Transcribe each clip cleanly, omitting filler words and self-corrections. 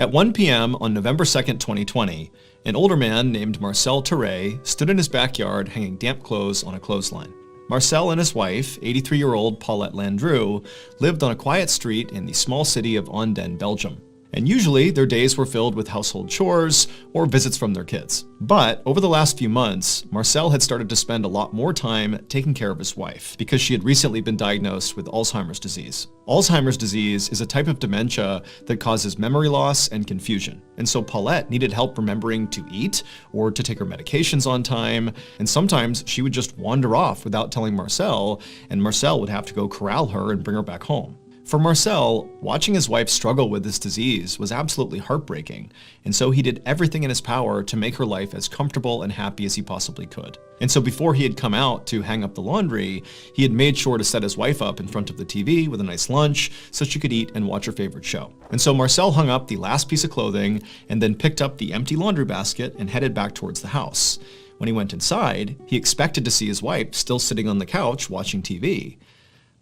At 1 p.m. on November 2nd, 2020, an older man named Marcel Terray stood in his backyard hanging damp clothes on a clothesline. Marcel and his wife, 83-year-old Paulette Landru, lived on a quiet street in the small city of Anden, Belgium. And usually their days were filled with household chores or visits from their kids. But over the last few months, Marcel had started to spend a lot more time taking care of his wife because she had recently been diagnosed with Alzheimer's disease. Alzheimer's disease is a type of dementia that causes memory loss and confusion. And so Paulette needed help remembering to eat or to take her medications on time. And sometimes she would just wander off without telling Marcel, and Marcel would have to go corral her and bring her back home. For Marcel, watching his wife struggle with this disease was absolutely heartbreaking, and so he did everything in his power to make her life as comfortable and happy as he possibly could. And so before he had come out to hang up the laundry, he had made sure to set his wife up in front of the TV with a nice lunch so she could eat and watch her favorite show. And so Marcel hung up the last piece of clothing and then picked up the empty laundry basket and headed back towards the house. When he went inside, he expected to see his wife still sitting on the couch watching TV.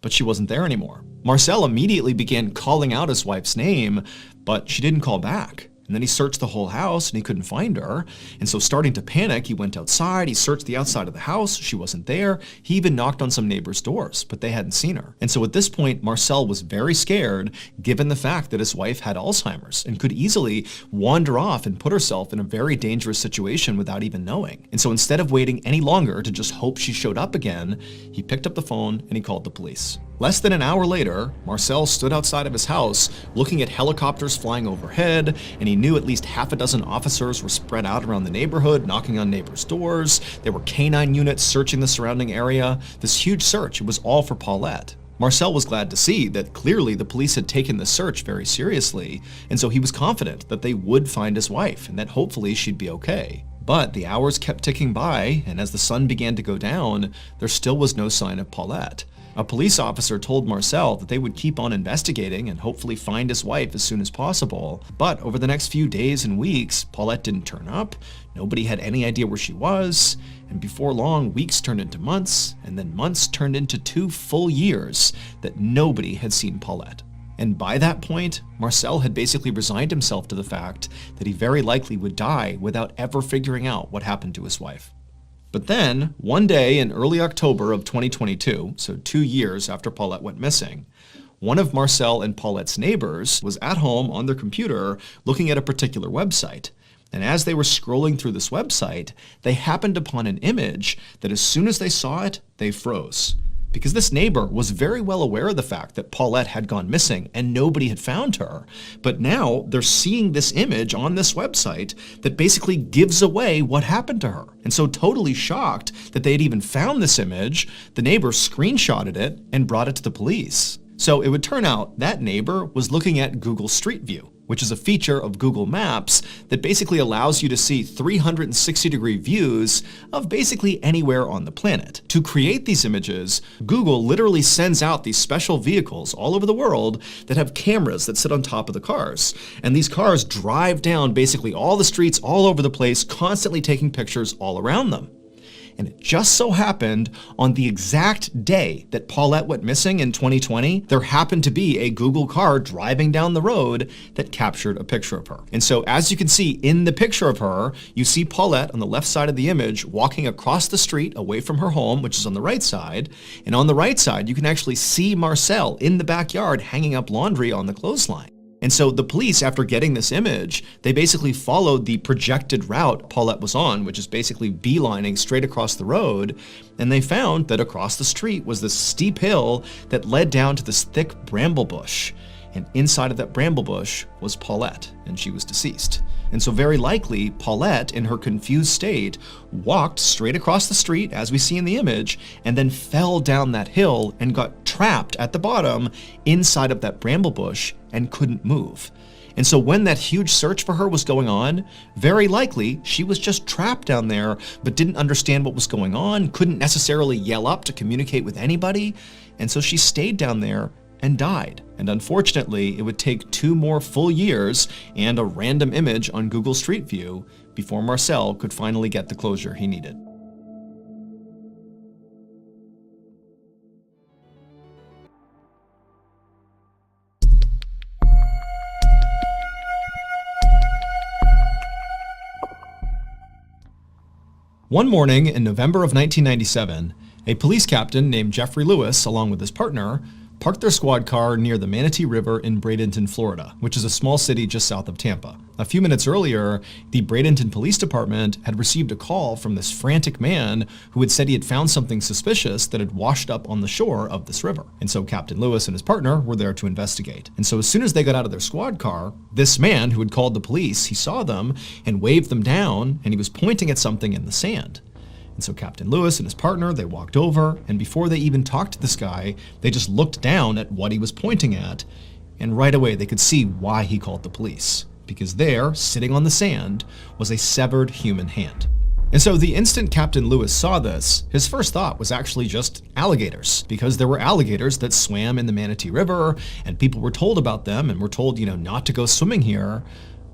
But she wasn't there anymore. Marcel immediately began calling out his wife's name, but she didn't call back. And then he searched the whole house and he couldn't find her. And so starting to panic, he went outside, he searched the outside of the house, she wasn't there. He even knocked on some neighbors' doors, but they hadn't seen her. And so at this point, Marcel was very scared, given the fact that his wife had Alzheimer's and could easily wander off and put herself in a very dangerous situation without even knowing. And so instead of waiting any longer to just hope she showed up again, he picked up the phone and he called the police. Less than an hour later, Marcel stood outside of his house looking at helicopters flying overhead, and he knew at least half a dozen officers were spread out around the neighborhood, knocking on neighbors' doors. There were canine units searching the surrounding area. This huge search, it was all for Paulette. Marcel was glad to see that clearly the police had taken the search very seriously, and so he was confident that they would find his wife and that hopefully she'd be okay. But the hours kept ticking by, and as the sun began to go down, there still was no sign of Paulette. A police officer told Marcel that they would keep on investigating and hopefully find his wife as soon as possible. But over the next few days and weeks, Paulette didn't turn up, nobody had any idea where she was, and before long, weeks turned into months, and then months turned into 2 full years that nobody had seen Paulette. And by that point, Marcel had basically resigned himself to the fact that he very likely would die without ever figuring out what happened to his wife. But then, one day in early October of 2022, so 2 years after Paulette went missing, one of Marcel and Paulette's neighbors was at home on their computer looking at a particular website. And as they were scrolling through this website, they happened upon an image that as soon as they saw it, they froze. Because this neighbor was very well aware of the fact that Paulette had gone missing and nobody had found her. But now they're seeing this image on this website that basically gives away what happened to her. And so totally shocked that they had even found this image, the neighbor screenshotted it and brought it to the police. So it would turn out that neighbor was looking at Google Street View, which is a feature of Google Maps that basically allows you to see 360-degree views of basically anywhere on the planet. To create these images, Google literally sends out these special vehicles all over the world that have cameras that sit on top of the cars. And these cars drive down basically all the streets all over the place, constantly taking pictures all around them. And it just so happened on the exact day that Paulette went missing in 2020, there happened to be a Google car driving down the road that captured a picture of her. And so as you can see in the picture of her, you see Paulette on the left side of the image walking across the street away from her home, which is on the right side. And on the right side, you can actually see Marcel in the backyard hanging up laundry on the clothesline. And so the police, after getting this image, they basically followed the projected route Paulette was on, which is basically beelining straight across the road. And they found that across the street was this steep hill that led down to this thick bramble bush. And inside of that bramble bush was Paulette, and she was deceased. And so very likely, Paulette, in her confused state, walked straight across the street, as we see in the image, and then fell down that hill and got trapped at the bottom inside of that bramble bush and couldn't move. And so when that huge search for her was going on, very likely she was just trapped down there, but didn't understand what was going on, couldn't necessarily yell up to communicate with anybody, and so she stayed down there and died. And unfortunately, it would take 2 more full years and a random image on Google Street View before Marcel could finally get the closure he needed. One morning in November of 1997, a police captain named Jeffrey Lewis, along with his partner, parked their squad car near the Manatee River in Bradenton, Florida, which is a small city just south of Tampa. A few minutes earlier, the Bradenton Police Department had received a call from this frantic man who had said he had found something suspicious that had washed up on the shore of this river. And so Captain Lewis and his partner were there to investigate. And so as soon as they got out of their squad car, this man who had called the police, he saw them and waved them down, and he was pointing at something in the sand. And so Captain Lewis and his partner, they walked over, and before they even talked to this guy, they just looked down at what he was pointing at, and right away they could see why he called the police. Because there, sitting on the sand, was a severed human hand. And so the instant Captain Lewis saw this, his first thought was actually just alligators, because there were alligators that swam in the Manatee River, and people were told about them and were told, not to go swimming here,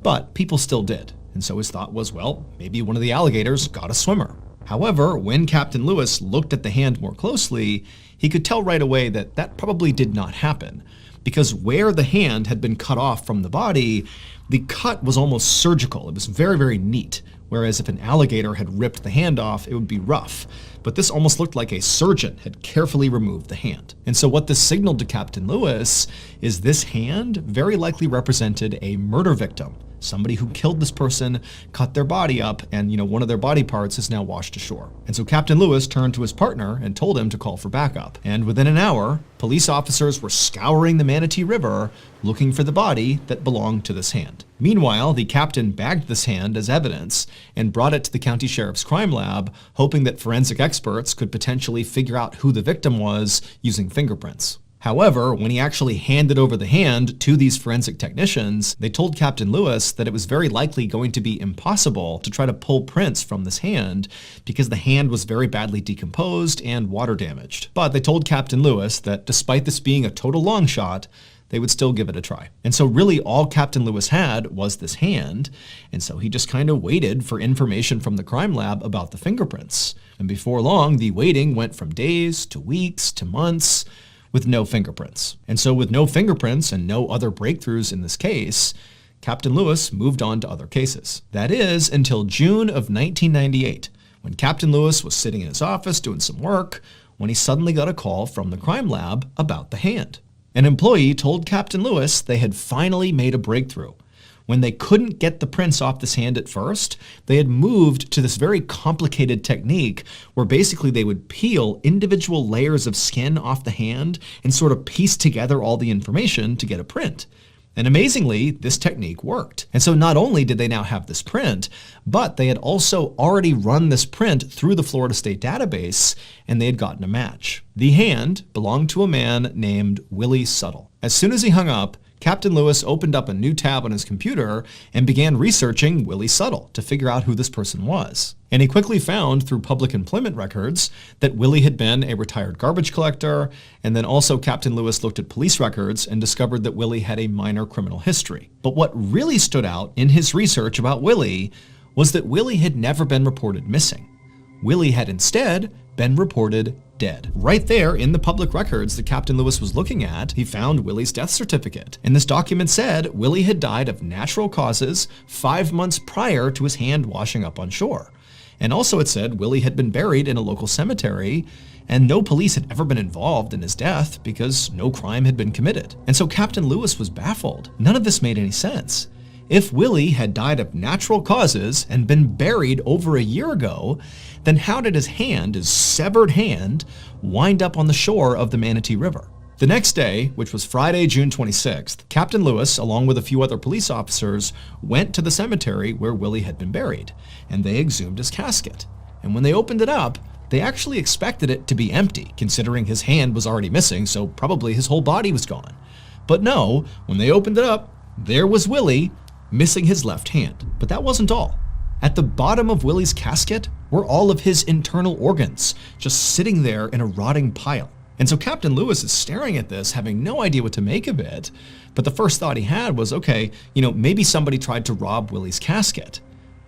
but people still did. And so his thought was, well, maybe one of the alligators got a swimmer. However, when Captain Lewis looked at the hand more closely, he could tell right away that that probably did not happen, because where the hand had been cut off from the body, the cut was almost surgical. It was very, very neat, whereas if an alligator had ripped the hand off, it would be rough. But this almost looked like a surgeon had carefully removed the hand. And so what this signaled to Captain Lewis is this hand very likely represented a murder victim. Somebody who killed this person, cut their body up, and one of their body parts is now washed ashore. And so Captain Lewis turned to his partner and told him to call for backup. And within an hour, police officers were scouring the Manatee River looking for the body that belonged to this hand. Meanwhile, the captain bagged this hand as evidence and brought it to the county sheriff's crime lab, hoping that forensic experts could potentially figure out who the victim was using fingerprints. However, when he actually handed over the hand to these forensic technicians, they told Captain Lewis that it was very likely going to be impossible to try to pull prints from this hand because the hand was very badly decomposed and water damaged. But they told Captain Lewis that despite this being a total long shot, they would still give it a try. And so really all Captain Lewis had was this hand, and so he just kind of waited for information from the crime lab about the fingerprints. And before long, the waiting went from days to weeks to months, with no fingerprints. And so with no fingerprints and no other breakthroughs in this case, Captain Lewis moved on to other cases. That is until June of 1998, when Captain Lewis was sitting in his office doing some work, when he suddenly got a call from the crime lab about the hand. An employee told Captain Lewis they had finally made a breakthrough. When they couldn't get the prints off this hand at first, they had moved to this very complicated technique where basically they would peel individual layers of skin off the hand and sort of piece together all the information to get a print. And amazingly, this technique worked. And so not only did they now have this print, but they had also already run this print through the Florida State database, and they had gotten a match. The hand belonged to a man named Willie Suttle. As soon as he hung up, Captain Lewis opened up a new tab on his computer and began researching Willie Suttle to figure out who this person was. And he quickly found through public employment records that Willie had been a retired garbage collector, and then also Captain Lewis looked at police records and discovered that Willie had a minor criminal history. But what really stood out in his research about Willie was that Willie had never been reported missing. Willie had instead been reported dead. Right there in the public records that Captain Lewis was looking at, he found Willie's death certificate. And this document said Willie had died of natural causes 5 months prior to his hand washing up on shore. And also it said Willie had been buried in a local cemetery, and no police had ever been involved in his death because no crime had been committed. And so Captain Lewis was baffled. None of this made any sense. If Willie had died of natural causes and been buried over a year ago, then how did his hand, his severed hand, wind up on the shore of the Manatee River? The next day, which was Friday, June 26th, Captain Lewis, along with a few other police officers, went to the cemetery where Willie had been buried, and they exhumed his casket. And when they opened it up, they actually expected it to be empty, considering his hand was already missing, so probably his whole body was gone. But no, when they opened it up, there was Willie, missing his left hand. But that wasn't all. At the bottom of Willie's casket were all of his internal organs, just sitting there in a rotting pile. And so Captain Lewis is staring at this, having no idea what to make of it. But the first thought he had was, okay, maybe somebody tried to rob Willie's casket.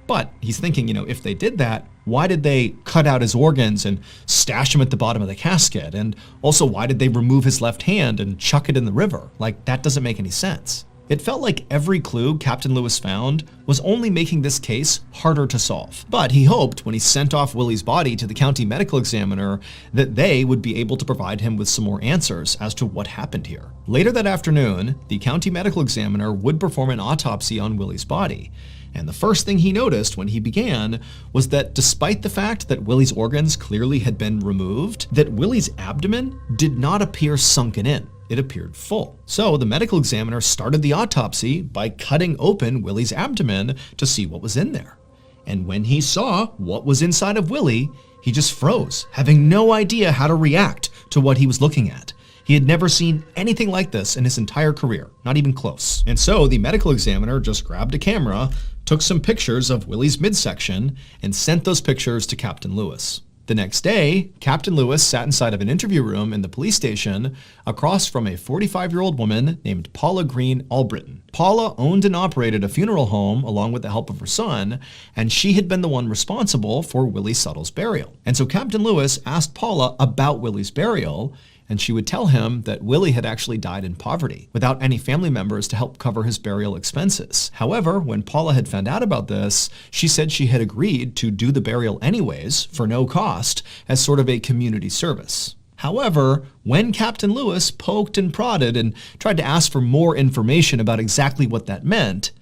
But he's thinking, if they did that, why did they cut out his organs and stash them at the bottom of the casket? And also, why did they remove his left hand and chuck it in the river? Like, that doesn't make any sense. It felt like every clue Captain Lewis found was only making this case harder to solve. But he hoped when he sent off Willie's body to the county medical examiner that they would be able to provide him with some more answers as to what happened here. Later that afternoon, the county medical examiner would perform an autopsy on Willie's body. And the first thing he noticed when he began was that despite the fact that Willie's organs clearly had been removed, that Willie's abdomen did not appear sunken in. It appeared full. So the medical examiner started the autopsy by cutting open Willie's abdomen to see what was in there. And when he saw what was inside of Willie, he just froze, having no idea how to react to what he was looking at. He had never seen anything like this in his entire career, not even close. And so the medical examiner just grabbed a camera, took some pictures of Willie's midsection, and sent those pictures to Captain Lewis. The next day, Captain Lewis sat inside of an interview room in the police station across from a 45-year-old woman named Paula Green Albritton. Paula owned and operated a funeral home along with the help of her son, and she had been the one responsible for Willie Suttle's burial. And so Captain Lewis asked Paula about Willie's burial, and she would tell him that Willie had actually died in poverty, without any family members to help cover his burial expenses. However, when Paula had found out about this, she said she had agreed to do the burial anyways, for no cost, as sort of a community service. However, when Captain Lewis poked and prodded and tried to ask for more information about exactly what that meant,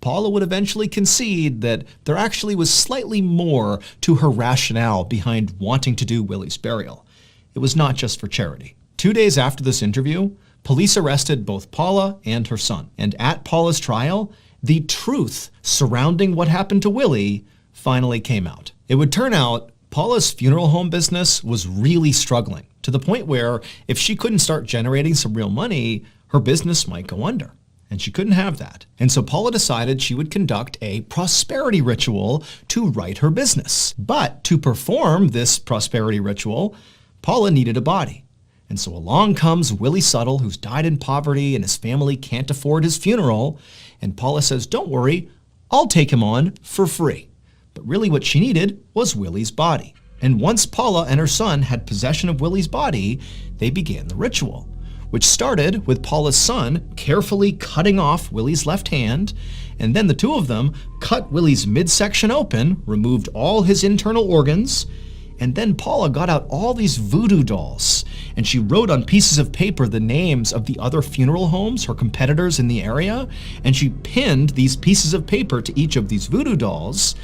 Paula would eventually concede that there actually was slightly more to her rationale behind wanting to do Willie's burial. It was not just for charity. 2 days after this interview, police arrested both Paula and her son. And at Paula's trial, the truth surrounding what happened to Willie finally came out. It would turn out Paula's funeral home business was really struggling, to the point where if she couldn't start generating some real money, her business might go under. And she couldn't have that. And so Paula decided she would conduct a prosperity ritual to right her business. But to perform this prosperity ritual, Paula needed a body. And so along comes Willie Suttle, who's died in poverty and his family can't afford his funeral. And Paula says, "Don't worry, I'll take him on for free." But really what she needed was Willie's body. And once Paula and her son had possession of Willie's body, they began the ritual, which started with Paula's son carefully cutting off Willie's left hand. And then the two of them cut Willie's midsection open, removed all his internal organs. And then Paula got out all these voodoo dolls, and she wrote on pieces of paper the names of the other funeral homes, her competitors in the area, and she pinned these pieces of paper to each of these voodoo dolls.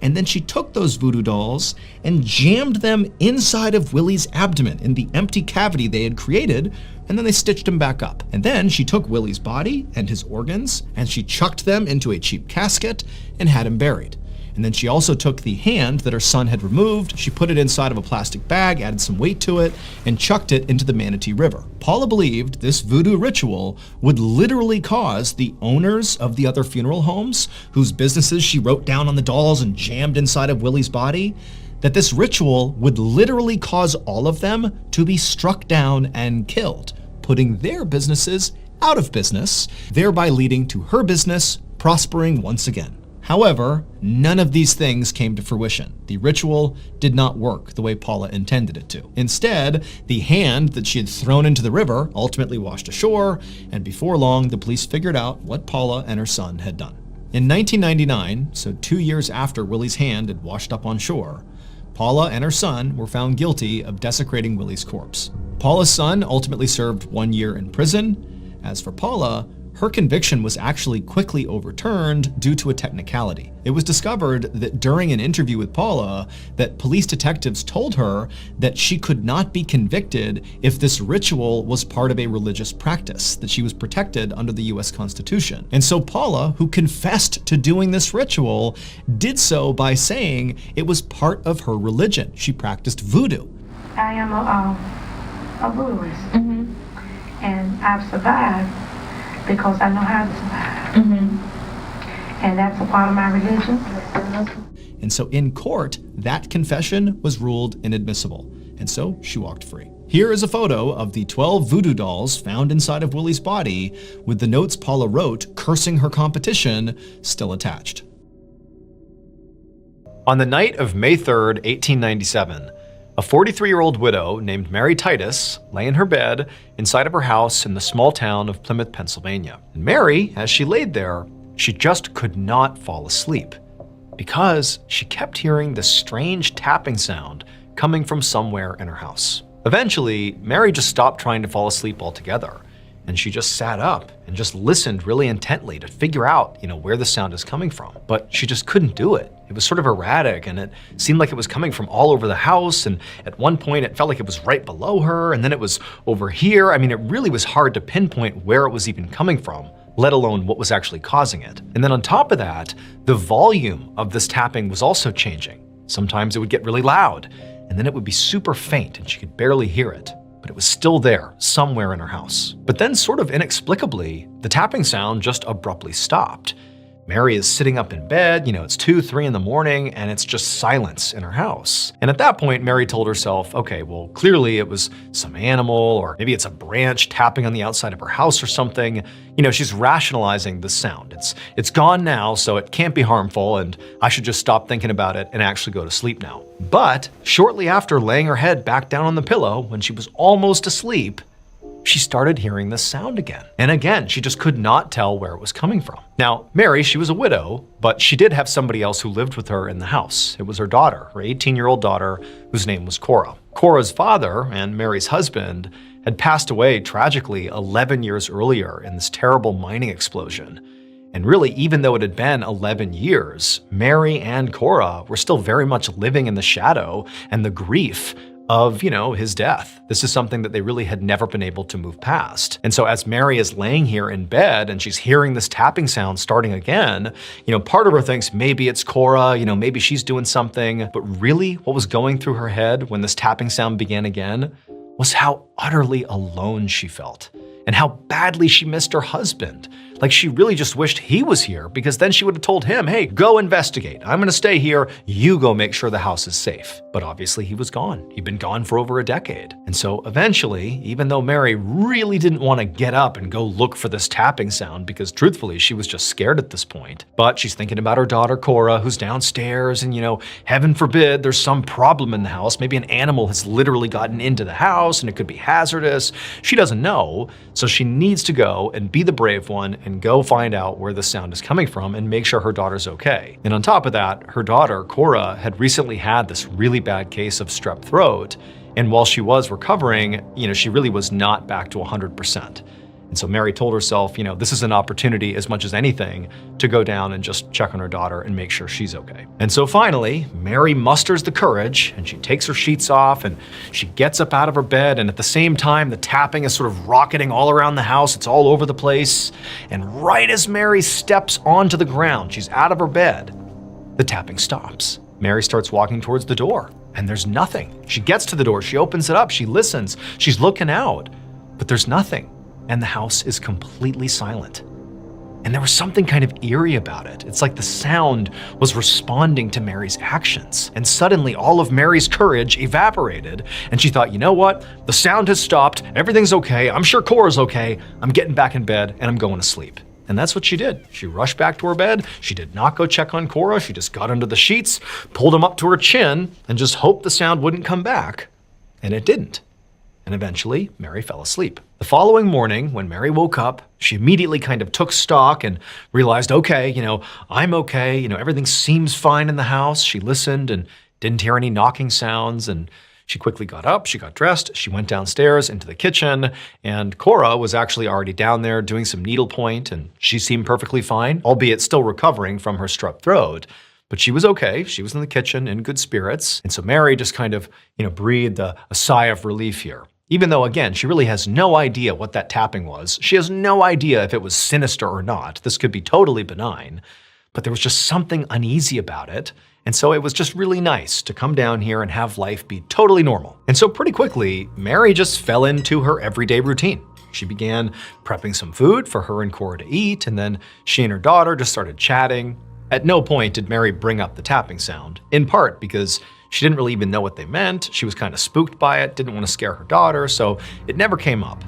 And then she took those voodoo dolls and jammed them inside of Willie's abdomen in the empty cavity they had created, and then they stitched him back up. And then she took Willie's body and his organs, and she chucked them into a cheap casket and had him buried. And then she also took the hand that her son had removed, she put it inside of a plastic bag, added some weight to it, and chucked it into the Manatee River. Paula believed this voodoo ritual would literally cause the owners of the other funeral homes, whose businesses she wrote down on the dolls and jammed inside of Willie's body, that this ritual would literally cause all of them to be struck down and killed, putting their businesses out of business, thereby leading to her business prospering once again. However, none of these things came to fruition. The ritual did not work the way Paula intended it to. Instead, the hand that she had thrown into the river ultimately washed ashore, and before long, the police figured out what Paula and her son had done. In 1999, so 2 years after Willie's hand had washed up on shore, Paula and her son were found guilty of desecrating Willie's corpse. Paula's son ultimately served 1 year in prison. As for Paula, her conviction was actually quickly overturned due to a technicality. It was discovered that during an interview with Paula, that police detectives told her that she could not be convicted if this ritual was part of a religious practice, that she was protected under the US Constitution. And so Paula, who confessed to doing this ritual, did so by saying it was part of her religion. She practiced voodoo. I am a voodooist, and I've survived because I know how to survive. And that's a part of my religion. And so in court, that confession was ruled inadmissible. And so she walked free. Here is a photo of the 12 voodoo dolls found inside of Willie's body, with the notes Paula wrote cursing her competition still attached. On the night of May 3rd, 1897, A 43-year-old widow named Mary Titus lay in her bed inside of her house in the small town of Plymouth, Pennsylvania. And Mary, as she laid there, she just could not fall asleep because she kept hearing this strange tapping sound coming from somewhere in her house. Eventually, Mary just stopped trying to fall asleep altogether, and she just sat up and just listened really intently to figure out, where the sound is coming from. But she just couldn't do it. It was sort of erratic, and it seemed like it was coming from all over the house, and at one point it felt like it was right below her, and then it was over here. I mean, it really was hard to pinpoint where it was even coming from, let alone what was actually causing it. And then on top of that, the volume of this tapping was also changing. Sometimes it would get really loud, and then it would be super faint and she could barely hear it. But it was still there, somewhere in her house. But then, sort of inexplicably, the tapping sound just abruptly stopped. Mary is sitting up in bed, it's 2, 3 in the morning, and it's just silence in her house. And at that point, Mary told herself, okay, well, clearly it was some animal, or maybe it's a branch tapping on the outside of her house or something. She's rationalizing the sound. It's gone now, so it can't be harmful, and I should just stop thinking about it and actually go to sleep now. But shortly after laying her head back down on the pillow, when she was almost asleep, she started hearing this sound again. And again, she just could not tell where it was coming from. Now, Mary, she was a widow, but she did have somebody else who lived with her in the house. It was her daughter, her 18-year-old daughter, whose name was Cora. Cora's father and Mary's husband had passed away tragically 11 years earlier in this terrible mining explosion. And really, even though it had been 11 years, Mary and Cora were still very much living in the shadow and the grief of, his death. This is something that they really had never been able to move past. And so as Mary is laying here in bed and she's hearing this tapping sound starting again, part of her thinks maybe it's Cora, maybe she's doing something. But really, what was going through her head when this tapping sound began again was how utterly alone she felt and how badly she missed her husband. Like, she really just wished he was here, because then she would have told him, hey, go investigate. I'm gonna stay here. You go make sure the house is safe. But obviously he was gone. He'd been gone for over a decade. And so eventually, even though Mary really didn't want to get up and go look for this tapping sound, because truthfully, she was just scared at this point, but she's thinking about her daughter, Cora, who's downstairs, and heaven forbid there's some problem in the house. Maybe an animal has literally gotten into the house and it could be hazardous. She doesn't know, so she needs to go and be the brave one and go find out where the sound is coming from and make sure her daughter's okay. And on top of that, her daughter, Cora, had recently had this really bad case of strep throat. And while she was recovering, she really was not back to 100%. And so Mary told herself, this is an opportunity as much as anything to go down and just check on her daughter and make sure she's okay. And so finally, Mary musters the courage and she takes her sheets off and she gets up out of her bed. And at the same time, the tapping is sort of rocketing all around the house. It's all over the place. And right as Mary steps onto the ground, she's out of her bed, the tapping stops. Mary starts walking towards the door and there's nothing. She gets to the door, she opens it up, she listens, she's looking out, but there's nothing. And the house is completely silent. And there was something kind of eerie about it. It's like the sound was responding to Mary's actions. And suddenly all of Mary's courage evaporated. And she thought, you know what? The sound has stopped. Everything's okay. I'm sure Cora's okay. I'm getting back in bed and I'm going to sleep. And that's what she did. She rushed back to her bed. She did not go check on Cora. She just got under the sheets, pulled him up to her chin, and just hoped the sound wouldn't come back. And it didn't. And eventually, Mary fell asleep. The following morning, when Mary woke up, she immediately kind of took stock and realized, okay, I'm okay. Everything seems fine in the house. She listened and didn't hear any knocking sounds. And she quickly got up, she got dressed, she went downstairs into the kitchen, and Cora was actually already down there doing some needlepoint, and she seemed perfectly fine, albeit still recovering from her strep throat. But she was okay. She was in the kitchen in good spirits. And so Mary just kind of, breathed a sigh of relief here. Even though, again, she really has no idea what that tapping was. She has no idea if it was sinister or not. This could be totally benign. But there was just something uneasy about it. And so it was just really nice to come down here and have life be totally normal. And so pretty quickly, Mary just fell into her everyday routine. She began prepping some food for her and Cora to eat, and then she and her daughter just started chatting. At no point did Mary bring up the tapping sound, in part because she didn't really even know what they meant. She was kind of spooked by it, didn't want to scare her daughter, so it never came up.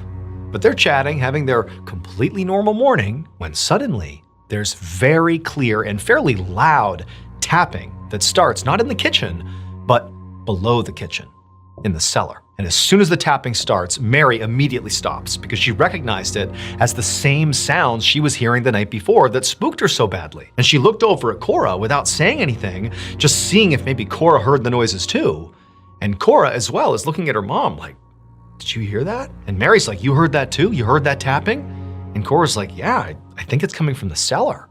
But they're chatting, having their completely normal morning, when suddenly there's very clear and fairly loud tapping that starts not in the kitchen, but below the kitchen. in the cellar. And as soon as the tapping starts, Mary immediately stops because she recognized it as the same sounds she was hearing the night before that spooked her so badly. And she looked over at Cora without saying anything, just seeing if maybe Cora heard the noises too. And Cora as well is looking at her mom like, did you hear that? And Mary's like, you heard that too? You heard that tapping? And Cora's like, yeah, I think it's coming from the cellar.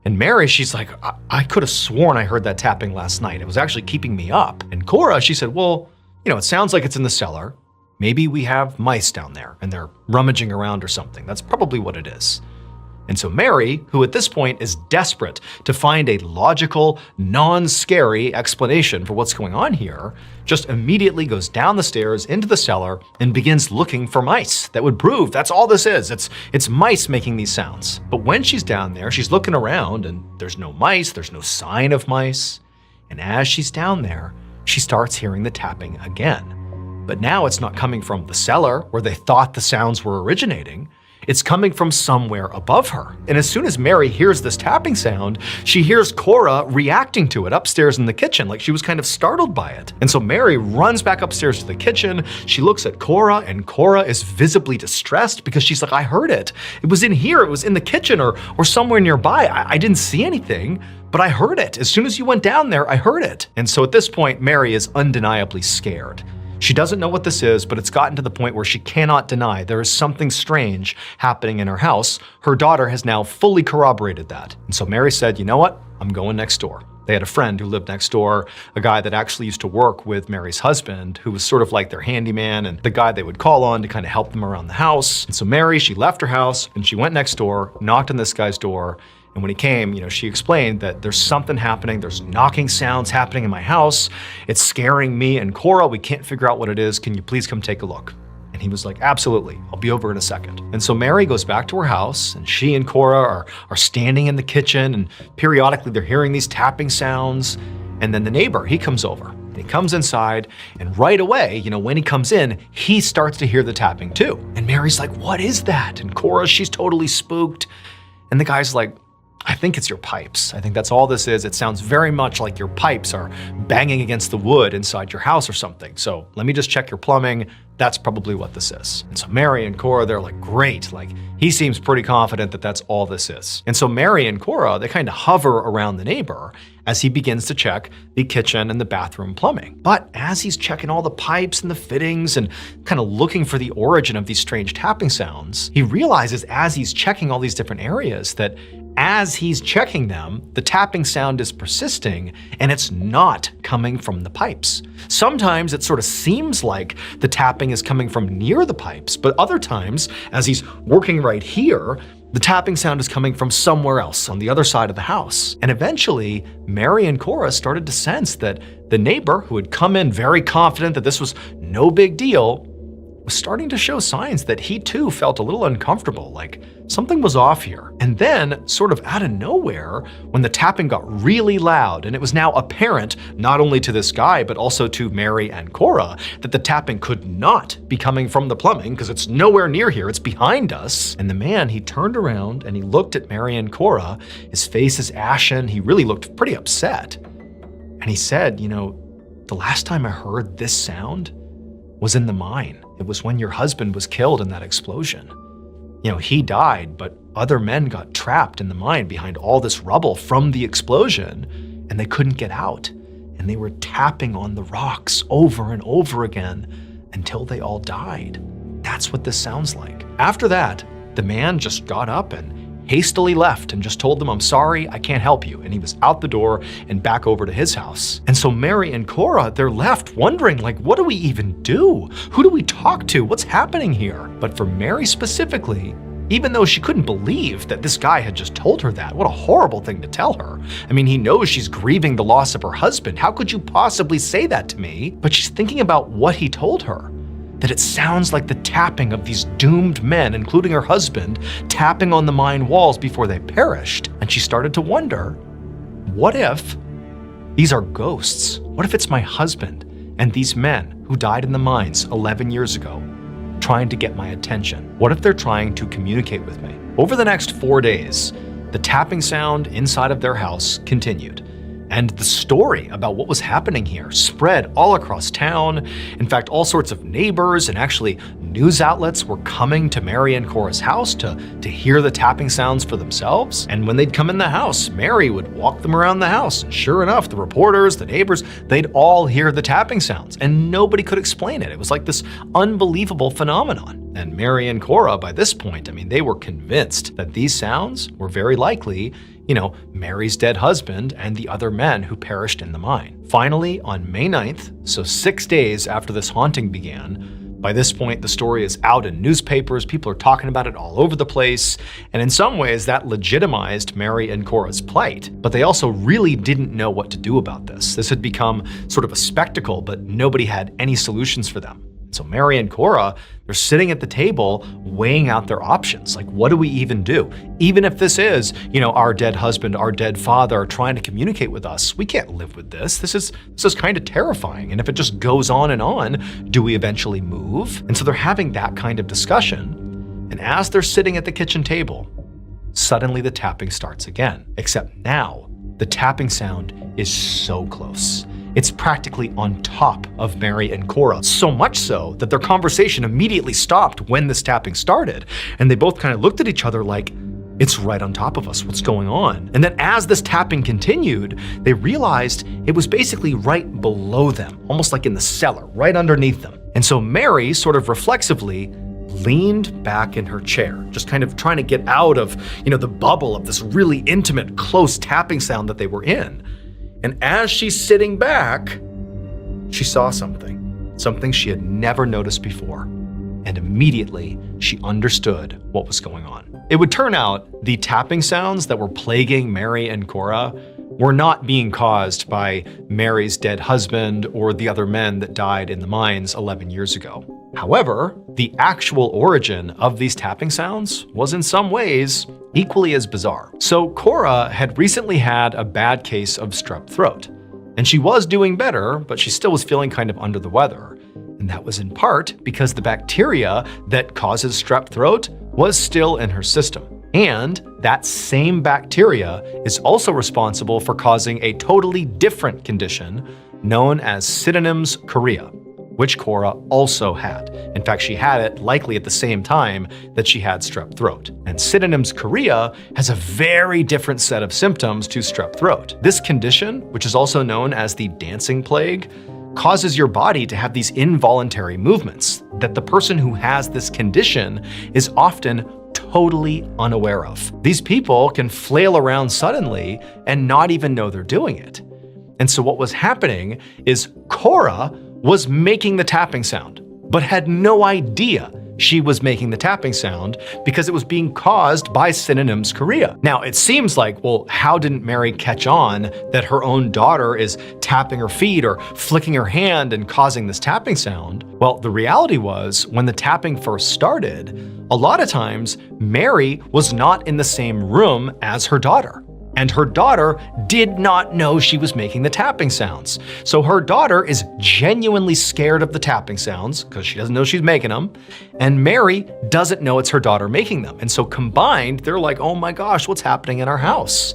And Mary, she's like, I could have sworn I heard that tapping last night. It was actually keeping me up. And Cora, she said, well, it sounds like it's in the cellar. Maybe we have mice down there and they're rummaging around or something. That's probably what it is. And so Mary, who at this point is desperate to find a logical, non-scary explanation for what's going on here, just immediately goes down the stairs into the cellar and begins looking for mice. That would prove that's all this is. It's mice making these sounds. But when she's down there, she's looking around and there's no mice, there's no sign of mice. And as she's down there, she starts hearing the tapping again. But now it's not coming from the cellar where they thought the sounds were originating. It's coming from somewhere above her. And as soon as Mary hears this tapping sound, she hears Cora reacting to it upstairs in the kitchen, like she was kind of startled by it. And so Mary runs back upstairs to the kitchen. She looks at Cora, and Cora is visibly distressed because she's like, I heard it. It was in here. It was in the kitchen or somewhere nearby. I didn't see anything, but I heard it. As soon as you went down there, I heard it. And so at this point, Mary is undeniably scared. She doesn't know what this is, but it's gotten to the point where she cannot deny there is something strange happening in her house. Her daughter has now fully corroborated that. And so Mary said, you know what? I'm going next door. They had a friend who lived next door, a guy that actually used to work with Mary's husband, who was sort of like their handyman and the guy they would call on to kind of help them around the house. And so Mary, she left her house and she went next door, knocked on this guy's door. And when he came, she explained that there's something happening. There's knocking sounds happening in my house. It's scaring me and Cora. We can't figure out what it is. Can you please come take a look? And he was like, absolutely. I'll be over in a second. And so Mary goes back to her house and she and Cora are standing in the kitchen and periodically they're hearing these tapping sounds. And then the neighbor, he comes over. He comes inside and right away, when he comes in, he starts to hear the tapping too. And Mary's like, what is that? And Cora, she's totally spooked. And the guy's like, I think it's your pipes. I think that's all this is. It sounds very much like your pipes are banging against the wood inside your house or something. So let me just check your plumbing. That's probably what this is. And so Mary and Cora, they're like, great. Like, he seems pretty confident that that's all this is. And so Mary and Cora, they kind of hover around the neighbor as he begins to check the kitchen and the bathroom plumbing. But as he's checking all the pipes and the fittings and kind of looking for the origin of these strange tapping sounds, he realizes as he's checking all these different areas that as he's checking them, the tapping sound is persisting and it's not coming from the pipes. Sometimes it sort of seems like the tapping is coming from near the pipes, but other times, as he's working right here, the tapping sound is coming from somewhere else on the other side of the house. And eventually, Mary and Cora started to sense that the neighbor, who had come in very confident that this was no big deal, was starting to show signs that he too felt a little uncomfortable, like something was off here. And then, sort of out of nowhere, when the tapping got really loud and it was now apparent, not only to this guy, but also to Mary and Cora, that the tapping could not be coming from the plumbing because it's nowhere near here, it's behind us. And the man, he turned around and he looked at Mary and Cora. His face is ashen, he really looked pretty upset. And he said, the last time I heard this sound was in the mine. It was when your husband was killed in that explosion. He died, but other men got trapped in the mine behind all this rubble from the explosion, and they couldn't get out. And they were tapping on the rocks over and over again until they all died. That's what this sounds like. After that, the man just got up and hastily left and just told them, I'm sorry, I can't help you. And he was out the door and back over to his house. And so Mary and Cora, they're left wondering, like, what do we even do? Who do we talk to? What's happening here? But for Mary specifically, even though she couldn't believe that this guy had just told her that, what a horrible thing to tell her. I mean, he knows she's grieving the loss of her husband. How could you possibly say that to me? But she's thinking about what he told her. That it sounds like the tapping of these doomed men, including her husband, tapping on the mine walls before they perished. And she started to wonder, what if these are ghosts? What if it's my husband and these men who died in the mines 11 years ago, trying to get my attention? What if they're trying to communicate with me? Over the next 4 days, the tapping sound inside of their house continued. And the story about what was happening here spread all across town. In fact, all sorts of neighbors and actually news outlets were coming to Mary and Cora's house to hear the tapping sounds for themselves. And when they'd come in the house, Mary would walk them around the house. And sure enough, the reporters, the neighbors, they'd all hear the tapping sounds, and nobody could explain it. It was like this unbelievable phenomenon. And Mary and Cora, by this point, I mean, they were convinced that these sounds were very likely, Mary's dead husband and the other men who perished in the mine. Finally, on May 9th, so 6 days after this haunting began, by this point, the story is out in newspapers, people are talking about it all over the place, and in some ways that legitimized Mary and Cora's plight, but they also really didn't know what to do about this. This had become sort of a spectacle, but nobody had any solutions for them. So Mary and Cora, they're sitting at the table weighing out their options. Like, what do we even do? Even if this is, our dead husband, our dead father trying to communicate with us, we can't live with this. This is kind of terrifying. And if it just goes on and on, do we eventually move? And so they're having that kind of discussion. And as they're sitting at the kitchen table, suddenly the tapping starts again. Except now, the tapping sound is so close. It's practically on top of Mary and Cora, so much so that their conversation immediately stopped when this tapping started, and they both kind of looked at each other like, it's right on top of us, what's going on? And then as this tapping continued, they realized it was basically right below them, almost like in the cellar, right underneath them. And so Mary sort of reflexively leaned back in her chair, just kind of trying to get out of, the bubble of this really intimate, close tapping sound that they were in. And as she's sitting back, she saw something she had never noticed before. And immediately, she understood what was going on. It would turn out the tapping sounds that were plaguing Mary and Cora were not being caused by Mary's dead husband or the other men that died in the mines 11 years ago. However, the actual origin of these tapping sounds was in some ways equally as bizarre. So Cora had recently had a bad case of strep throat, and she was doing better, but she still was feeling kind of under the weather. And that was in part because the bacteria that causes strep throat was still in her system. And that same bacteria is also responsible for causing a totally different condition known as Sydenham's chorea, which Cora also had. In fact, she had it likely at the same time that she had strep throat. And Sydenham's chorea has a very different set of symptoms to strep throat. This condition, which is also known as the dancing plague, causes your body to have these involuntary movements that the person who has this condition is often totally unaware of. These people can flail around suddenly and not even know they're doing it. And so what was happening is Cora was making the tapping sound, but had no idea she was making the tapping sound because it was being caused by Sydenham's chorea. Now, it seems like, well, how didn't Mary catch on that her own daughter is tapping her feet or flicking her hand and causing this tapping sound? Well, the reality was, when the tapping first started, a lot of times Mary was not in the same room as her daughter. And her daughter did not know she was making the tapping sounds. So her daughter is genuinely scared of the tapping sounds because she doesn't know she's making them. And Mary doesn't know it's her daughter making them. And so combined, they're like, oh my gosh, what's happening in our house?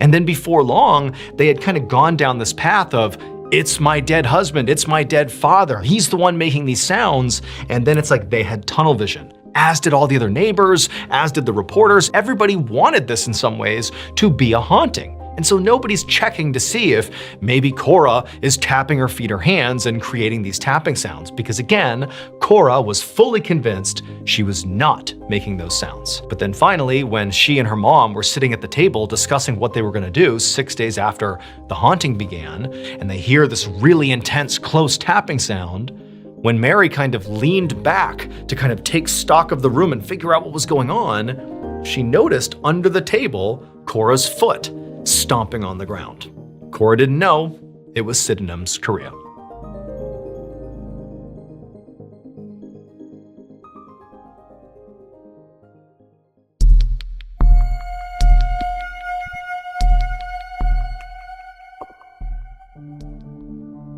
And then before long, they had kind of gone down this path of, it's my dead husband, it's my dead father, he's the one making these sounds. And then it's like they had tunnel vision, as did all the other neighbors, as did the reporters. Everybody wanted this in some ways to be a haunting. And so nobody's checking to see if maybe Cora is tapping her feet or hands and creating these tapping sounds, because again, Cora was fully convinced she was not making those sounds. But then finally, when she and her mom were sitting at the table discussing what they were gonna do 6 days after the haunting began, and they hear this really intense, close tapping sound, when Mary kind of leaned back to kind of take stock of the room and figure out what was going on, she noticed under the table Cora's foot stomping on the ground. Cora didn't know it was Sydenham's chorea.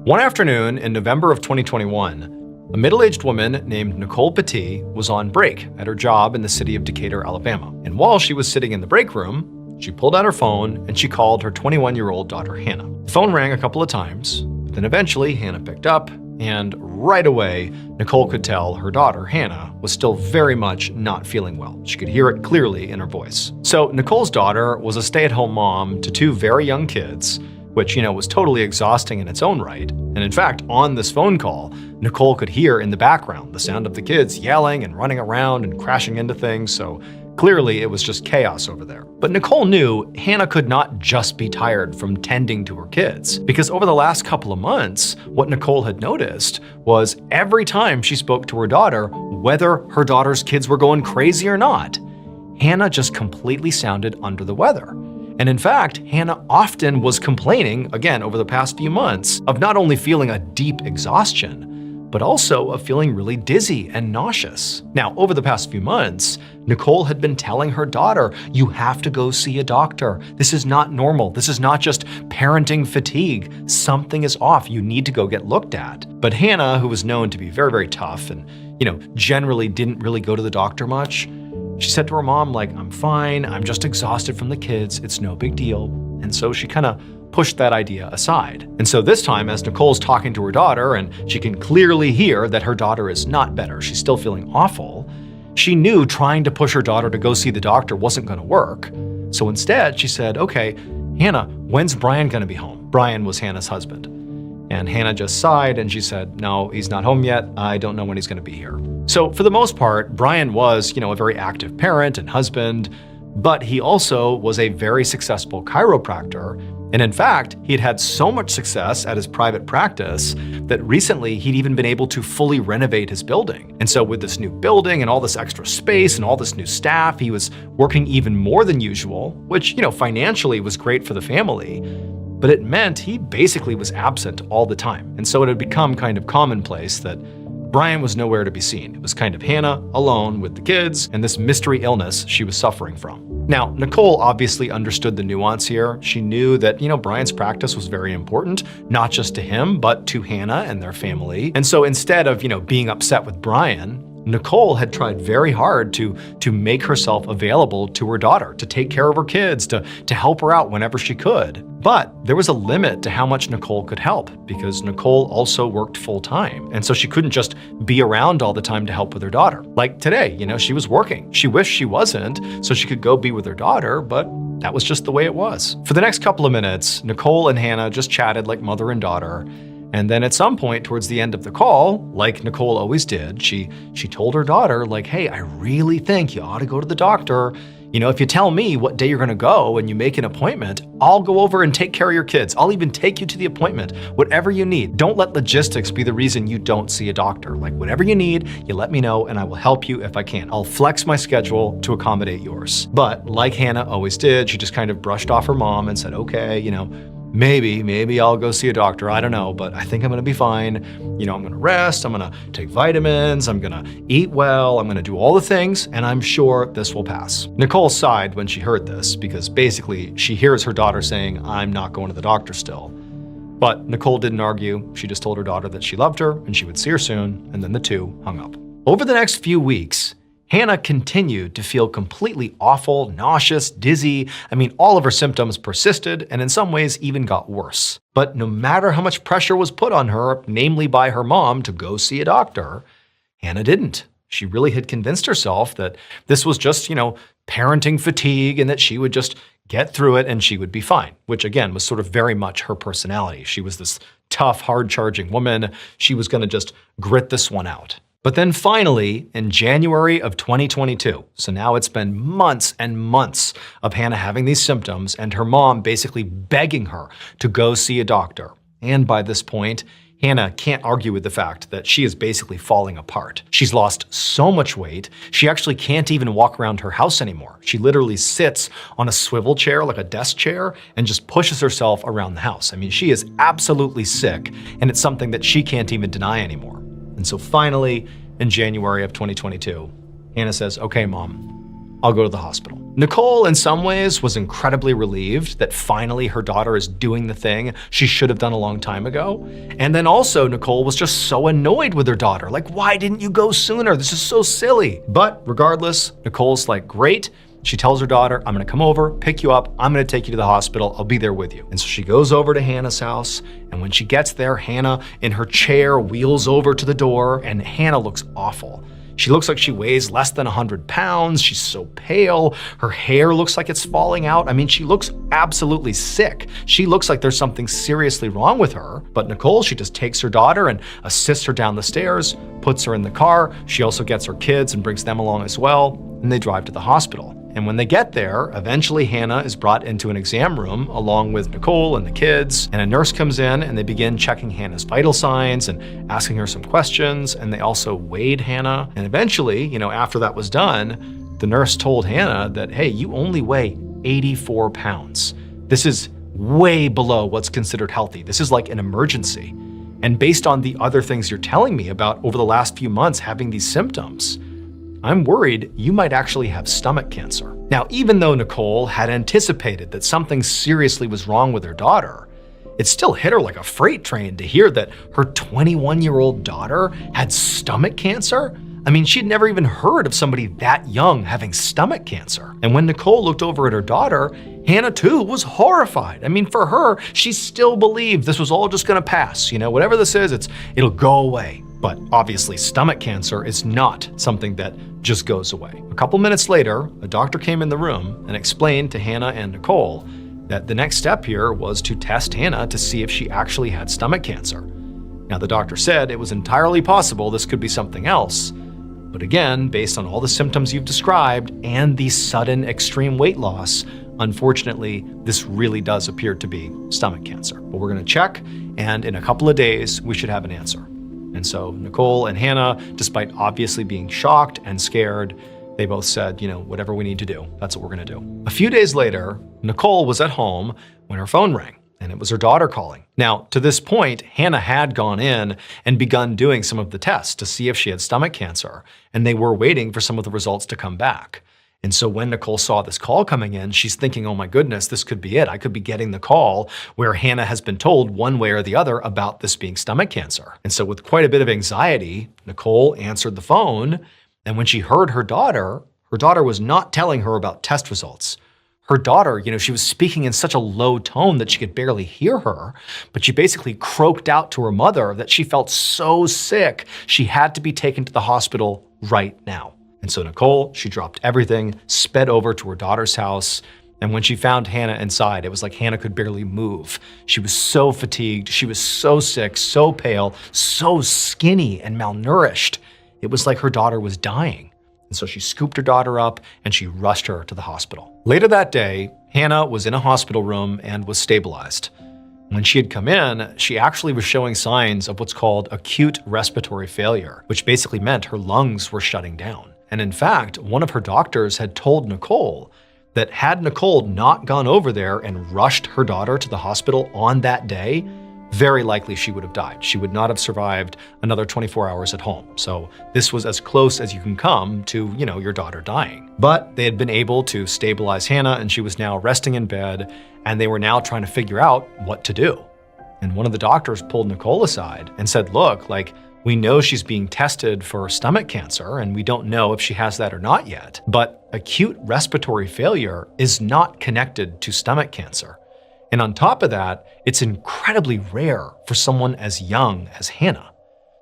One afternoon in November of 2021, a middle-aged woman named Nicole Petit was on break at her job in the city of Decatur, Alabama. And while she was sitting in the break room, She pulled out her phone and she called her 21-year-old daughter, Hannah. The phone rang a couple of times, but then eventually Hannah picked up, and right away, Nicole could tell her daughter, Hannah, was still very much not feeling well. She could hear it clearly in her voice. So Nicole's daughter was a stay-at-home mom to two very young kids, which, was totally exhausting in its own right. And in fact, on this phone call, Nicole could hear in the background the sound of the kids yelling and running around and crashing into things, so clearly it was just chaos over there. But Nicole knew Hannah could not just be tired from tending to her kids, because over the last couple of months, what Nicole had noticed was every time she spoke to her daughter, whether her daughter's kids were going crazy or not, Hannah just completely sounded under the weather. And in fact, Hannah often was complaining, again over the past few months, of not only feeling a deep exhaustion, but also of feeling really dizzy and nauseous. Now, over the past few months, Nicole had been telling her daughter, you have to go see a doctor. This is not normal. This is not just parenting fatigue. Something is off. You need to go get looked at. But Hannah, who was known to be very, very tough and, generally didn't really go to the doctor much, she said to her mom, I'm fine. I'm just exhausted from the kids. It's no big deal. And so she kind of pushed that idea aside. And so this time, as Nicole's talking to her daughter, and she can clearly hear that her daughter is not better, she's still feeling awful, she knew trying to push her daughter to go see the doctor wasn't going to work. So instead, she said, okay, Hannah, when's Brian going to be home? Brian was Hannah's husband. And Hannah just sighed and she said, no, he's not home yet. I don't know when he's going to be here. So for the most part, Brian was, a very active parent and husband, but he also was a very successful chiropractor. And in fact, he had had so much success at his private practice that recently he'd even been able to fully renovate his building. And so with this new building and all this extra space and all this new staff, he was working even more than usual, which, financially was great for the family. But it meant he basically was absent all the time. And so it had become kind of commonplace that Brian was nowhere to be seen. It was kind of Hannah alone with the kids and this mystery illness she was suffering from. Now, Nicole obviously understood the nuance here. She knew that, Brian's practice was very important, not just to him, but to Hannah and their family. And so instead of, being upset with Brian, Nicole had tried very hard to make herself available to her daughter, to take care of her kids, to help her out whenever she could. But there was a limit to how much Nicole could help, because Nicole also worked full time. And so she couldn't just be around all the time to help with her daughter. Like today, she was working. She wished she wasn't, so she could go be with her daughter, but that was just the way it was. For the next couple of minutes, Nicole and Hannah just chatted like mother and daughter. And then at some point towards the end of the call, like Nicole always did, she told her daughter, hey, I really think you ought to go to the doctor. If you tell me what day you're gonna go and you make an appointment, I'll go over and take care of your kids. I'll even take you to the appointment, whatever you need. Don't let logistics be the reason you don't see a doctor. Whatever you need, you let me know and I will help you if I can. I'll flex my schedule to accommodate yours. But like Hannah always did, she just kind of brushed off her mom and said, okay, maybe I'll go see a doctor. I don't know, but I think I'm gonna be fine. I'm gonna rest, I'm gonna take vitamins, I'm gonna eat well, I'm gonna do all the things, and I'm sure this will pass. Nicole sighed when she heard this, because basically she hears her daughter saying, I'm not going to the doctor still. But Nicole didn't argue. She just told her daughter that she loved her and she would see her soon, and then the two hung up. Over the next few weeks, Hannah continued to feel completely awful, nauseous, dizzy. All of her symptoms persisted and in some ways even got worse. But no matter how much pressure was put on her, namely by her mom, to go see a doctor, Hannah didn't. She really had convinced herself that this was just, parenting fatigue and that she would just get through it and she would be fine, which again was sort of very much her personality. She was this tough, hard-charging woman. She was going to just grit this one out. But then finally, in January of 2022, so now it's been months and months of Hannah having these symptoms and her mom basically begging her to go see a doctor. And by this point, Hannah can't argue with the fact that she is basically falling apart. She's lost so much weight, she actually can't even walk around her house anymore. She literally sits on a swivel chair, like a desk chair, and just pushes herself around the house. She is absolutely sick, and it's something that she can't even deny anymore. And so finally, in January of 2022, Hannah says, okay, Mom, I'll go to the hospital. Nicole, in some ways, was incredibly relieved that finally her daughter is doing the thing she should have done a long time ago. And then also, Nicole was just so annoyed with her daughter. Why didn't you go sooner? This is so silly. But regardless, Nicole's great. She tells her daughter, I'm gonna come over, pick you up, I'm gonna take you to the hospital, I'll be there with you. And so she goes over to Hannah's house, and when she gets there, Hannah in her chair wheels over to the door, and Hannah looks awful. She looks like she weighs less than 100 pounds. She's so pale. Her hair looks like it's falling out. I mean, she looks absolutely sick. She looks like there's something seriously wrong with her. But Nicole, she just takes her daughter and assists her down the stairs, puts her in the car. She also gets her kids and brings them along as well, and they drive to the hospital. And when they get there, eventually Hannah is brought into an exam room along with Nicole and the kids, and a nurse comes in and they begin checking Hannah's vital signs and asking her some questions, and they also weighed Hannah. And eventually, after that was done, the nurse told Hannah that, hey, you only weigh 84 pounds. This is way below what's considered healthy. This is like an emergency. And based on the other things you're telling me about over the last few months having these symptoms, I'm worried you might actually have stomach cancer. Now, even though Nicole had anticipated that something seriously was wrong with her daughter, it still hit her like a freight train to hear that her 21-year-old daughter had stomach cancer. I mean, she'd never even heard of somebody that young having stomach cancer. And when Nicole looked over at her daughter, Hannah too was horrified. I mean, for her, she still believed this was all just gonna pass. Whatever this is, it'll go away. But obviously, stomach cancer is not something that just goes away. A couple minutes later, a doctor came in the room and explained to Hannah and Nicole that the next step here was to test Hannah to see if she actually had stomach cancer. Now, the doctor said it was entirely possible this could be something else. But again, based on all the symptoms you've described and the sudden extreme weight loss, unfortunately, this really does appear to be stomach cancer. But we're gonna check, and in a couple of days, we should have an answer. And so Nicole and Hannah, despite obviously being shocked and scared, they both said, whatever we need to do, that's what we're gonna do. A few days later, Nicole was at home when her phone rang, and it was her daughter calling. Now, to this point, Hannah had gone in and begun doing some of the tests to see if she had stomach cancer, and they were waiting for some of the results to come back. And so when Nicole saw this call coming in, she's thinking, oh my goodness, this could be it. I could be getting the call where Hannah has been told one way or the other about this being stomach cancer. And so with quite a bit of anxiety, Nicole answered the phone. And when she heard her daughter was not telling her about test results. Her daughter, she was speaking in such a low tone that she could barely hear her, but she basically croaked out to her mother that she felt so sick, she had to be taken to the hospital right now. And so Nicole, she dropped everything, sped over to her daughter's house. And when she found Hannah inside, it was like Hannah could barely move. She was so fatigued. She was so sick, so pale, so skinny and malnourished. It was like her daughter was dying. And so she scooped her daughter up and she rushed her to the hospital. Later that day, Hannah was in a hospital room and was stabilized. When she had come in, she actually was showing signs of what's called acute respiratory failure, which basically meant her lungs were shutting down. And in fact, one of her doctors had told Nicole that had Nicole not gone over there and rushed her daughter to the hospital on that day, very likely she would have died. She would not have survived another 24 hours at home. So this was as close as you can come to, your daughter dying. But they had been able to stabilize Hannah, and she was now resting in bed, and they were now trying to figure out what to do. And one of the doctors pulled Nicole aside and said, look, we know she's being tested for stomach cancer, and we don't know if she has that or not yet. But acute respiratory failure is not connected to stomach cancer. And on top of that, it's incredibly rare for someone as young as Hannah.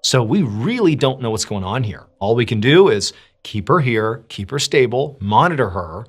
So we really don't know what's going on here. All we can do is keep her here, keep her stable, monitor her,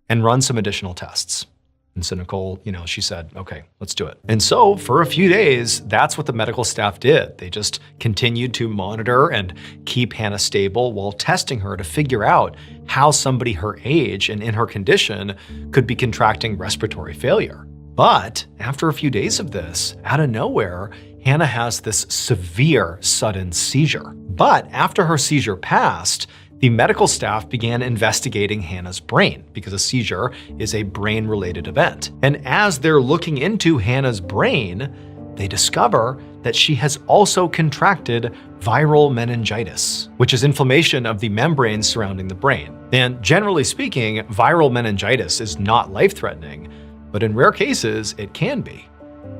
and run some additional tests. And so Nicole, she said, okay, let's do it. And so for a few days, that's what the medical staff did. They just continued to monitor and keep Hannah stable while testing her to figure out how somebody her age and in her condition could be contracting respiratory failure. But after a few days of this, out of nowhere, Hannah has this severe sudden seizure. But after her seizure passed, the medical staff began investigating Hannah's brain because a seizure is a brain-related event. And as they're looking into Hannah's brain, they discover that she has also contracted viral meningitis, which is inflammation of the membranes surrounding the brain. And generally speaking, viral meningitis is not life-threatening, but in rare cases, it can be.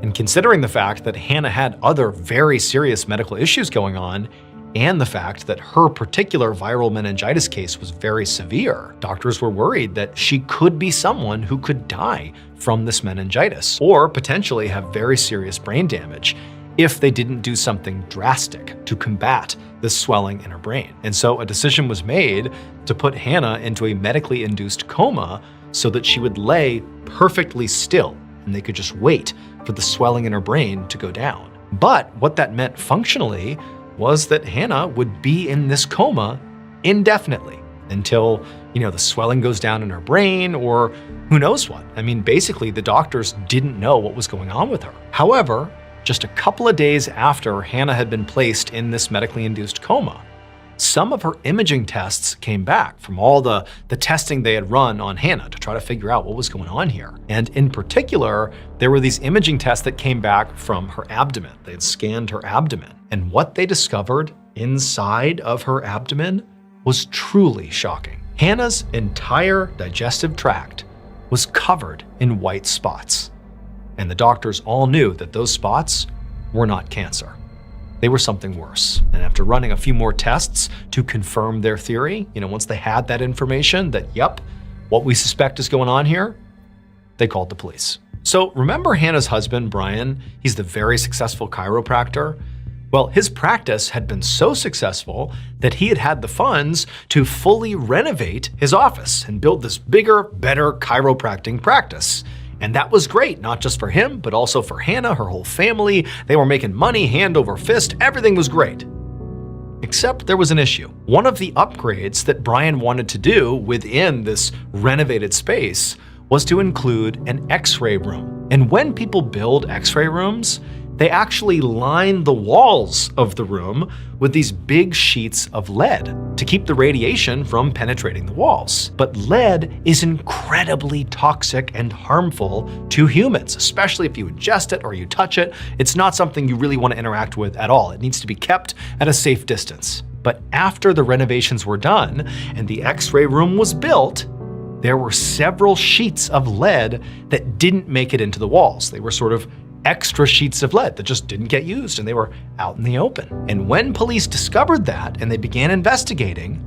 And considering the fact that Hannah had other very serious medical issues going on, and the fact that her particular viral meningitis case was very severe, doctors were worried that she could be someone who could die from this meningitis or potentially have very serious brain damage if they didn't do something drastic to combat this swelling in her brain. And so a decision was made to put Hannah into a medically induced coma so that she would lay perfectly still and they could just wait for the swelling in her brain to go down. But what that meant functionally was that Hannah would be in this coma indefinitely until, the swelling goes down in her brain or who knows what. I mean, basically the doctors didn't know what was going on with her. However, just a couple of days after Hannah had been placed in this medically induced coma, some of her imaging tests came back from all the testing they had run on Hannah to try to figure out what was going on here. And in particular, there were these imaging tests that came back from her abdomen. They had scanned her abdomen. And what they discovered inside of her abdomen was truly shocking. Hannah's entire digestive tract was covered in white spots. And the doctors all knew that those spots were not cancer. They were something worse. And after running a few more tests to confirm their theory, once they had that information that, yep, what we suspect is going on here, they called the police. So remember Hannah's husband, Brian? He's the very successful chiropractor. Well, his practice had been so successful that he had had the funds to fully renovate his office and build this bigger, better chiropractic practice. And that was great, not just for him, but also for Hannah, her whole family. They were making money hand over fist. Everything was great. Except there was an issue. One of the upgrades that Brian wanted to do within this renovated space was to include an X-ray room. And when people build X-ray rooms, they actually line the walls of the room with these big sheets of lead to keep the radiation from penetrating the walls. But lead is incredibly toxic and harmful to humans, especially if you ingest it or you touch it. It's not something you really want to interact with at all. It needs to be kept at a safe distance. But after the renovations were done and the X-ray room was built, there were several sheets of lead that didn't make it into the walls. They were sort of extra sheets of lead that just didn't get used and they were out in the open. And when police discovered that and they began investigating,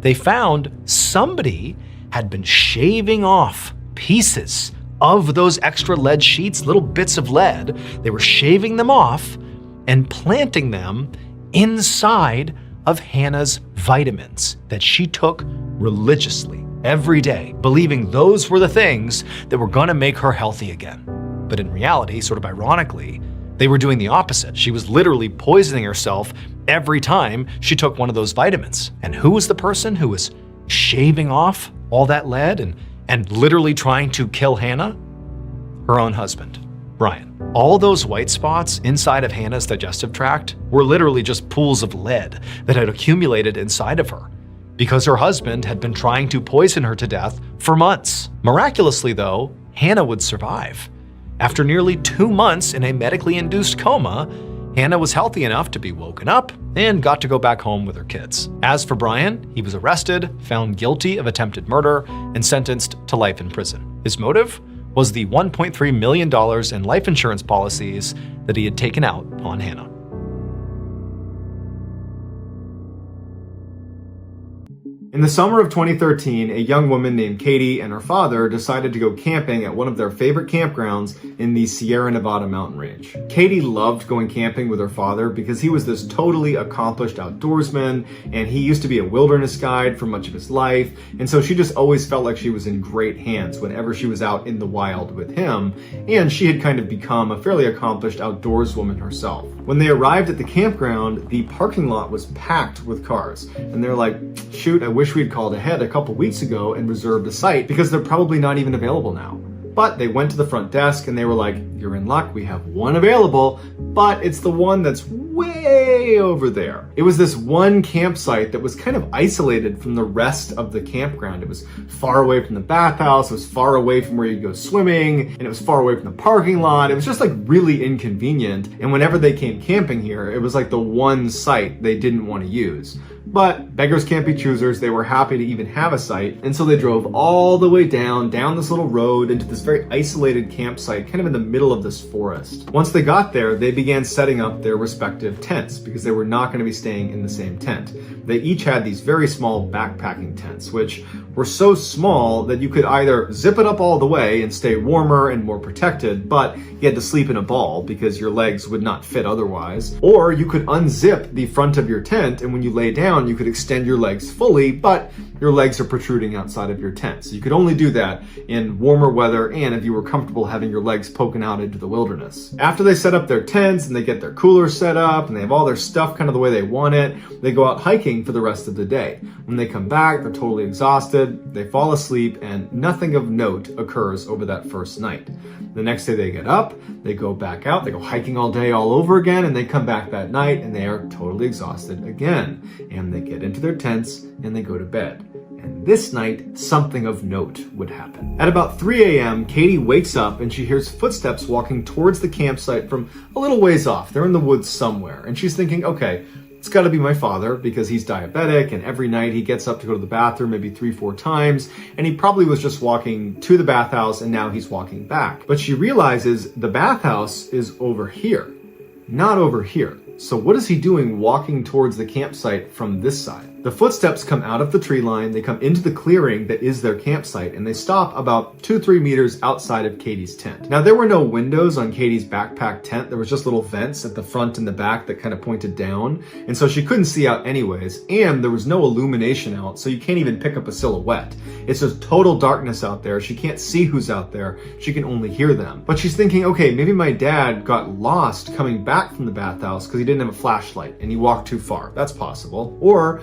they found somebody had been shaving off pieces of those extra lead sheets, little bits of lead. They were shaving them off and planting them inside of Hannah's vitamins that she took religiously every day, believing those were the things that were gonna make her healthy again. But in reality, sort of ironically, they were doing the opposite. She was literally poisoning herself every time she took one of those vitamins. And who was the person who was shaving off all that lead and literally trying to kill Hannah? Her own husband, Brian. All those white spots inside of Hannah's digestive tract were literally just pools of lead that had accumulated inside of her because her husband had been trying to poison her to death for months. Miraculously though, Hannah would survive. After nearly 2 months in a medically induced coma, Hannah was healthy enough to be woken up and got to go back home with her kids. As for Brian, he was arrested, found guilty of attempted murder, and sentenced to life in prison. His motive was the $1.3 million in life insurance policies that he had taken out on Hannah. In the summer of 2013, a young woman named Katie and her father decided to go camping at one of their favorite campgrounds in the Sierra Nevada mountain range. Katie loved going camping with her father because he was this totally accomplished outdoorsman, and he used to be a wilderness guide for much of his life, and so she just always felt like she was in great hands whenever she was out in the wild with him, and she had kind of become a fairly accomplished outdoorswoman herself. When they arrived at the campground, the parking lot was packed with cars, and they're like, shoot, I wish we'd called ahead a couple weeks ago and reserved a site because they're probably not even available now. But they went to the front desk and they were like, you're in luck, we have one available, but it's the one that's way over there. It was this one campsite that was kind of isolated from the rest of the campground. It was far away from the bathhouse, it was far away from where you go swimming, and it was far away from the parking lot. It was just like really inconvenient. And whenever they came camping here, it was like the one site they didn't want to use. But beggars can't be choosers. They were happy to even have a site, and so they drove all the way down this little road into this very isolated campsite, kind of in the middle of this forest. Once they got there, they began setting up their respective tents because they were not going to be staying in the same tent. They each had these very small backpacking tents, which were so small that you could either zip it up all the way and stay warmer and more protected, but you had to sleep in a ball because your legs would not fit otherwise, or you could unzip the front of your tent, and when you lay down, you could extend your legs fully, but your legs are protruding outside of your tent. So you could only do that in warmer weather and if you were comfortable having your legs poking out into the wilderness. After they set up their tents and they get their coolers set up and they have all their stuff kind of the way they want it, they go out hiking for the rest of the day. When they come back, they're totally exhausted, they fall asleep, and nothing of note occurs over that first night. The next day they get up, they go back out, they go hiking all day all over again, and they come back that night and they are totally exhausted again. And they get into their tents and they go to bed. And this night, something of note would happen. At about 3 a.m., Katie wakes up and she hears footsteps walking towards the campsite from a little ways off. They're in the woods somewhere. And she's thinking, okay, it's got to be my father because he's diabetic and every night he gets up to go to the bathroom maybe 3-4 times, and he probably was just walking to the bathhouse and now he's walking back. But she realizes the bathhouse is over here, not over here. So what is he doing walking towards the campsite from this side? The footsteps come out of the tree line, they come into the clearing that is their campsite, and they stop about 2-3 meters outside of Katie's tent. Now, there were no windows on Katie's backpack tent. There was just little vents at the front and the back that kind of pointed down, and so she couldn't see out anyways, and there was no illumination out, so you can't even pick up a silhouette. It's just total darkness out there. She can't see who's out there. She can only hear them. But she's thinking, okay, maybe my dad got lost coming back from the bathhouse because he didn't have a flashlight and he walked too far. That's possible. Or,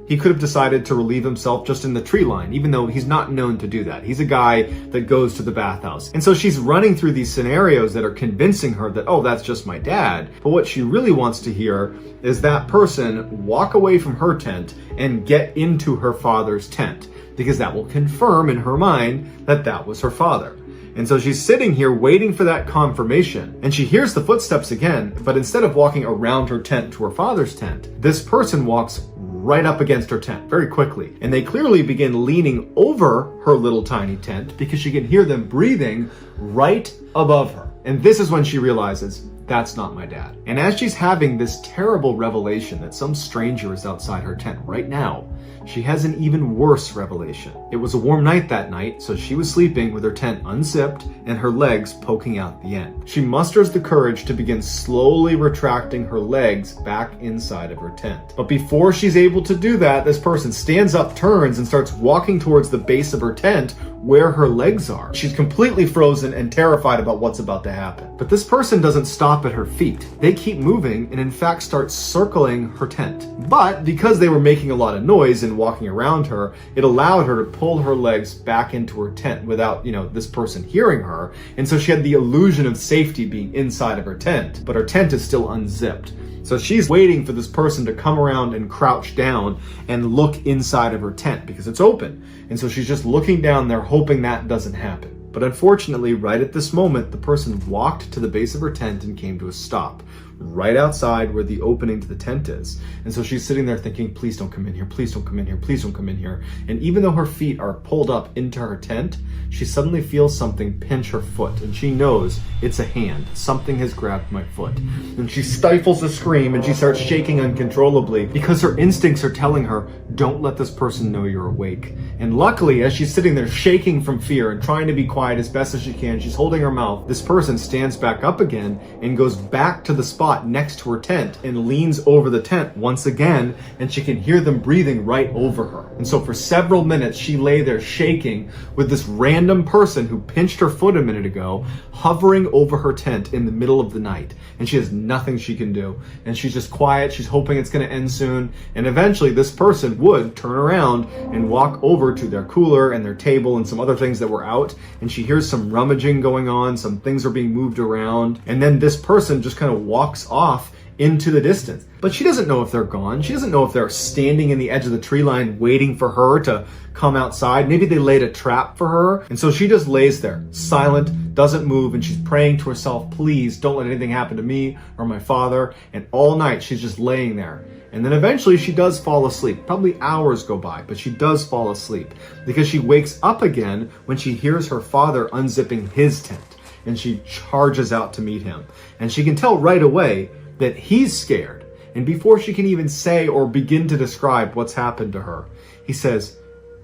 he could have decided to relieve himself just in the tree line, even though he's not known to do that. He's a guy that goes to the bathhouse. And so she's running through these scenarios that are convincing her that, oh, that's just my dad. But what she really wants to hear is that person walk away from her tent and get into her father's tent, because that will confirm in her mind that that was her father. And so she's sitting here waiting for that confirmation, and she hears the footsteps again, but instead of walking around her tent to her father's tent, this person walks right up against her tent very quickly. And they clearly begin leaning over her little tiny tent because she can hear them breathing right above her. And this is when she realizes, that's not my dad. And as she's having this terrible revelation that some stranger is outside her tent right now, she has an even worse revelation. It was a warm night that night, so she was sleeping with her tent unzipped and her legs poking out the end. She musters the courage to begin slowly retracting her legs back inside of her tent. But before she's able to do that, this person stands up, turns, and starts walking towards the base of her tent where her legs are. She's completely frozen and terrified about what's about to happen. But this person doesn't stop at her feet. They keep moving and in fact start circling her tent. But because they were making a lot of noise and walking around her, it allowed her to pull her legs back into her tent without, this person hearing her. And so she had the illusion of safety being inside of her tent, but her tent is still unzipped. So she's waiting for this person to come around and crouch down and look inside of her tent because it's open. And so she's just looking down there hoping that doesn't happen. But unfortunately, right at this moment, the person walked to the base of her tent and came to a stop right outside where the opening to the tent is. And so she's sitting there thinking, please don't come in here, please don't come in here, please don't come in here. And even though her feet are pulled up into her tent, she suddenly feels something pinch her foot, and she knows it's a hand. Something has grabbed my foot. And she stifles a scream and she starts shaking uncontrollably because her instincts are telling her, don't let this person know you're awake. And luckily, as she's sitting there shaking from fear and trying to be quiet as best as she can, she's holding her mouth, this person stands back up again and goes back to the spot next to her tent and leans over the tent once again, and she can hear them breathing right over her. And so for several minutes, she lay there shaking with this random person who pinched her foot a minute ago, hovering over her tent in the middle of the night. And she has nothing she can do. And she's just quiet. She's hoping it's going to end soon. And eventually this person would turn around and walk over to their cooler and their table and some other things that were out. And she hears some rummaging going on. Some things are being moved around. And then this person just kind of walks off into the distance. But she doesn't know if they're gone. She doesn't know if they're standing in the edge of the tree line waiting for her to come outside. Maybe they laid a trap for her. And so she just lays there, silent, doesn't move, and she's praying to herself, please don't let anything happen to me or my father. And all night she's just laying there. And then eventually she does fall asleep. Probably hours go by, but she does fall asleep because she wakes up again when she hears her father unzipping his tent. And she charges out to meet him. And she can tell right away that he's scared. And before she can even say or begin to describe what's happened to her, he says,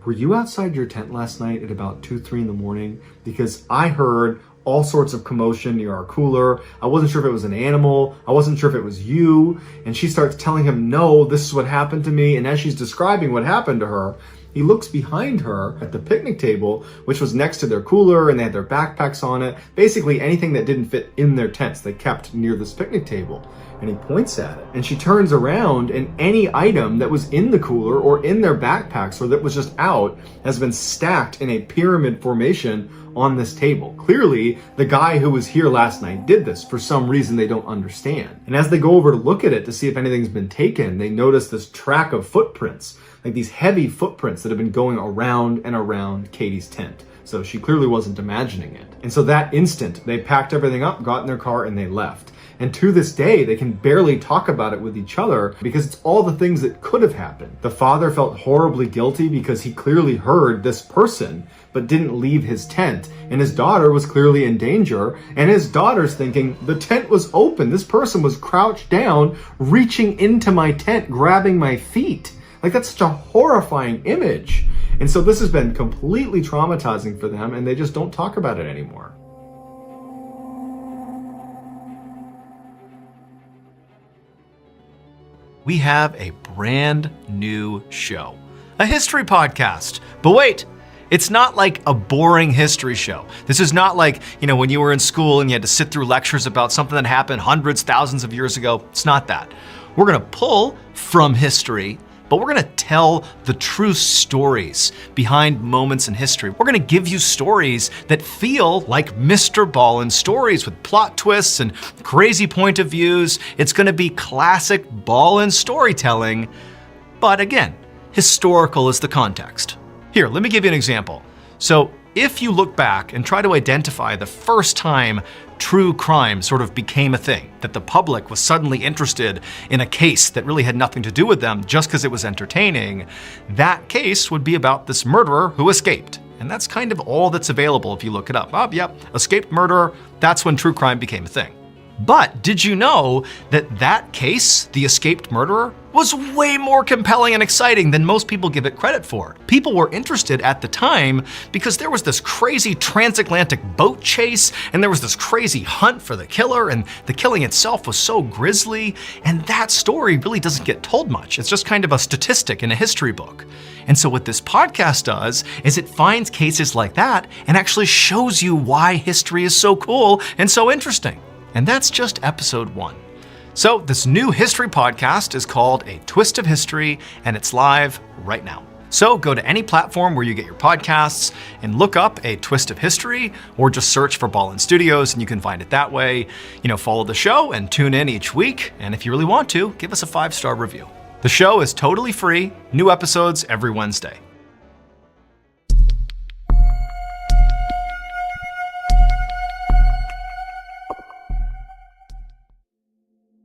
were you outside your tent last night at about 2, 3 in the morning? Because I heard all sorts of commotion near our cooler. I wasn't sure if it was an animal. I wasn't sure if it was you. And she starts telling him, no, this is what happened to me. And as she's describing what happened to her, he looks behind her at the picnic table, which was next to their cooler, and they had their backpacks on it. Basically anything that didn't fit in their tents they kept near this picnic table. And he points at it. And she turns around, and any item that was in the cooler or in their backpacks or that was just out has been stacked in a pyramid formation on this table. Clearly, the guy who was here last night did this for some reason they don't understand. And as they go over to look at it to see if anything's been taken, they notice this track of footprints, like these heavy footprints that have been going around and around Katie's tent. So she clearly wasn't imagining it. And so that instant, they packed everything up, got in their car, and they left. And to this day, they can barely talk about it with each other because it's all the things that could have happened. The father felt horribly guilty because he clearly heard this person, but didn't leave his tent. And his daughter was clearly in danger. And his daughter's thinking, the tent was open. This person was crouched down, reaching into my tent, grabbing my feet. Like, that's such a horrifying image. And so this has been completely traumatizing for them, and they just don't talk about it anymore. We have a brand new show, a history podcast. But wait, it's not like a boring history show. This is not like, when you were in school and you had to sit through lectures about something that happened hundreds, thousands of years ago. It's not that. We're gonna pull from history, but we're gonna tell the true stories behind moments in history. We're gonna give you stories that feel like Mrballen stories with plot twists and crazy point of views. It's gonna be classic Ballen storytelling, but again, historical is the context. Here, let me give you an example. So if you look back and try to identify the first time true crime sort of became a thing, that the public was suddenly interested in a case that really had nothing to do with them just because it was entertaining, that case would be about this murderer who escaped. And that's kind of all that's available if you look it up. Oh, yep, escaped murderer, that's when true crime became a thing. But did you know that that case, the escaped murderer, was way more compelling and exciting than most people give it credit for? People were interested at the time because there was this crazy transatlantic boat chase, and there was this crazy hunt for the killer, and the killing itself was so grisly, and that story really doesn't get told much. It's just kind of a statistic in a history book. And so what this podcast does is it finds cases like that and actually shows you why history is so cool and so interesting. And that's just episode 1. So this new history podcast is called A Twist of History, and it's live right now. So go to any platform where you get your podcasts and look up A Twist of History, or just search for Ballen Studios and you can find it that way. Follow the show and tune in each week. And if you really want to, give us a 5-star review. The show is totally free, new episodes every Wednesday.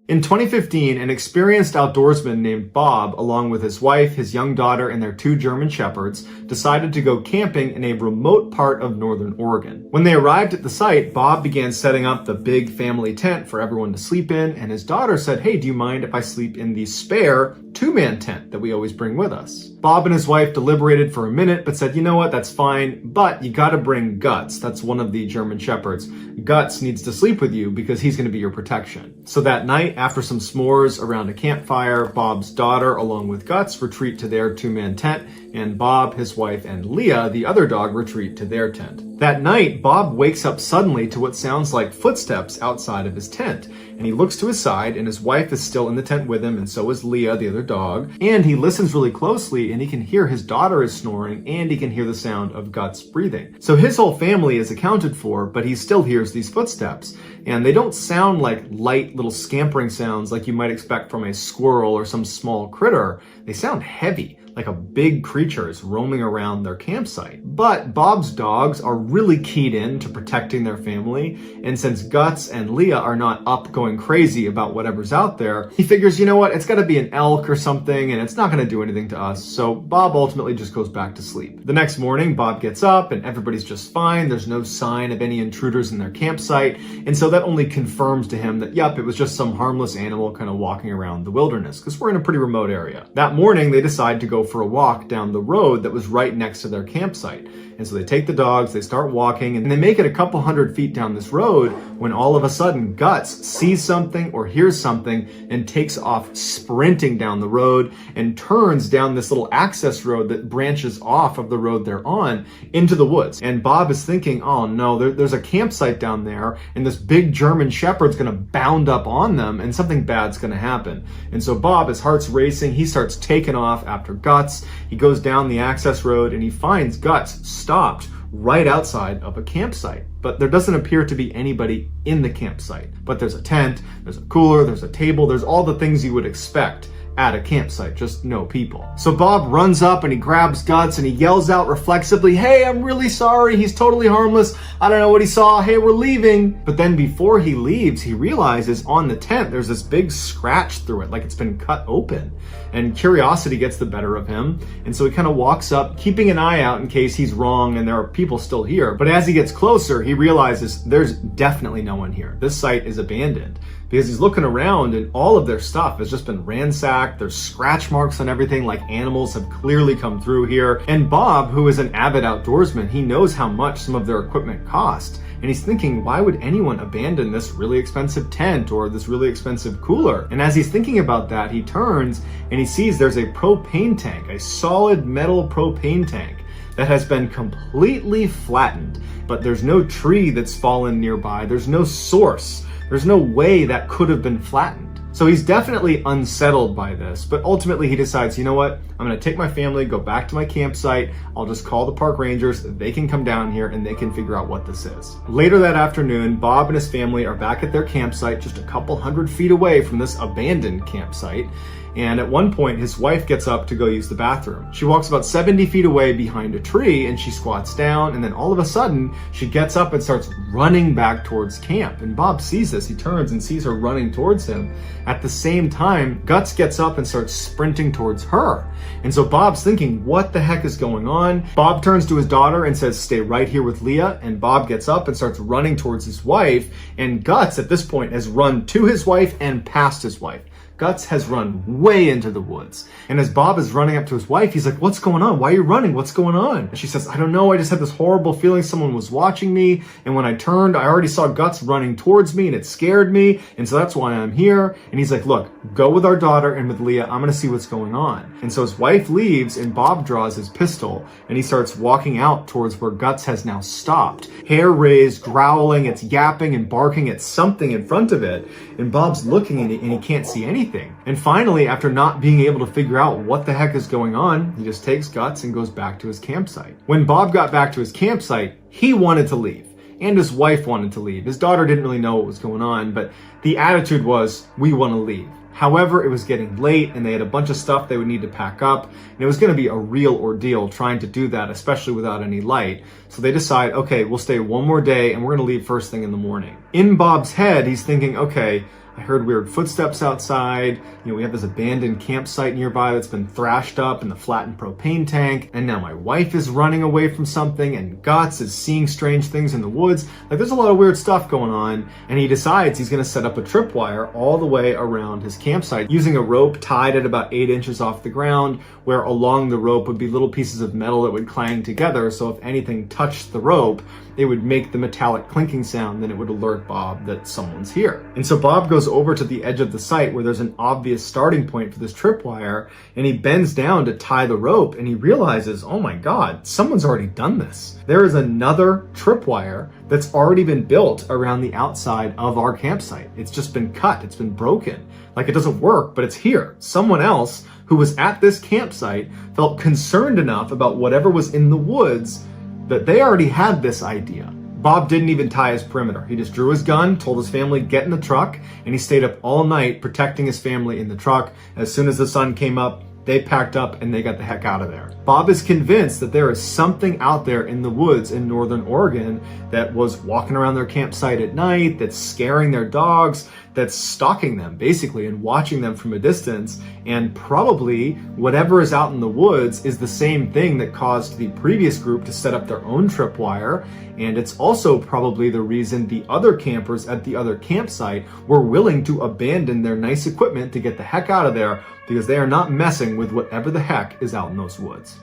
In 2015, an experienced outdoorsman named Bob, along with his wife, his young daughter, and their 2 German shepherds, decided to go camping in a remote part of northern Oregon. When they arrived at the site, Bob began setting up the big family tent for everyone to sleep in, and his daughter said, hey, do you mind if I sleep in the spare 2-man tent that we always bring with us? Bob and his wife deliberated for a minute, but said, you know what, that's fine, but you gotta bring Guts. That's one of the German shepherds. Guts needs to sleep with you because he's gonna be your protection. So that night, after some s'mores around a campfire, Bob's daughter, along with Guts, retreat to their 2-man tent, and Bob, his wife, and Leah, the other dog, retreat to their tent. That night, Bob wakes up suddenly to what sounds like footsteps outside of his tent. And he looks to his side, and his wife is still in the tent with him, and so is Leah, the other dog. And he listens really closely, and he can hear his daughter is snoring, and he can hear the sound of Guts breathing. So his whole family is accounted for, but he still hears these footsteps. And they don't sound like light little scampering sounds like you might expect from a squirrel or some small critter. They sound heavy, like a big creature is roaming around their campsite. But Bob's dogs are really keyed in to protecting their family, and since Guts and Leah are not up going crazy about whatever's out there, he figures, you know what, it's gotta be an elk or something, and it's not gonna do anything to us, so Bob ultimately just goes back to sleep. The next morning, Bob gets up, and everybody's just fine. There's no sign of any intruders in their campsite, and so that only confirms to him that, yep, it was just some harmless animal kind of walking around the wilderness, because we're in a pretty remote area. That morning, they decide to go for a walk down the road that was right next to their campsite. And so they take the dogs, they start walking, and they make it a couple hundred feet down this road when all of a sudden Guts sees something or hears something and takes off sprinting down the road and turns down this little access road that branches off of the road they're on into the woods. And Bob is thinking, oh no, there's a campsite down there, and this big German Shepherd's gonna bound up on them and something bad's gonna happen. And so Bob, his heart's racing, he starts taking off after Guts. He goes down the access road and he finds Guts stopped right outside of a campsite. But there doesn't appear to be anybody in the campsite. But there's a tent, there's a cooler, there's a table, there's all the things you would expect at a campsite, just no people. So Bob runs up and he grabs Guts and he yells out reflexively, hey, I'm really sorry, he's totally harmless, I don't know what he saw, hey, we're leaving. But then before he leaves, he realizes on the tent there's this big scratch through it, like it's been cut open. And curiosity gets the better of him, and so he kind of walks up, keeping an eye out in case he's wrong and there are people still here. But as he gets closer, he realizes there's definitely no one here. This site is abandoned, because he's looking around and all of their stuff has just been ransacked. There's scratch marks on everything, like animals have clearly come through here. And Bob, who is an avid outdoorsman, he knows how much some of their equipment cost. And he's thinking, why would anyone abandon this really expensive tent or this really expensive cooler? And as he's thinking about that, he turns and he sees there's a propane tank, a solid metal propane tank that has been completely flattened. But there's no tree that's fallen nearby. There's no source. There's no way that could have been flattened. So he's definitely unsettled by this, but ultimately he decides, you know what, I'm gonna take my family, go back to my campsite, I'll just call the park rangers, they can come down here and they can figure out what this is. Later that afternoon, Bob and his family are back at their campsite just a couple hundred feet away from this abandoned campsite. And at one point, his wife gets up to go use the bathroom. She walks about 70 feet away behind a tree and she squats down, and then all of a sudden, she gets up and starts running back towards camp. And Bob sees this, he turns and sees her running towards him. At the same time, Guts gets up and starts sprinting towards her. And so Bob's thinking, what the heck is going on? Bob turns to his daughter and says, stay right here with Leah. And Bob gets up and starts running towards his wife. And Guts, at this point, has run to his wife and past his wife. Guts has run way into the woods. And as Bob is running up to his wife, he's like, what's going on? Why are you running? What's going on? And she says, I don't know. I just had this horrible feeling someone was watching me. And when I turned, I already saw Guts running towards me and it scared me. And so that's why I'm here. And he's like, look, go with our daughter and with Leah. I'm going to see what's going on. And so his wife leaves and Bob draws his pistol and he starts walking out towards where Guts has now stopped. Hair raised, growling, it's yapping and barking at something in front of it. And Bob's looking and he can't see anything. And finally, after not being able to figure out what the heck is going on, he just takes Guts and goes back to his campsite. When Bob got back to his campsite, he wanted to leave. And his wife wanted to leave. His daughter didn't really know what was going on, but the attitude was, we want to leave. However, it was getting late and they had a bunch of stuff they would need to pack up. And it was going to be a real ordeal trying to do that, especially without any light. So they decide, okay, we'll stay one more day and we're going to leave first thing in the morning. In Bob's head, he's thinking, okay, I heard weird footsteps outside. We have this abandoned campsite nearby that's been thrashed up in the flattened propane tank. And now my wife is running away from something and Guts is seeing strange things in the woods. Like there's a lot of weird stuff going on. And he decides he's going to set up a tripwire all the way around his campsite using a rope tied at about 8 inches off the ground, where along the rope would be little pieces of metal that would clang together. So if anything touched the rope, it would make the metallic clinking sound, then it would alert Bob that someone's here. And so Bob goes goes over to the edge of the site where there's an obvious starting point for this tripwire, and he bends down to tie the rope, and he realizes, oh my God, someone's already done this. There is another tripwire that's already been built around the outside of our campsite. It's just been cut, it's been broken. Like, it doesn't work, but it's here. Someone else who was at this campsite felt concerned enough about whatever was in the woods that they already had this idea. Bob didn't even tie his perimeter. He just drew his gun, told his family, get in the truck, and he stayed up all night protecting his family in the truck. As soon as the sun came up, they packed up and they got the heck out of there. Bob is convinced that there is something out there in the woods in northern Oregon that was walking around their campsite at night, that's scaring their dogs, that's stalking them basically and watching them from a distance. And probably whatever is out in the woods is the same thing that caused the previous group to set up their own tripwire. And it's also probably the reason the other campers at the other campsite were willing to abandon their nice equipment to get the heck out of there, because they are not messing with whatever the heck is out in those woods.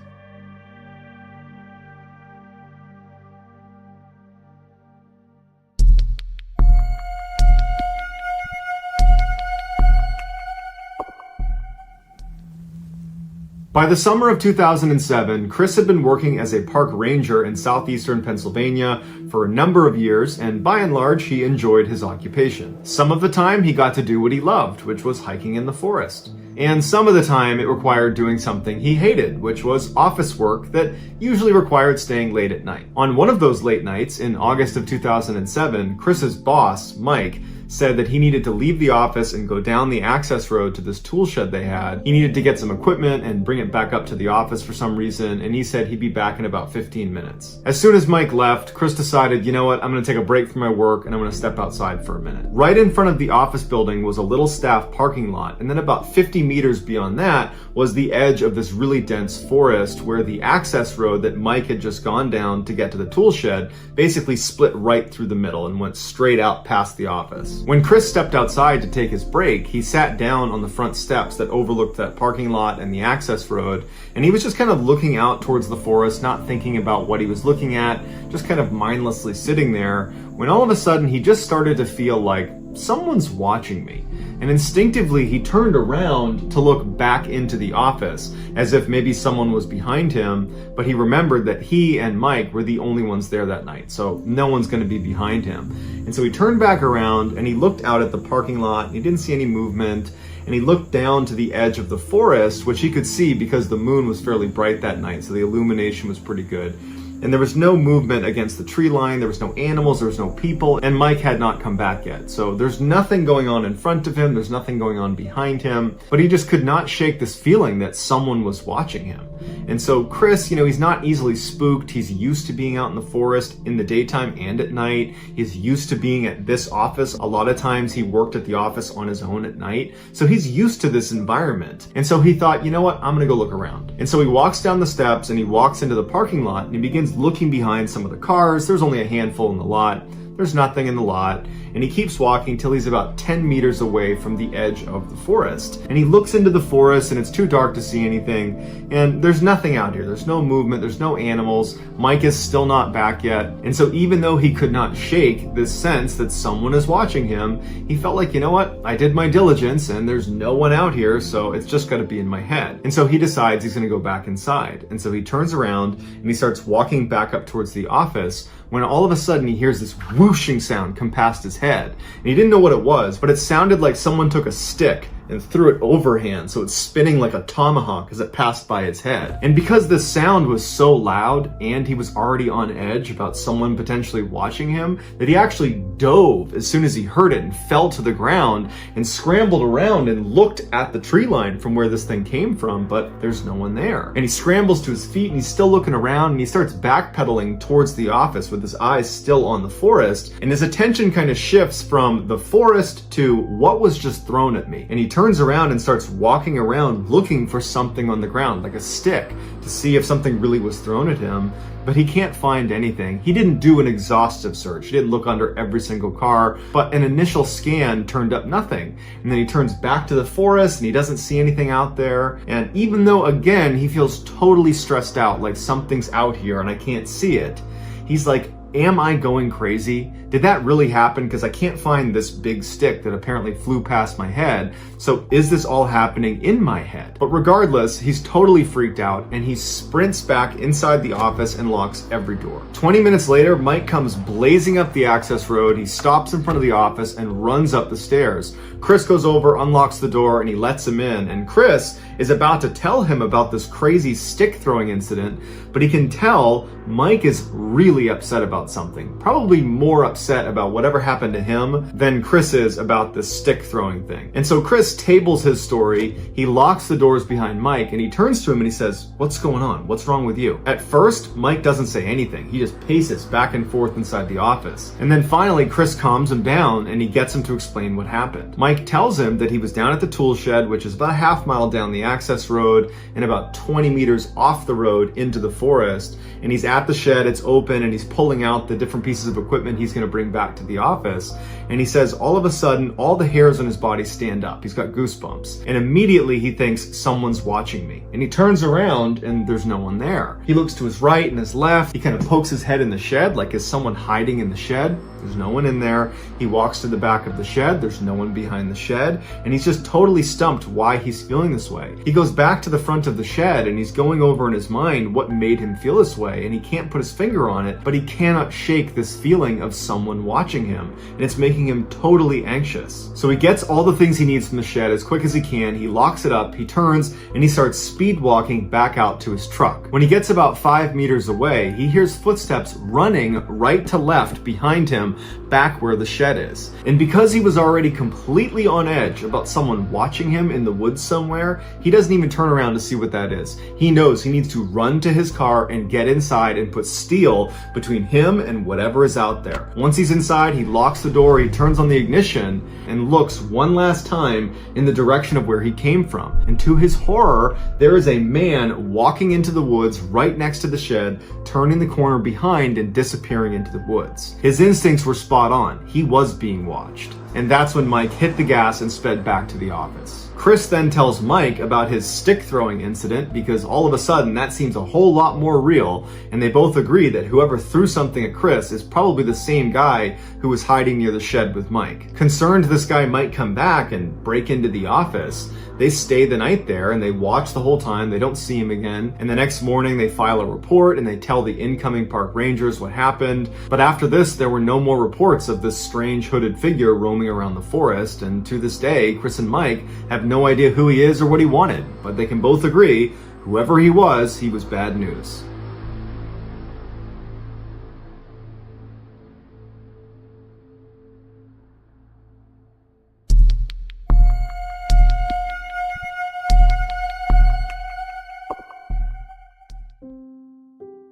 By the summer of 2007, Chris had been working as a park ranger in southeastern Pennsylvania for a number of years, and by and large, he enjoyed his occupation. Some of the time, he got to do what he loved, which was hiking in the forest. And some of the time, it required doing something he hated, which was office work that usually required staying late at night. On one of those late nights, in August of 2007, Chris's boss, Mike, said that he needed to leave the office and go down the access road to this tool shed they had. He needed to get some equipment and bring it back up to the office for some reason, and he said he'd be back in about 15 minutes. As soon as Mike left, Chris decided, you know what, I'm gonna take a break from my work and I'm gonna step outside for a minute. Right in front of the office building was a little staff parking lot, and then about 50 meters beyond that was the edge of this really dense forest where the access road that Mike had just gone down to get to the tool shed basically split right through the middle and went straight out past the office. When Chris stepped outside to take his break, he sat down on the front steps that overlooked that parking lot and the access road, and he was just kind of looking out towards the forest, not thinking about what he was looking at, just kind of mindlessly sitting there, when all of a sudden he just started to feel like someone's watching me. And instinctively he turned around to look back into the office as if maybe someone was behind him, but he remembered that he and Mike were the only ones there that night, so no one's going to be behind him. And so he turned back around and he looked out at the parking lot and he didn't see any movement, and he looked down to the edge of the forest, which he could see because the moon was fairly bright that night, so the illumination was pretty good. And there was no movement against the tree line, there was no animals, there was no people, and Mike had not come back yet. So there's nothing going on in front of him, there's nothing going on behind him, but he just could not shake this feeling that someone was watching him. And so Chris, he's not easily spooked, he's used to being out in the forest in the daytime and at night, he's used to being at this office. A lot of times he worked at the office on his own at night, so he's used to this environment. And so he thought, you know what, I'm gonna go look around. And so he walks down the steps and he walks into the parking lot and he begins looking behind some of the cars. There's only a handful in the lot. There's nothing in the lot, and he keeps walking till he's about 10 meters away from the edge of the forest. And he looks into the forest and it's too dark to see anything, and there's nothing out here. There's no movement, there's no animals. Mike is still not back yet. And so even though he could not shake this sense that someone is watching him, he felt like, you know what, I did my diligence and there's no one out here, so it's just gotta be in my head. And so he decides he's gonna go back inside. And so he turns around and he starts walking back up towards the office, when all of a sudden he hears this whooshing sound come past his head. And he didn't know what it was, but it sounded like someone took a stick and threw it overhand, so it's spinning like a tomahawk as it passed by his head. And because the sound was so loud and he was already on edge about someone potentially watching him, that he actually dove as soon as he heard it and fell to the ground and scrambled around and looked at the tree line from where this thing came from, but there's no one there. And he scrambles to his feet and he's still looking around, and he starts backpedaling towards the office with his eyes still on the forest, and his attention kind of shifts from the forest to what was just thrown at me. And he turns around and starts walking around looking for something on the ground, like a stick, to see if something really was thrown at him, but he can't find anything. He didn't do an exhaustive search. He didn't look under every single car, but an initial scan turned up nothing. And then he turns back to the forest and he doesn't see anything out there. And even though, again, he feels totally stressed out, like something's out here and I can't see it, he's like, am I going crazy? Did that really happen? Because I can't find this big stick that apparently flew past my head. So is this all happening in my head? But regardless, he's totally freaked out and he sprints back inside the office and locks every door. 20 minutes later, Mike comes blazing up the access road. He stops in front of the office and runs up the stairs. Chris goes over, unlocks the door, and he lets him in. And Chris is about to tell him about this crazy stick throwing incident, but he can tell Mike is really upset about something. Probably more upset about whatever happened to him than Chris is about this stick throwing thing. And so Chris tables his story, he locks the doors behind Mike, and he turns to him and he says, "What's going on? What's wrong with you?" At first, Mike doesn't say anything. He just paces back and forth inside the office. And then finally, Chris calms him down and he gets him to explain what happened. Mike tells him that he was down at the tool shed, which is about a half mile down the access road and about 20 meters off the road into the forest. And he's at the shed, it's open, and he's pulling out the different pieces of equipment he's going to bring back to the office. And he says all of a sudden, all the hairs on his body stand up. He's got goosebumps. And immediately he thinks, someone's watching me. And he turns around and there's no one there. He looks to his right and his left. He kind of pokes his head in the shed, like is someone hiding in the shed? There's no one in there. He walks to the back of the shed. There's no one behind the shed. And he's just totally stumped why he's feeling this way. He goes back to the front of the shed and he's going over in his mind what made him feel this way. And he can't put his finger on it, but he cannot shake this feeling of someone watching him. And it's making him totally anxious. So he gets all the things he needs from the shed as quick as he can. He locks it up, he turns, and he starts speed walking back out to his truck. When he gets about 5 meters away, he hears footsteps running right to left behind him back where the shed is. And because he was already completely on edge about someone watching him in the woods somewhere, he doesn't even turn around to see what that is. He knows he needs to run to his car and get inside and put steel between him and whatever is out there. Once he's inside, he locks the door, he turns on the ignition and looks one last time in the direction of where he came from. And to his horror, there is a man walking into the woods right next to the shed, turning the corner behind and disappearing into the woods. His instincts were spot on. He was being watched. And that's when Mike hit the gas and sped back to the office. Chris then tells Mike about his stick throwing incident because all of a sudden that seems a whole lot more real, and they both agree that whoever threw something at Chris is probably the same guy who was hiding near the shed with Mike. Concerned this guy might come back and break into the office, they stay the night there and they watch the whole time. They don't see him again. And the next morning they file a report and they tell the incoming park rangers what happened. But after this, there were no more reports of this strange hooded figure roaming around the forest. And to this day, Chris and Mike have no idea who he is or what he wanted. But they can both agree, whoever he was bad news.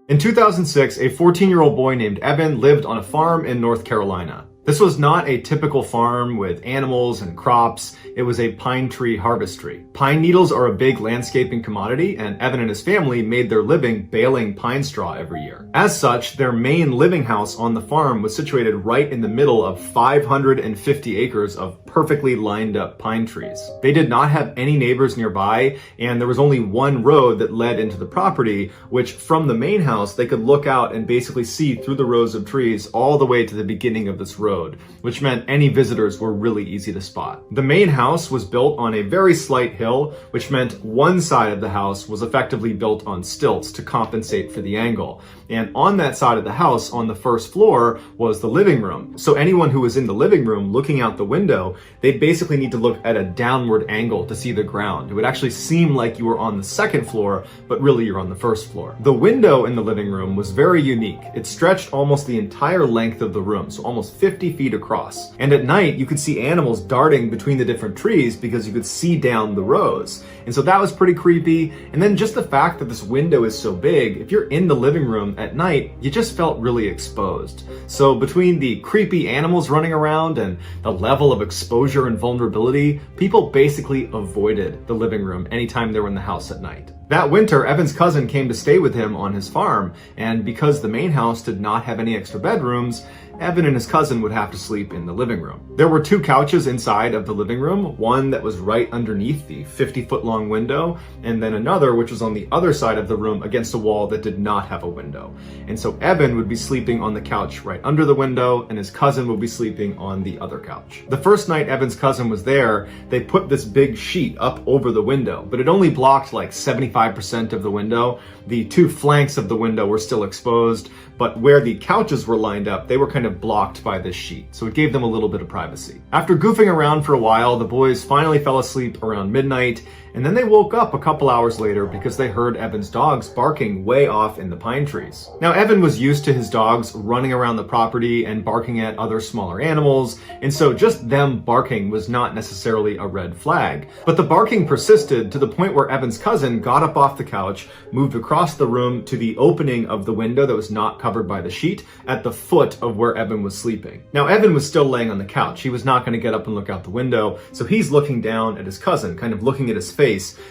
In 2006, a 14-year-old boy named Evan lived on a farm in North Carolina. This was not a typical farm with animals and crops. It was a pine tree harvestry. Pine needles are a big landscaping commodity, and Evan and his family made their living baling pine straw every year. As such, their main living house on the farm was situated right in the middle of 550 acres of perfectly lined up pine trees. They did not have any neighbors nearby, and there was only one road that led into the property, which from the main house, they could look out and basically see through the rows of trees all the way to the beginning of this road, which meant any visitors were really easy to spot. The main house was built on a very slight hill, which meant one side of the house was effectively built on stilts to compensate for the angle. And on that side of the house, on the first floor, was the living room. So anyone who was in the living room looking out the window, they'd basically need to look at a downward angle to see the ground. It would actually seem like you were on the second floor, but really you're on the first floor. The window in the living room was very unique. It stretched almost the entire length of the room, so almost 50 feet across. And at night, you could see animals darting between the different trees because you could see down the rows. And so that was pretty creepy. And then just the fact that this window is so big, if you're in the living room at night, you just felt really exposed. So between the creepy animals running around and the level of exposure and vulnerability, people basically avoided the living room anytime they were in the house at night. That winter, Evan's cousin came to stay with him on his farm, and because the main house did not have any extra bedrooms, Evan and his cousin would have to sleep in the living room. There were 2 couches inside of the living room, one that was right underneath the 50-foot long window, and then another which was on the other side of the room against a wall that did not have a window. And so Evan would be sleeping on the couch right under the window, and his cousin would be sleeping on the other couch. The first night Evan's cousin was there, they put this big sheet up over the window, but it only blocked like 75% of the window. The 2 flanks of the window were still exposed, but where the couches were lined up, they were kind of blocked by this sheet, so it gave them a little bit of privacy. After goofing around for a while, the boys finally fell asleep around midnight, and then they woke up a couple hours later because they heard Evan's dogs barking way off in the pine trees. Now, Evan was used to his dogs running around the property and barking at other smaller animals, and so just them barking was not necessarily a red flag. But the barking persisted to the point where Evan's cousin got up off the couch, moved across the room to the opening of the window that was not covered by the sheet at the foot of where Evan was sleeping. Now, Evan was still laying on the couch. He was not going to get up and look out the window, so he's looking down at his cousin, kind of looking at his face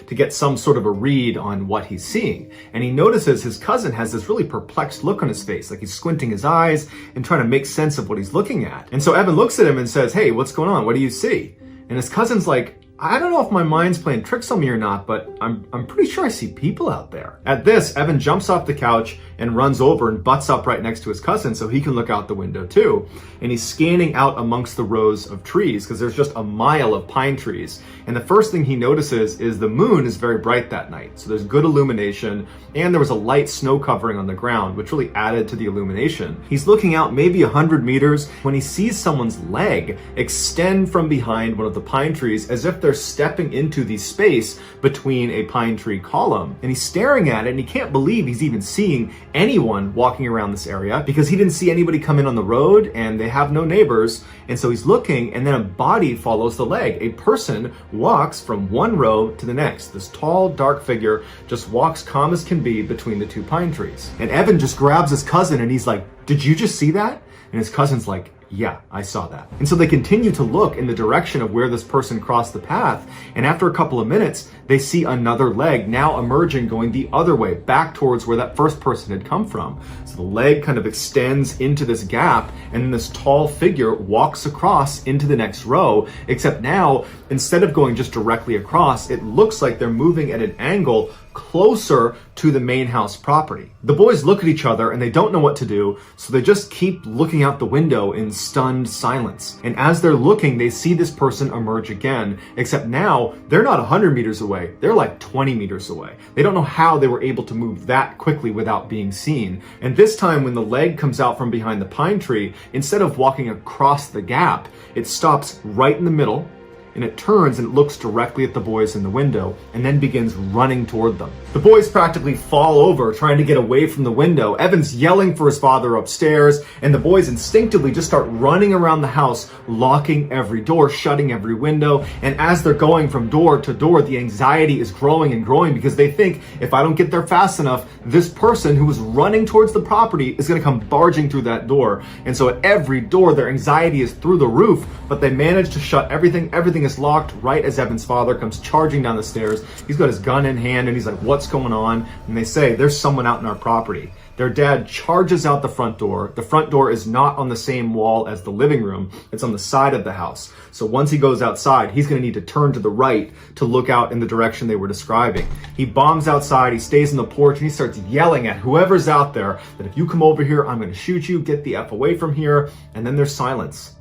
to get some sort of a read on what he's seeing. And he notices his cousin has this really perplexed look on his face, like he's squinting his eyes and trying to make sense of what he's looking at. And so Evan looks at him and says, "Hey, what's going on? What do you see?" And his cousin's like, "I don't know if my mind's playing tricks on me or not, but I'm pretty sure I see people out there." At this, Evan jumps off the couch and runs over and butts up right next to his cousin so he can look out the window too. And he's scanning out amongst the rows of trees because there's just a mile of pine trees. And the first thing he notices is the moon is very bright that night. So there's good illumination, and there was a light snow covering on the ground, which really added to the illumination. He's looking out maybe 100 meters when he sees someone's leg extend from behind one of the pine trees as if they're stepping into the space between a pine tree column. And he's staring at it, and he can't believe he's even seeing anyone walking around this area because he didn't see anybody come in on the road, and they have no neighbors. And so he's looking, and then a body follows the leg. A person walks from one row to the next. This tall, dark figure just walks calm as can be between the 2 pine trees. And Evan just grabs his cousin, and he's like, "Did you just see that?" And his cousin's like, "Yeah, I saw that." And so they continue to look in the direction of where this person crossed the path, and after a couple of minutes, they see another leg now emerging going the other way, back towards where that first person had come from. So the leg kind of extends into this gap, and then this tall figure walks across into the next row, except now, instead of going just directly across, it looks like they're moving at an angle closer to the main house property. The boys look at each other and they don't know what to do, so they just keep looking out the window in stunned silence. And as they're looking, they see this person emerge again, except now they're not 100 meters away, they're like 20 meters away. They don't know how they were able to move that quickly without being seen. And this time when the leg comes out from behind the pine tree, instead of walking across the gap, it stops right in the middle, and it turns and it looks directly at the boys in the window and then begins running toward them. The boys practically fall over trying to get away from the window. Evan's yelling for his father upstairs, and the boys instinctively just start running around the house, locking every door, shutting every window. And as they're going from door to door, the anxiety is growing and growing because they think, if I don't get there fast enough, this person who is running towards the property is going to come barging through that door. And so at every door, their anxiety is through the roof, but they manage to shut everything. Everything is locked right as Evan's father comes charging down the stairs. He's got his gun in hand and he's like, "What's going on?" And they say, "There's someone out in our property." Their dad charges out the front door. The front door is not on the same wall as the living room. It's on the side of the house. So once he goes outside, he's going to need to turn to the right to look out in the direction they were describing. He bombs outside, he stays on the porch, and he starts yelling at whoever's out there that if you come over here, I'm going to shoot you, get the F away from here. And then there's silence.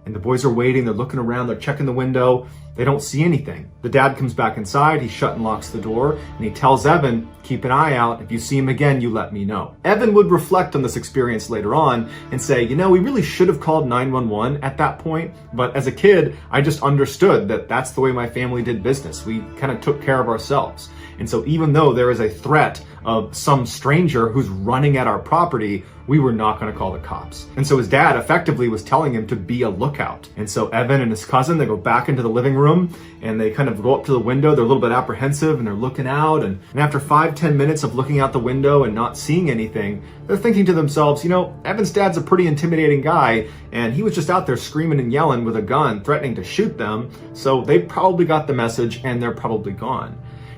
And the boys are waiting, they're looking around, they're checking the window. They don't see anything. The dad comes back inside, he shut and locks the door, and he tells Evan, "Keep an eye out. If you see him again, you let me know." Evan would reflect on this experience later on and say, we really should have called 911 at that point, but as a kid, I just understood that that's the way my family did business. We kind of took care of ourselves. And so even though there is a threat of some stranger who's running at our property, we were not going to call the cops. And so his dad effectively was telling him to be a lookout. And so Evan and his cousin, they go back into the living room and they kind of go up to the window. They're a little bit apprehensive and they're looking out. And after 5-10 minutes of looking out the window and not seeing anything, they're thinking to themselves, Evan's dad's a pretty intimidating guy, and he was just out there screaming and yelling with a gun, threatening to shoot them. So they probably got the message and they're probably gone.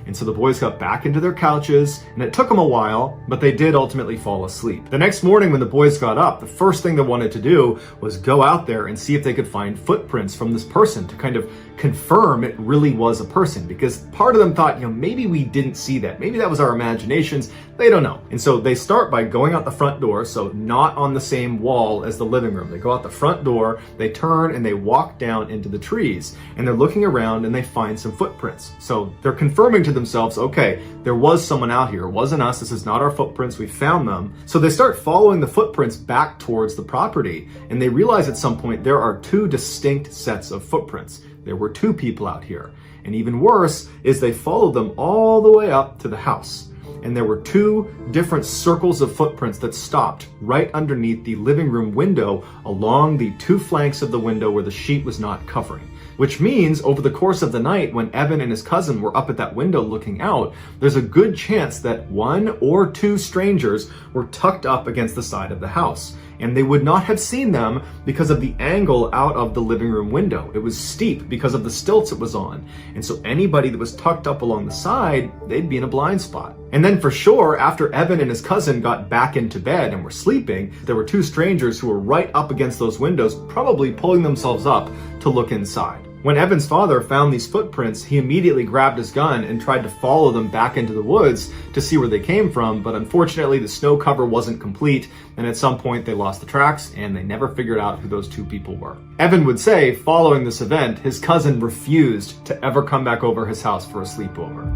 And so the boys got back into their couches, and it took them a while, but they did ultimately fall asleep. The next morning when the boys got up, the first thing they wanted to do was go out there and see if they could find footprints from this person to kind of confirm it really was a person, because part of them thought, maybe we didn't see that. Maybe that was our imaginations. They don't know. And so they start by going out the front door, so not on the same wall as the living room. They go out the front door, they turn, and they walk down into the trees. And they're looking around and they find some footprints. So they're confirming to themselves, okay, there was someone out here. It wasn't us. This is not our footprints. We found them. So they start following the footprints back towards the property. And they realize at some point there are two distinct sets of footprints. There were two people out here. And even worse is they followed them all the way up to the house. And there were two different circles of footprints that stopped right underneath the living room window along the two flanks of the window where the sheet was not covering. Which means over the course of the night, when Evan and his cousin were up at that window looking out, there's a good chance that one or two strangers were tucked up against the side of the house. And they would not have seen them because of the angle out of the living room window. It was steep because of the stilts it was on. And so anybody that was tucked up along the side, they'd be in a blind spot. And then for sure, after Evan and his cousin got back into bed and were sleeping, there were two strangers who were right up against those windows, probably pulling themselves up to look inside. When Evan's father found these footprints, he immediately grabbed his gun and tried to follow them back into the woods to see where they came from, but unfortunately the snow cover wasn't complete, and at some point they lost the tracks and they never figured out who those two people were. Evan would say, following this event, his cousin refused to ever come back over his house for a sleepover.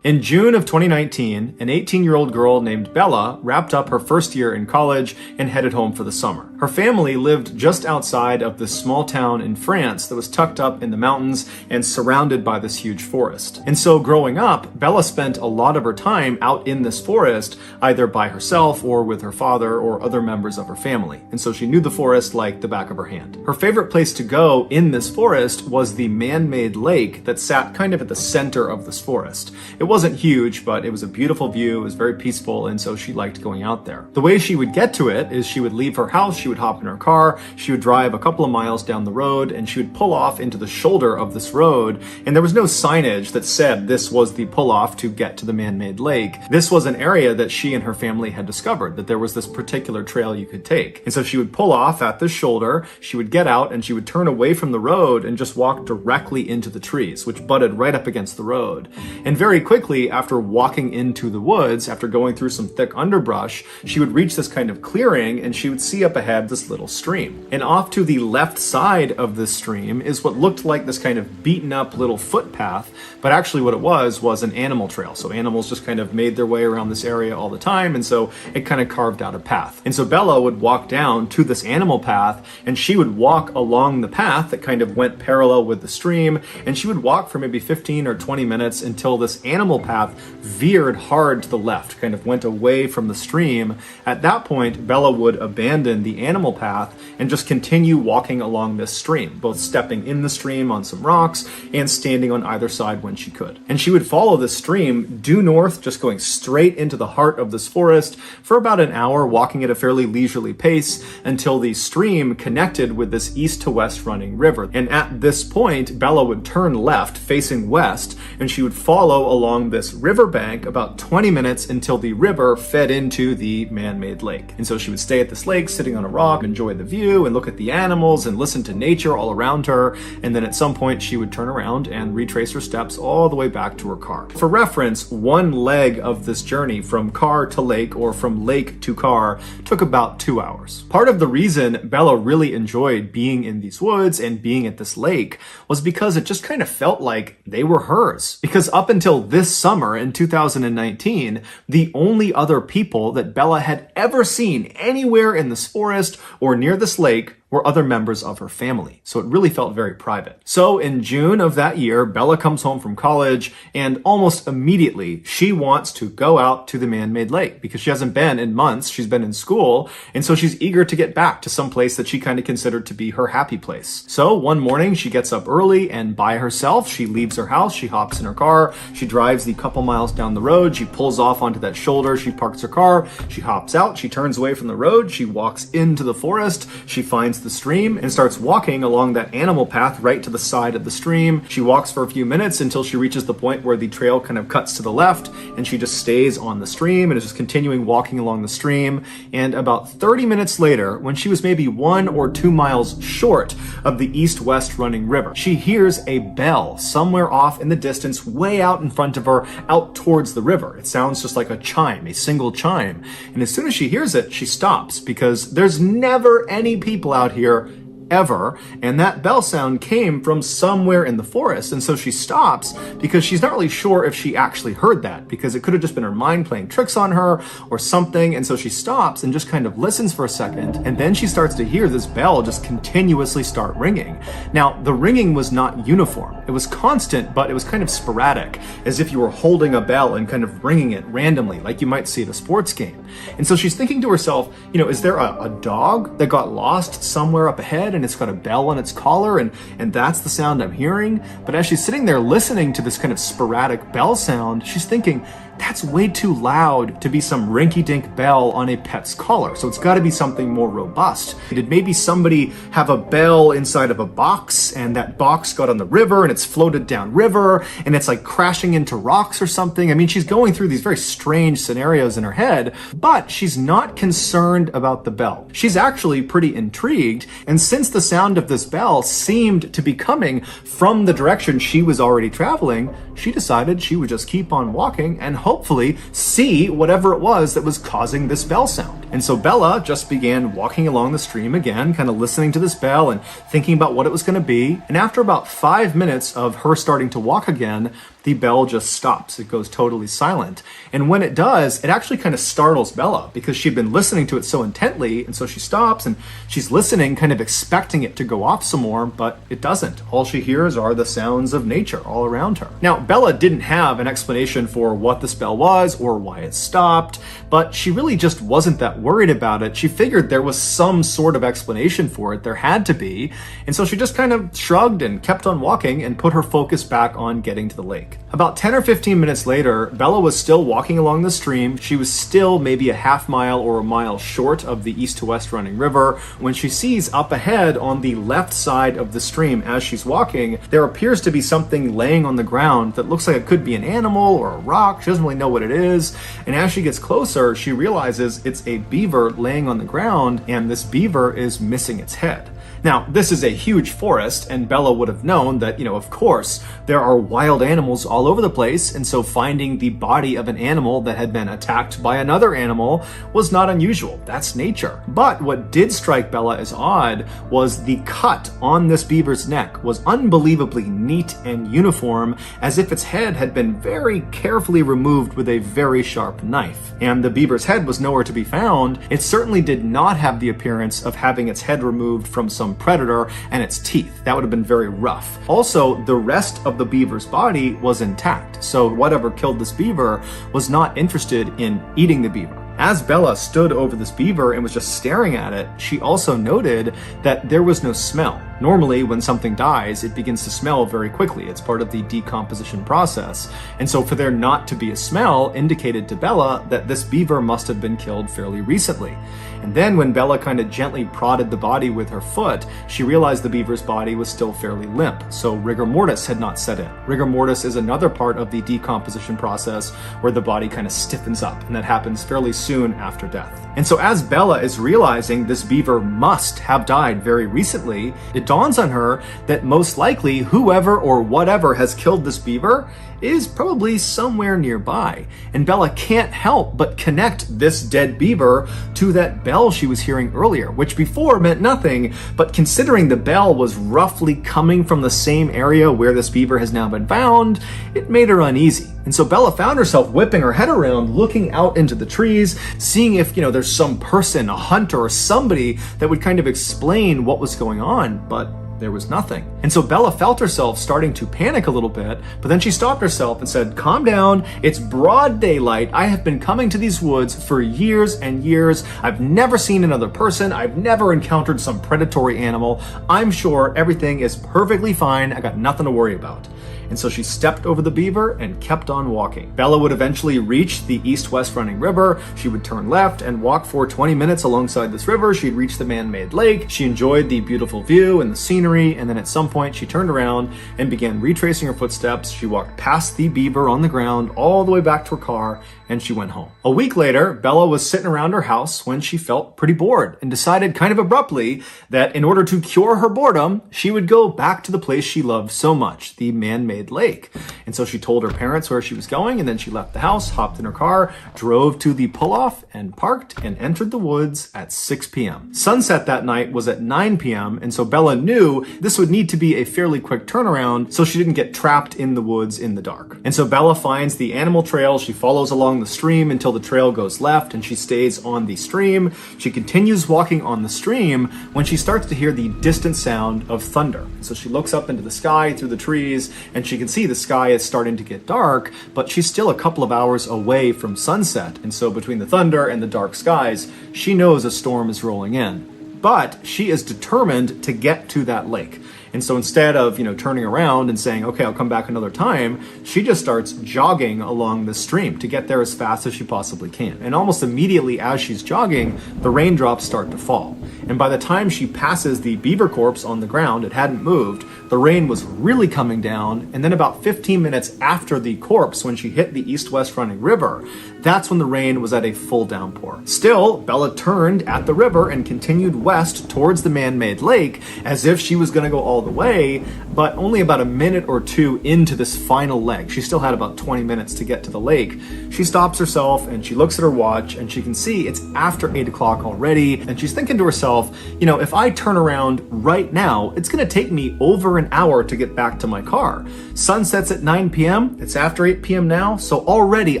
In June of 2019, an 18-year-old girl named Bella wrapped up her first year in college and headed home for the summer. Her family lived just outside of this small town in France that was tucked up in the mountains and surrounded by this huge forest. And so growing up, Bella spent a lot of her time out in this forest, either by herself or with her father or other members of her family. And so she knew the forest like the back of her hand. Her favorite place to go in this forest was the man-made lake that sat kind of at the center of this forest. It wasn't huge, but it was a beautiful view, it was very peaceful, and so she liked going out there. The way she would get to it is she would leave her house, she would hop in her car, she would drive a couple of miles down the road, and she would pull off into the shoulder of this road, and there was no signage that said this was the pull-off to get to the man-made lake. This was an area that she and her family had discovered, that there was this particular trail you could take. And so she would pull off at the shoulder, she would get out, and she would turn away from the road and just walk directly into the trees, which butted right up against the road. And very quickly, after walking into the woods, after going through some thick underbrush, she would reach this kind of clearing and she would see up ahead this little stream. And off to the left side of this stream is what looked like this kind of beaten up little footpath, but actually what it was an animal trail. So animals just kind of made their way around this area all the time, and so it kind of carved out a path. And so Bella would walk down to this animal path, and she would walk along the path that kind of went parallel with the stream, and she would walk for maybe 15 or 20 minutes until this animal path veered hard to the left, kind of went away from the stream. At that point, Bella would abandon the animal path and just continue walking along this stream, both stepping in the stream on some rocks and standing on either side when she could. And she would follow the stream due north, just going straight into the heart of this forest for about an hour, walking at a fairly leisurely pace until the stream connected with this east to west running river. And at this point, Bella would turn left, facing west, and she would follow along this riverbank about 20 minutes until the river fed into the man-made lake. And so she would stay at this lake, sitting on a rock, enjoy the view, and look at the animals and listen to nature all around her. And then at some point, she would turn around and retrace her steps all the way back to her car. For reference, one leg of this journey from car to lake or from lake to car took about 2 hours. Part of the reason Bella really enjoyed being in these woods and being at this lake was because it just kind of felt like they were hers. Because up until this summer in 2019, the only other people that Bella had ever seen anywhere in this forest or near this lake were other members of her family. So it really felt very private. So in June of that year, Bella comes home from college, and almost immediately she wants to go out to the man-made lake because she hasn't been in months. She's been in school, and so she's eager to get back to some place that she kind of considered to be her happy place. So one morning she gets up early, and by herself, she leaves her house, she hops in her car, she drives the couple miles down the road, she pulls off onto that shoulder, she parks her car, she hops out, she turns away from the road, she walks into the forest, she finds the stream and starts walking along that animal path right to the side of the stream. She walks for a few minutes until she reaches the point where the trail kind of cuts to the left, and she just stays on the stream and is just continuing walking along the stream. And about 30 minutes later, when she was maybe 1 or 2 miles short of the east-west running river, she hears a bell somewhere off in the distance, way out in front of her, out towards the river. It sounds just like a chime, a single chime. And as soon as she hears it, she stops because there's never any people out here ever, and that bell sound came from somewhere in the forest. And so she stops because she's not really sure if she actually heard that, because it could have just been her mind playing tricks on her or something. And so she stops and just kind of listens for a second, and then she starts to hear this bell just continuously start ringing. Now, the ringing was not uniform. It was constant, but it was kind of sporadic, as if you were holding a bell and kind of ringing it randomly, like you might see at a sports game. And so she's thinking to herself, is there a dog that got lost somewhere up ahead and it's got a bell on its collar, and that's the sound I'm hearing? But as she's sitting there listening to this kind of sporadic bell sound, she's thinking, that's way too loud to be some rinky-dink bell on a pet's collar. So it's got to be something more robust. Did maybe somebody have a bell inside of a box, and that box got on the river and it's floated down river and it's like crashing into rocks or something? I mean, she's going through these very strange scenarios in her head, but she's not concerned about the bell. She's actually pretty intrigued. And since the sound of this bell seemed to be coming from the direction she was already traveling, she decided she would just keep on walking and hopefully see whatever it was that was causing this bell sound. And so Bella just began walking along the stream again, kind of listening to this bell and thinking about what it was going to be. And after about 5 minutes of her starting to walk again, the bell just stops. It goes totally silent. And when it does, it actually kind of startles Bella because she'd been listening to it so intently. And so she stops and she's listening, kind of expecting it to go off some more, but it doesn't. All she hears are the sounds of nature all around her. Now, Bella didn't have an explanation for what this bell was or why it stopped, but she really just wasn't that worried about it. She figured there was some sort of explanation for it. There had to be. And so she just kind of shrugged and kept on walking and put her focus back on getting to the lake. About 10 or 15 minutes later, Bella was still walking along the stream. She was still maybe a half mile or a mile short of the east to west running river when she sees up ahead on the left side of the stream as she's walking, there appears to be something laying on the ground that looks like it could be an animal or a rock. She doesn't really know what it is. And as she gets closer, she realizes it's a beaver laying on the ground, and this beaver is missing its head. Now, this is a huge forest, and Bella would have known that, of course, there are wild animals all over the place, and so finding the body of an animal that had been attacked by another animal was not unusual. That's nature. But what did strike Bella as odd was the cut on this beaver's neck was unbelievably neat and uniform, as if its head had been very carefully removed with a very sharp knife. And the beaver's head was nowhere to be found. It certainly did not have the appearance of having its head removed from some predator and its teeth. That would have been very rough. Also, the rest of the beaver's body was intact, so whatever killed this beaver was not interested in eating the beaver. As Bella stood over this beaver and was just staring at it, she also noted that there was no smell. Normally, when something dies, it begins to smell very quickly. It's part of the decomposition process. And so for there not to be a smell indicated to Bella that this beaver must have been killed fairly recently. And then when Bella kind of gently prodded the body with her foot, she realized the beaver's body was still fairly limp, so rigor mortis had not set in. Rigor mortis is another part of the decomposition process where the body kind of stiffens up, and that happens fairly soon after death. And so as Bella is realizing this beaver must have died very recently, it dawns on her that most likely whoever or whatever has killed this beaver is probably somewhere nearby. And Bella can't help but connect this dead beaver to that bell she was hearing earlier, which before meant nothing, but considering the bell was roughly coming from the same area where this beaver has now been found, it made her uneasy. And so Bella found herself whipping her head around, looking out into the trees, seeing if, there's some person, a hunter or somebody that would kind of explain what was going on, but there was nothing. And so Bella felt herself starting to panic a little bit, but then she stopped herself and said, "Calm down, it's broad daylight. I have been coming to these woods for years and years. I've never seen another person. I've never encountered some predatory animal. I'm sure everything is perfectly fine. I got nothing to worry about." And so she stepped over the beaver and kept on walking. Bella would eventually reach the east-west running river. She would turn left and walk for 20 minutes alongside this river. She'd reach the man-made lake. She enjoyed the beautiful view and the scenery, and then at some point she turned around and began retracing her footsteps. She walked past the beaver on the ground all the way back to her car, and she went home. A week later, Bella was sitting around her house when she felt pretty bored and decided kind of abruptly that in order to cure her boredom, she would go back to the place she loved so much, the man-made lake. And so she told her parents where she was going, and then she left the house, hopped in her car, drove to the pull-off and parked and entered the woods at 6 p.m. Sunset that night was at 9 p.m. and so Bella knew this would need to be a fairly quick turnaround so she didn't get trapped in the woods in the dark. And so Bella finds the animal trail. She follows along the stream until the trail goes left and she stays on the stream. She continues walking on the stream when she starts to hear the distant sound of thunder. So she looks up into the sky through the trees and she can see the sky is starting to get dark, but she's still a couple of hours away from sunset. And so between the thunder and the dark skies, she knows a storm is rolling in. But she is determined to get to that lake. And so instead of, turning around and saying, okay, I'll come back another time, she just starts jogging along the stream to get there as fast as she possibly can. And almost immediately as she's jogging, the raindrops start to fall. And by the time she passes the beaver corpse on the ground, it hadn't moved, the rain was really coming down. And then about 15 minutes after the corpse, when she hit the east-west running river, that's when the rain was at a full downpour. Still, Bella turned at the river and continued west towards the man-made lake as if she was going to go all the way, but only about a minute or two into this final leg. She still had about 20 minutes to get to the lake. She stops herself and she looks at her watch and she can see it's after 8 o'clock already. And she's thinking to herself, if I turn around right now, it's going to take me over an hour to get back to my car. Sunsets at 9 p.m. It's after 8 p.m. now. So already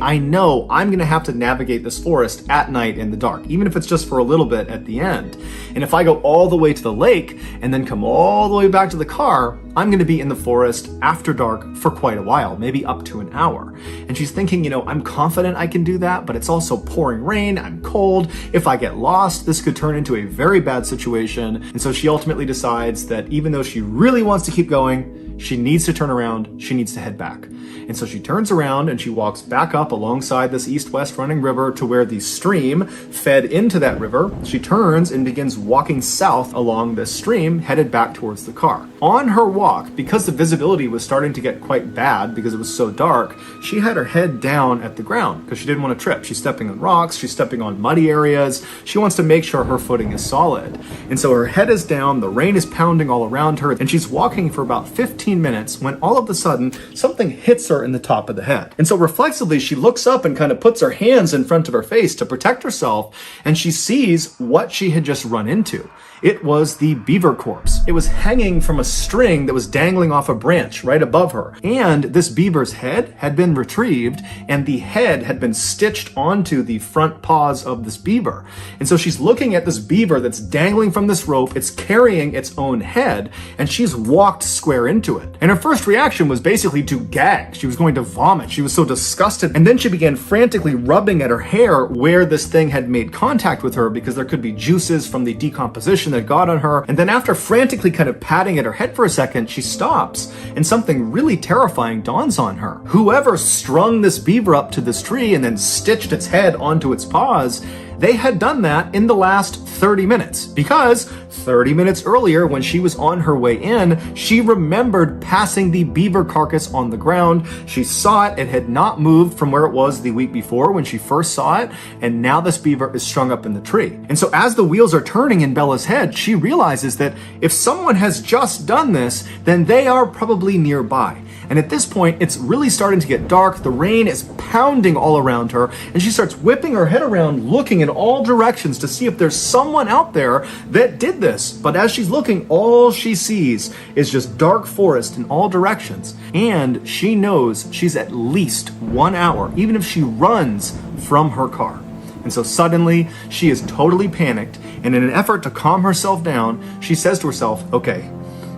I know I'm going to have to navigate this forest at night in the dark, even if it's just for a little bit at the end. And if I go all the way to the lake and then come all the way back to the car, I'm going to be in the forest after dark for quite a while, maybe up to an hour. And she's thinking, I'm confident I can do that, but it's also pouring rain, I'm cold. If I get lost, this could turn into a very bad situation. And so she ultimately decides that even though she really wants to keep going, she needs to turn around, she needs to head back. And so she turns around and she walks back up alongside this east-west running river to where the stream fed into that river. She turns and begins walking south along this stream, headed back towards the car. On her walk, because the visibility was starting to get quite bad because it was so dark, she had her head down at the ground because she didn't want to trip. She's stepping on rocks, she's stepping on muddy areas. She wants to make sure her footing is solid. And so her head is down, the rain is pounding all around her, and she's walking for about 15 minutes when all of a sudden something hits her in the top of the head. And so reflexively, she looks up and kind of puts her hands in front of her face to protect herself, and she sees what she had just run into. It was the beaver corpse. It was hanging from a string that was dangling off a branch right above her. And this beaver's head had been retrieved, and the head had been stitched onto the front paws of this beaver. And so she's looking at this beaver that's dangling from this rope. It's carrying its own head, and she's walked square into it. And her first reaction was basically to gag. She was going to vomit. She was so disgusted. And then she began frantically rubbing at her hair where this thing had made contact with her because there could be juices from the decomposition that got on her. And then after frantically kind of patting at her head for a second, she stops and something really terrifying dawns on her. Whoever strung this beaver up to this tree and then stitched its head onto its paws, they had done that in the last 30 minutes because 30 minutes earlier when she was on her way in, she remembered passing the beaver carcass on the ground. She saw it. It had not moved from where it was the week before when she first saw it. And now this beaver is strung up in the tree. And so as the wheels are turning in Bella's head, she realizes that if someone has just done this, then they are probably nearby. And at this point, it's really starting to get dark. The rain is pounding all around her, and she starts whipping her head around, looking in all directions to see if there's someone out there that did this. But as she's looking, all she sees is just dark forest in all directions. And she knows she's at least 1 hour, even if she runs from her car. And so suddenly, she is totally panicked, and in an effort to calm herself down, she says to herself, okay,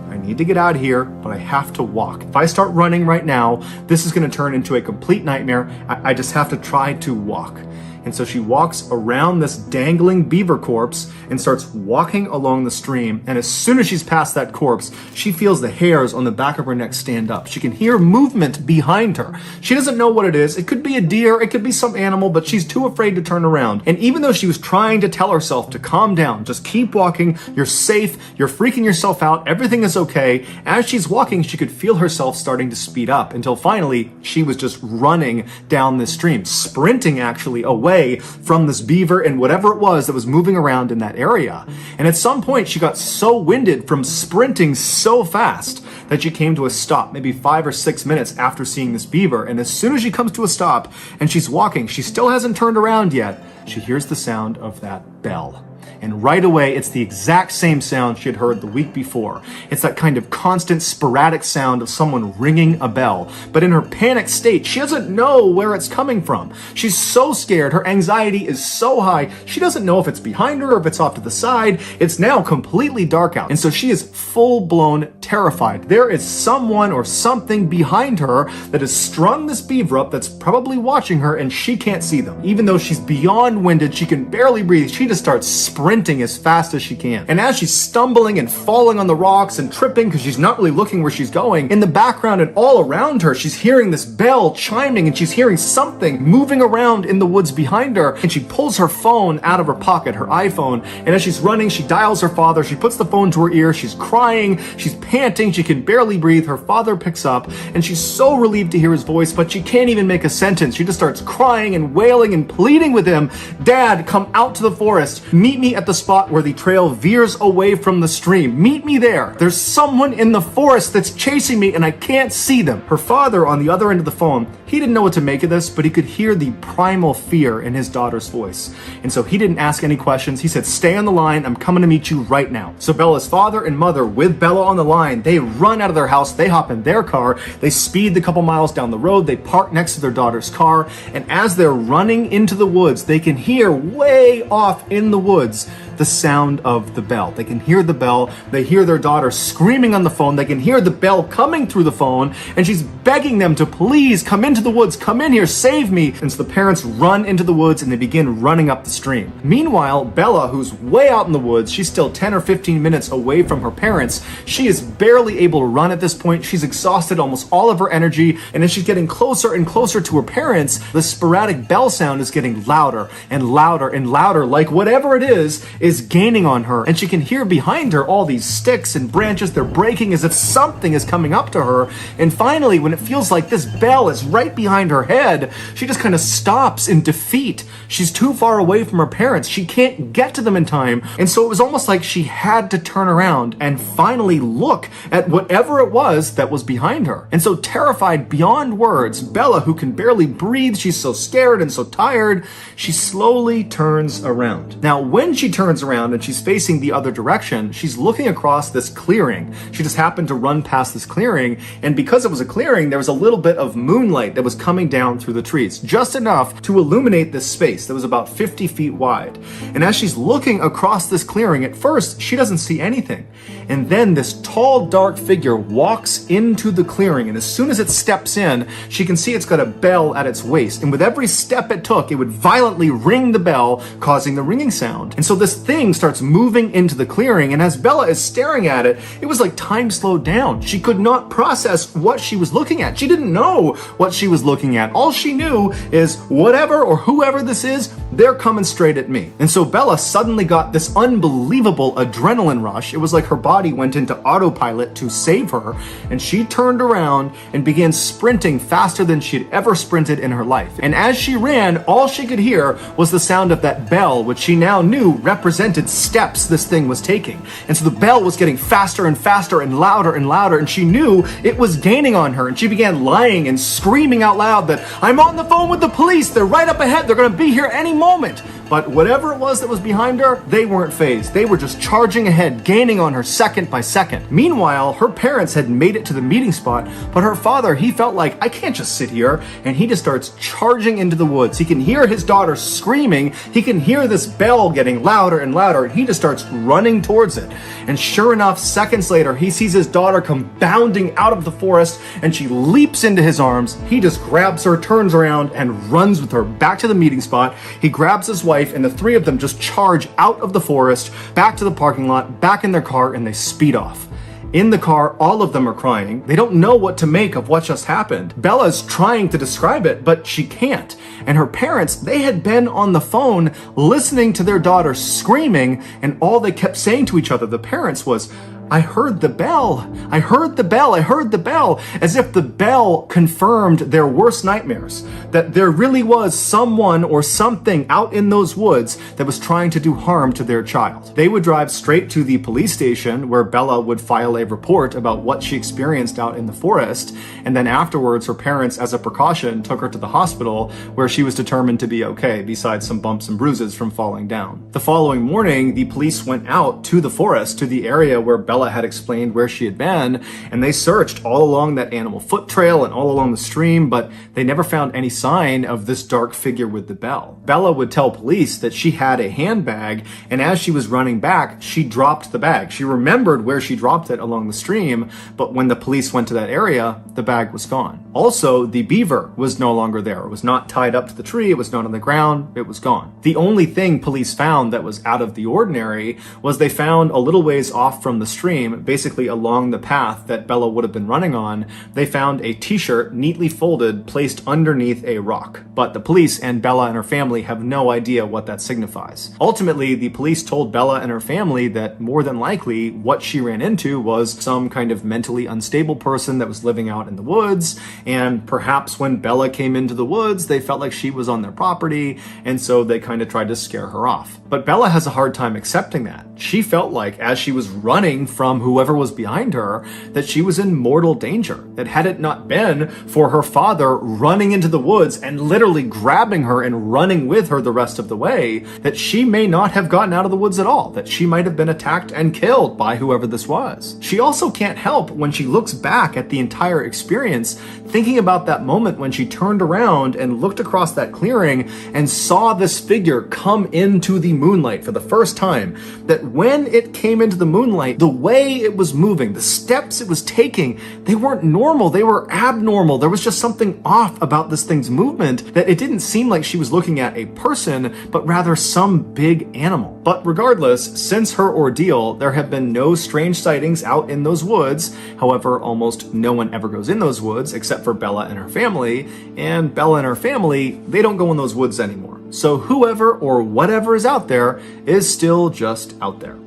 I need to get out of here, but I have to walk. If I start running right now, this is going to turn into a complete nightmare. I just have to try to walk. And so she walks around this dangling beaver corpse and starts walking along the stream. And as soon as she's past that corpse, she feels the hairs on the back of her neck stand up. She can hear movement behind her. She doesn't know what it is. It could be a deer, it could be some animal, but she's too afraid to turn around. And even though she was trying to tell herself to calm down, just keep walking, you're safe, you're freaking yourself out, everything is okay, as she's walking, she could feel herself starting to speed up until finally she was just running down this stream, sprinting actually away from this beaver and whatever it was that was moving around in that area. And at some point, she got so winded from sprinting so fast that she came to a stop, maybe 5 or 6 minutes after seeing this beaver. And as soon as she comes to a stop and she's walking, she still hasn't turned around yet, she hears the sound of that bell. And right away, it's the exact same sound she had heard the week before. It's that kind of constant, sporadic sound of someone ringing a bell. But in her panic state, she doesn't know where it's coming from. She's so scared. Her anxiety is so high. She doesn't know if it's behind her or if it's off to the side. It's now completely dark out. And so she is full-blown terrified. There is someone or something behind her that has strung this beaver up that's probably watching her, and she can't see them. Even though she's beyond winded, she can barely breathe. She just starts sprinting as fast as she can. And as she's stumbling and falling on the rocks and tripping because she's not really looking where she's going, in the background and all around her, she's hearing this bell chiming and she's hearing something moving around in the woods behind her. And she pulls her phone out of her pocket, her iPhone, and as she's running, she dials her father. She puts the phone to her ear. She's crying. She's panting. She can barely breathe. Her father picks up and she's so relieved to hear his voice, but she can't even make a sentence. She just starts crying and wailing and pleading with him, "Dad, come out to the forest. Meet me at the spot where the trail veers away from the stream. Meet me there. There's someone in the forest that's chasing me and I can't see them." Her father on the other end of the phone, he didn't know what to make of this, but he could hear the primal fear in his daughter's voice. And so he didn't ask any questions. He said, "Stay on the line. I'm coming to meet you right now." So Bella's father and mother, with Bella on the line, they run out of their house. They hop in their car. They speed the couple miles down the road. They park next to their daughter's car. And as they're running into the woods, they can hear way off in the woods the sound of the bell. They can hear the bell. They hear their daughter screaming on the phone. They can hear the bell coming through the phone, and she's begging them to please come into the woods, come in here, save me. And so the parents run into the woods and they begin running up the stream. Meanwhile, Bella, who's way out in the woods, she's still 10 or 15 minutes away from her parents. She is barely able to run at this point. She's exhausted almost all of her energy, and as she's getting closer and closer to her parents, the sporadic bell sound is getting louder and louder and louder, like whatever it is gaining on her. And she can hear behind her all these sticks and branches. They're breaking as if something is coming up to her. And finally, when it feels like this bell is right behind her head, she just kind of stops in defeat. She's too far away from her parents. She can't get to them in time. And so it was almost like she had to turn around and finally look at whatever it was that was behind her. And so terrified beyond words, Bella, who can barely breathe, she's so scared and so tired, she slowly turns around. Now, when she turns around and she's facing the other direction, she's looking across this clearing. She just happened to run past this clearing, and because it was a clearing, there was a little bit of moonlight that was coming down through the trees, just enough to illuminate this space that was about 50 feet wide. And as she's looking across this clearing, at first, she doesn't see anything. And then this tall, dark figure walks into the clearing, and as soon as it steps in, she can see it's got a bell at its waist. And with every step it took, it would violently ring the bell, causing the ringing sound. And so this thing starts moving into the clearing, and as Bella is staring at it, it was like time slowed down. She could not process what she was looking at. She didn't know what she was looking at. All she knew is whatever or whoever this is, they're coming straight at me. And so Bella suddenly got this unbelievable adrenaline rush. It was like her body went into autopilot to save her, and she turned around and began sprinting faster than she'd ever sprinted in her life. And as she ran, all she could hear was the sound of that bell, which she now knew represented steps this thing was taking. And so the bell was getting faster and faster and louder, and she knew it was gaining on her, and she began lying and screaming out loud that, "I'm on the phone with the police, they're right up ahead, they're gonna be here any moment." But whatever it was that was behind her, they weren't fazed. They were just charging ahead, gaining on her second by second. Meanwhile, her parents had made it to the meeting spot, but her father, he felt like, I can't just sit here, and he just starts charging into the woods. He can hear his daughter screaming, he can hear this bell getting louder and louder, and he just starts running towards it. And sure enough, seconds later, he sees his daughter come bounding out of the forest, and she leaps into his arms. He just grabs her, turns around, and runs with her back to the meeting spot. He grabs his wife, and the three of them just charge out of the forest, back to the parking lot, back in their car, and they speed off. In the car, all of them are crying. They don't know what to make of what just happened. Bella's trying to describe it, but she can't. And her parents, they had been on the phone listening to their daughter screaming, and all they kept saying to each other, the parents, was, "I heard the bell. I heard the bell. I heard the bell," as if the bell confirmed their worst nightmares, that there really was someone or something out in those woods that was trying to do harm to their child. They would drive straight to the police station where Bella would file a report about what she experienced out in the forest, and then afterwards her parents, as a precaution, took her to the hospital where she was determined to be okay, besides some bumps and bruises from falling down. The following morning, the police went out to the forest, to the area where Bella had explained where she had been, and they searched all along that animal foot trail and all along the stream, but they never found any sign of this dark figure with the bell. Bella would tell police that she had a handbag, and as she was running back, she dropped the bag. She remembered where she dropped it along the stream, but when the police went to that area, the bag was gone. Also, the beaver was no longer there. It was not tied up to the tree, it was not on the ground, it was gone. The only thing police found that was out of the ordinary was they found a little ways off from the stream, basically along the path that Bella would have been running on, they found a t-shirt neatly folded placed underneath a rock. But the police and Bella and her family have no idea what that signifies. Ultimately, the police told Bella and her family that more than likely what she ran into was some kind of mentally unstable person that was living out in the woods, and perhaps when Bella came into the woods, they felt like she was on their property, and so they kind of tried to scare her off. But Bella has a hard time accepting that. She felt like as she was running from whoever was behind her, that she was in mortal danger, that had it not been for her father running into the woods and literally grabbing her and running with her the rest of the way, that she may not have gotten out of the woods at all, that she might have been attacked and killed by whoever this was. She also can't help, when she looks back at the entire experience, thinking about that moment when she turned around and looked across that clearing and saw this figure come into the moonlight for the first time, that when it came into the moonlight, the way it was moving, the steps it was taking, they weren't normal, they were abnormal. There was just something off about this thing's movement, that it didn't seem like she was looking at a person, but rather some big animal. But regardless, since her ordeal, there have been no strange sightings out in those woods. However, almost no one ever goes in those woods except for Bella and her family, and Bella and her family, they don't go in those woods anymore. So whoever or whatever is out there is still just out there.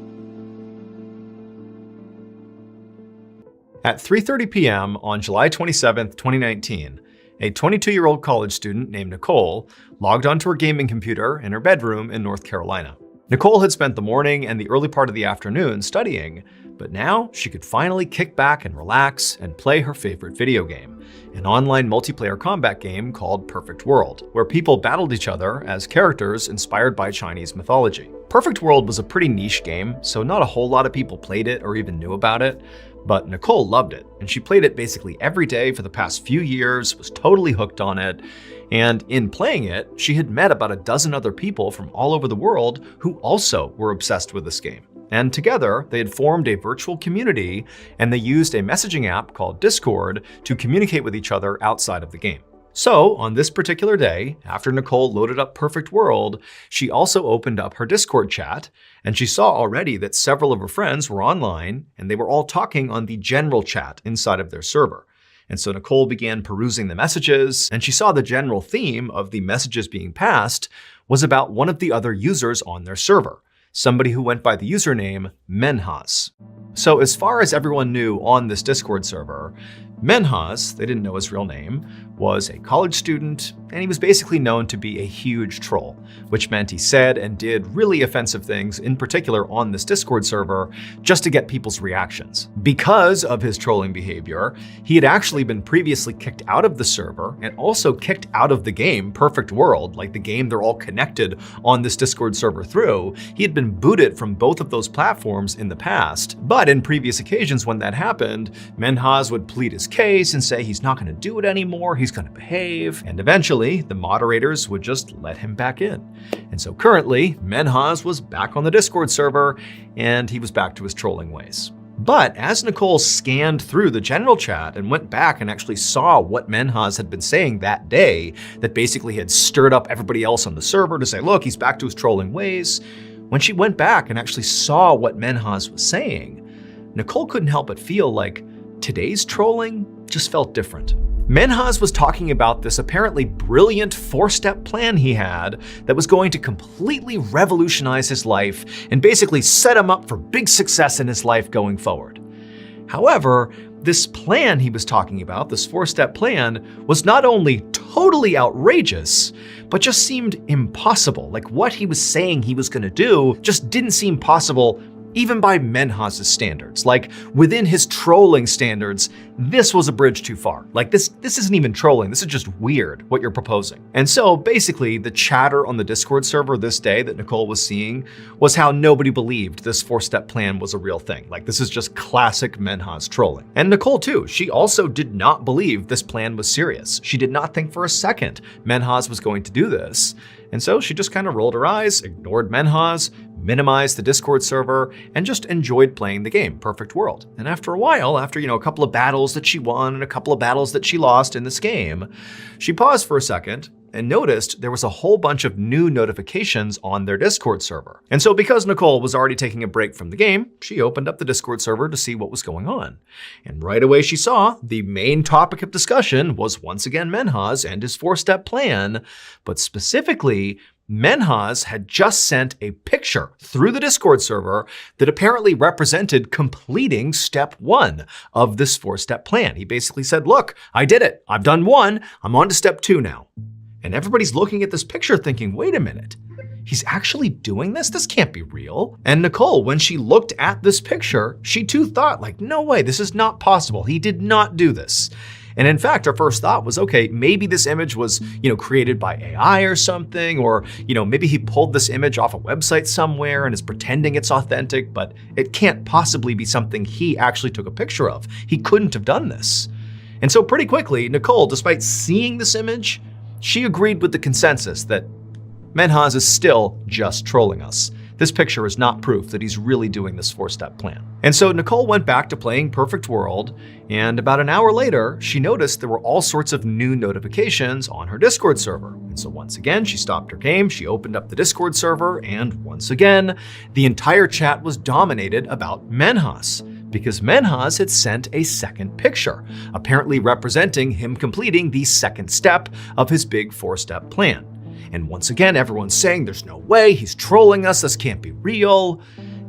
At 3:30 p.m. on July 27, 2019, a 22-year-old college student named Nicole logged onto her gaming computer in her bedroom in North Carolina. Nicole had spent the morning and the early part of the afternoon studying, but now she could finally kick back and relax and play her favorite video game, an online multiplayer combat game called Perfect World, where people battled each other as characters inspired by Chinese mythology. Perfect World was a pretty niche game, so not a whole lot of people played it or even knew about it, but Nicole loved it, and she played it basically every day for the past few years, was totally hooked on it, and in playing it, she had met about a dozen other people from all over the world who also were obsessed with this game. And together, they had formed a virtual community, and they used a messaging app called Discord to communicate with each other outside of the game. So, on this particular day, after Nicole loaded up Perfect World, she also opened up her Discord chat, and she saw already that several of her friends were online, and they were all talking on the general chat inside of their server. And so Nicole began perusing the messages, and she saw the general theme of the messages being passed was about one of the other users on their server, somebody who went by the username Menhaz. So as far as everyone knew on this Discord server, Menhaz, they didn't know his real name, was a college student, and he was basically known to be a huge troll, which meant he said and did really offensive things, in particular on this Discord server, just to get people's reactions. Because of his trolling behavior, he had actually been previously kicked out of the server and also kicked out of the game Perfect World, like the game they're all connected on this Discord server through. He had been booted from both of those platforms in the past, but in previous occasions when that happened, Menhaz would plead his case and say he's not going to do it anymore, he's going to behave, and eventually the moderators would just let him back in. And so currently, Menhaz was back on the Discord server, and he was back to his trolling ways. But as Nicole scanned through the general chat and went back and actually saw what Menhaz had been saying that day, that basically had stirred up everybody else on the server to say, look, he's back to his trolling ways, when she went back and actually saw what Menhaz was saying, Nicole couldn't help but feel like today's trolling just felt different. Menhaz was talking about this apparently brilliant 4-step plan he had that was going to completely revolutionize his life and basically set him up for big success in his life going forward. However, this plan he was talking about, this 4-step plan, was not only totally outrageous, but just seemed impossible. Like what he was saying he was going to do just didn't seem possible even by Menhaz's standards. Like within his trolling standards, this was a bridge too far. Like this isn't even trolling, this is just weird what you're proposing. And so basically the chatter on the Discord server this day that Nicole was seeing was how nobody believed this 4-step plan was a real thing. Like this is just classic Menhaz trolling. And Nicole too, she also did not believe this plan was serious. She did not think for a second Menhaz was going to do this. And so she just kind of rolled her eyes, ignored Menhaz, minimized the Discord server, and just enjoyed playing the game, Perfect World. And after a while, after a couple of battles that she won and a couple of battles that she lost in this game, she paused for a second and noticed there was a whole bunch of new notifications on their Discord server. And so because Nicole was already taking a break from the game, she opened up the Discord server to see what was going on. And right away she saw the main topic of discussion was once again Menhaz and his 4-step plan, but specifically, Menhaz had just sent a picture through the Discord server that apparently represented completing step 1 of this 4-step plan. He basically said, look, I did it. I've done 1. I'm on to step 2 now. And everybody's looking at this picture thinking, wait a minute, he's actually doing this? This can't be real. And Nicole, when she looked at this picture, she too thought like, no way, this is not possible. He did not do this. And in fact, her first thought was, okay, maybe this image was, created by AI or something, or, maybe he pulled this image off a website somewhere and is pretending it's authentic, but it can't possibly be something he actually took a picture of. He couldn't have done this. And so pretty quickly, Nicole, despite seeing this image, she agreed with the consensus that Menhaz is still just trolling us. This picture is not proof that he's really doing this 4-step plan. And so Nicole went back to playing Perfect World, and about an hour later, she noticed there were all sorts of new notifications on her Discord server. And so once again, she stopped her game, she opened up the Discord server, and once again, the entire chat was dominated about Menhaz, because Menhaz had sent a second picture, apparently representing him completing the second step of his big 4-step plan. And once again, everyone's saying there's no way, he's trolling us, this can't be real.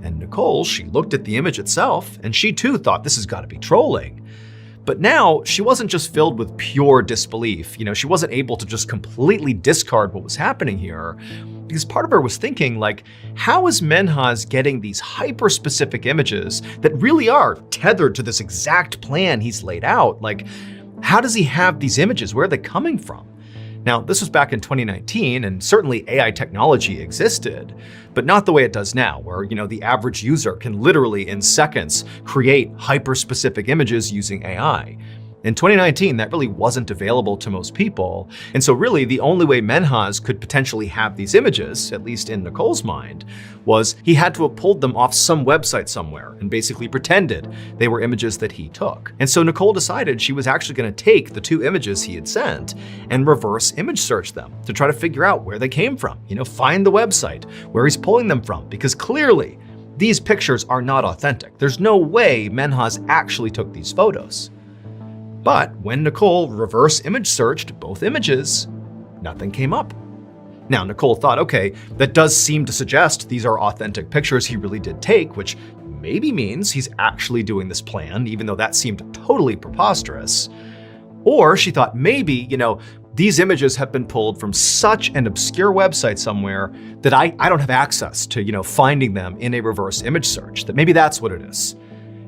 And Nicole, she looked at the image itself, and she too thought this has got to be trolling. But now, she wasn't just filled with pure disbelief. She wasn't able to just completely discard what was happening here, because part of her was thinking, like, how is Menhaz getting these hyper-specific images that really are tethered to this exact plan he's laid out? Like, how does he have these images? Where are they coming from? Now, this was back in 2019, and certainly AI technology existed, but not the way it does now, where, the average user can literally in seconds create hyper-specific images using AI. In 2019, that really wasn't available to most people, and so really the only way Menhaz could potentially have these images, at least in Nicole's mind, was he had to have pulled them off some website somewhere and basically pretended they were images that he took. And so Nicole decided she was actually going to take the 2 images he had sent and reverse image search them to try to figure out where they came from, find the website, where he's pulling them from, because clearly these pictures are not authentic. There's no way Menhaz actually took these photos. But when Nicole reverse image searched both images, nothing came up. Now, Nicole thought, okay, that does seem to suggest these are authentic pictures he really did take, which maybe means he's actually doing this plan, even though that seemed totally preposterous. Or she thought maybe, these images have been pulled from such an obscure website somewhere that I don't have access to, finding them in a reverse image search, that maybe that's what it is.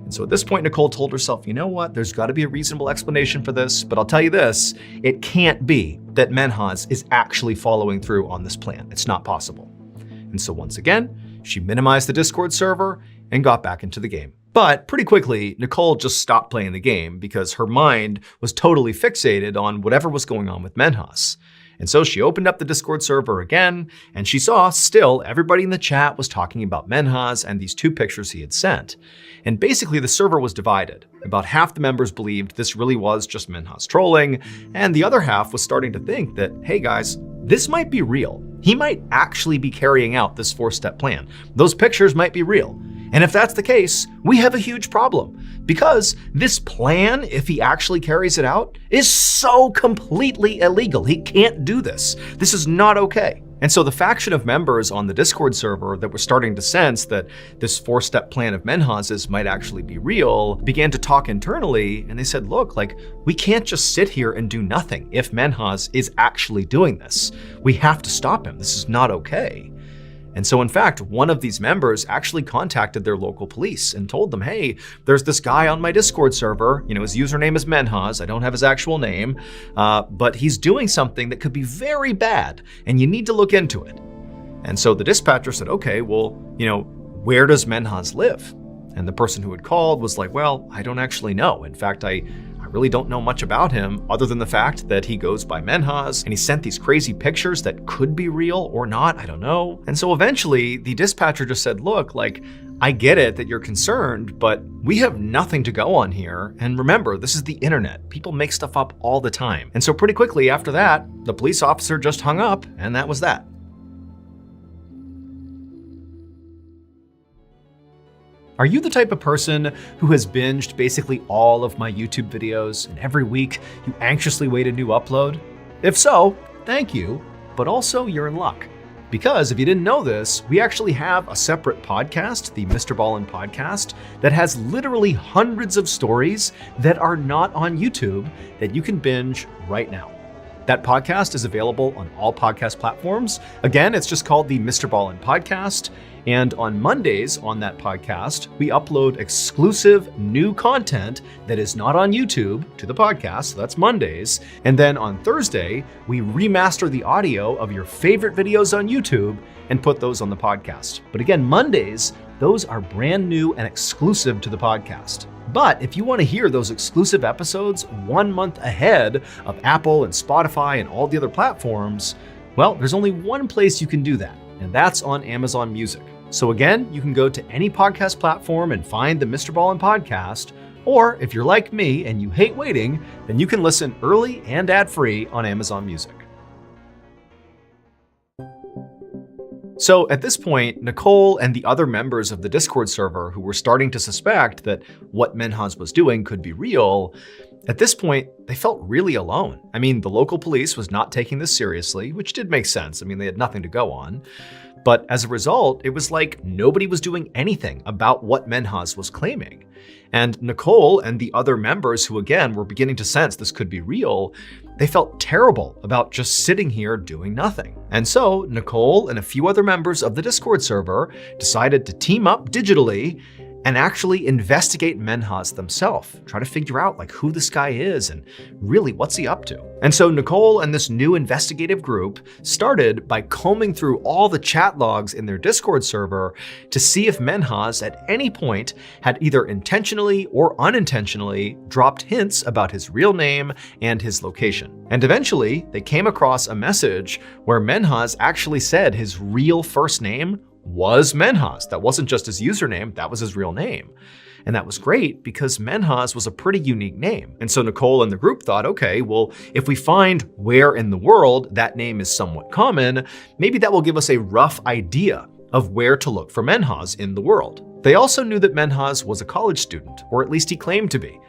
And so at this point, Nicole told herself, you know what, there's got to be a reasonable explanation for this, but I'll tell you this, it can't be that Menhaz is actually following through on this plan. It's not possible. And so once again, she minimized the Discord server and got back into the game. But pretty quickly, Nicole just stopped playing the game because her mind was totally fixated on whatever was going on with Menhaz. And so she opened up the Discord server again, and she saw still everybody in the chat was talking about Menhaz and these 2 pictures he had sent. And basically the server was divided. About half the members believed this really was just Menhaz trolling, and the other half was starting to think that, hey guys, this might be real. He might actually be carrying out this 4-step plan. Those pictures might be real. And if that's the case, we have a huge problem, because this plan, if he actually carries it out, is so completely illegal. He can't do this. This is not okay. And so the faction of members on the Discord server that were starting to sense that this 4-step plan of Menhaz's might actually be real began to talk internally, and they said, look, we can't just sit here and do nothing if Menhaz is actually doing this. We have to stop him. This is not okay. And so in fact, one of these members actually contacted their local police and told them, hey, there's this guy on my Discord server, his username is Menhaz, I don't have his actual name, but he's doing something that could be very bad, and you need to look into it. And so the dispatcher said, okay, well, where does Menhaz live? And the person who had called was like, well, I don't actually know. In fact, I really don't know much about him other than the fact that he goes by Menhaz and he sent these crazy pictures that could be real or not, I don't know. And so eventually the dispatcher just said, look, I get it that you're concerned, but we have nothing to go on here. And remember, this is the internet. People make stuff up all the time. And so pretty quickly after that, the police officer just hung up, and that was that. Are you the type of person who has binged basically all of my YouTube videos, and every week you anxiously wait a new upload? If so, thank you, but also you're in luck. Because if you didn't know this, we actually have a separate podcast, the Mrballen podcast, that has literally hundreds of stories that are not on YouTube that you can binge right now. That podcast is available on all podcast platforms. Again, it's just called the Mrballen podcast. And on Mondays on that podcast, we upload exclusive new content that is not on YouTube to the podcast. So that's Mondays. And then on Thursday, we remaster the audio of your favorite videos on YouTube and put those on the podcast. But again, Mondays, those are brand new and exclusive to the podcast. But if you want to hear those exclusive episodes 1 month ahead of Apple and Spotify and all the other platforms, well, there's only one place you can do that, and that's on Amazon Music. So again, you can go to any podcast platform and find the Mrballen podcast, or if you're like me and you hate waiting, then you can listen early and ad-free on Amazon Music. So at this point, Nicole and the other members of the Discord server who were starting to suspect that what Menhaz was doing could be real, at this point, they felt really alone. I mean, the local police was not taking this seriously, which did make sense. I mean, they had nothing to go on. But as a result, it was like nobody was doing anything about what Menhaz was claiming. And Nicole and the other members who, again, were beginning to sense this could be real, they felt terrible about just sitting here doing nothing. And so Nicole and a few other members of the Discord server decided to team up digitally and actually investigate Menhaz themselves, try to figure out who this guy is and really what's he up to. And so Nicole and this new investigative group started by combing through all the chat logs in their Discord server to see if Menhaz at any point had either intentionally or unintentionally dropped hints about his real name and his location. And eventually they came across a message where Menhaz actually said his real first name was Menhaz. That wasn't just his username, that was his real name. And that was great because Menhaz was a pretty unique name. And so Nicole and the group thought, okay, well, if we find where in the world that name is somewhat common, maybe that will give us a rough idea of where to look for Menhaz in the world. They also knew that Menhaz was a college student, or at least he claimed to be.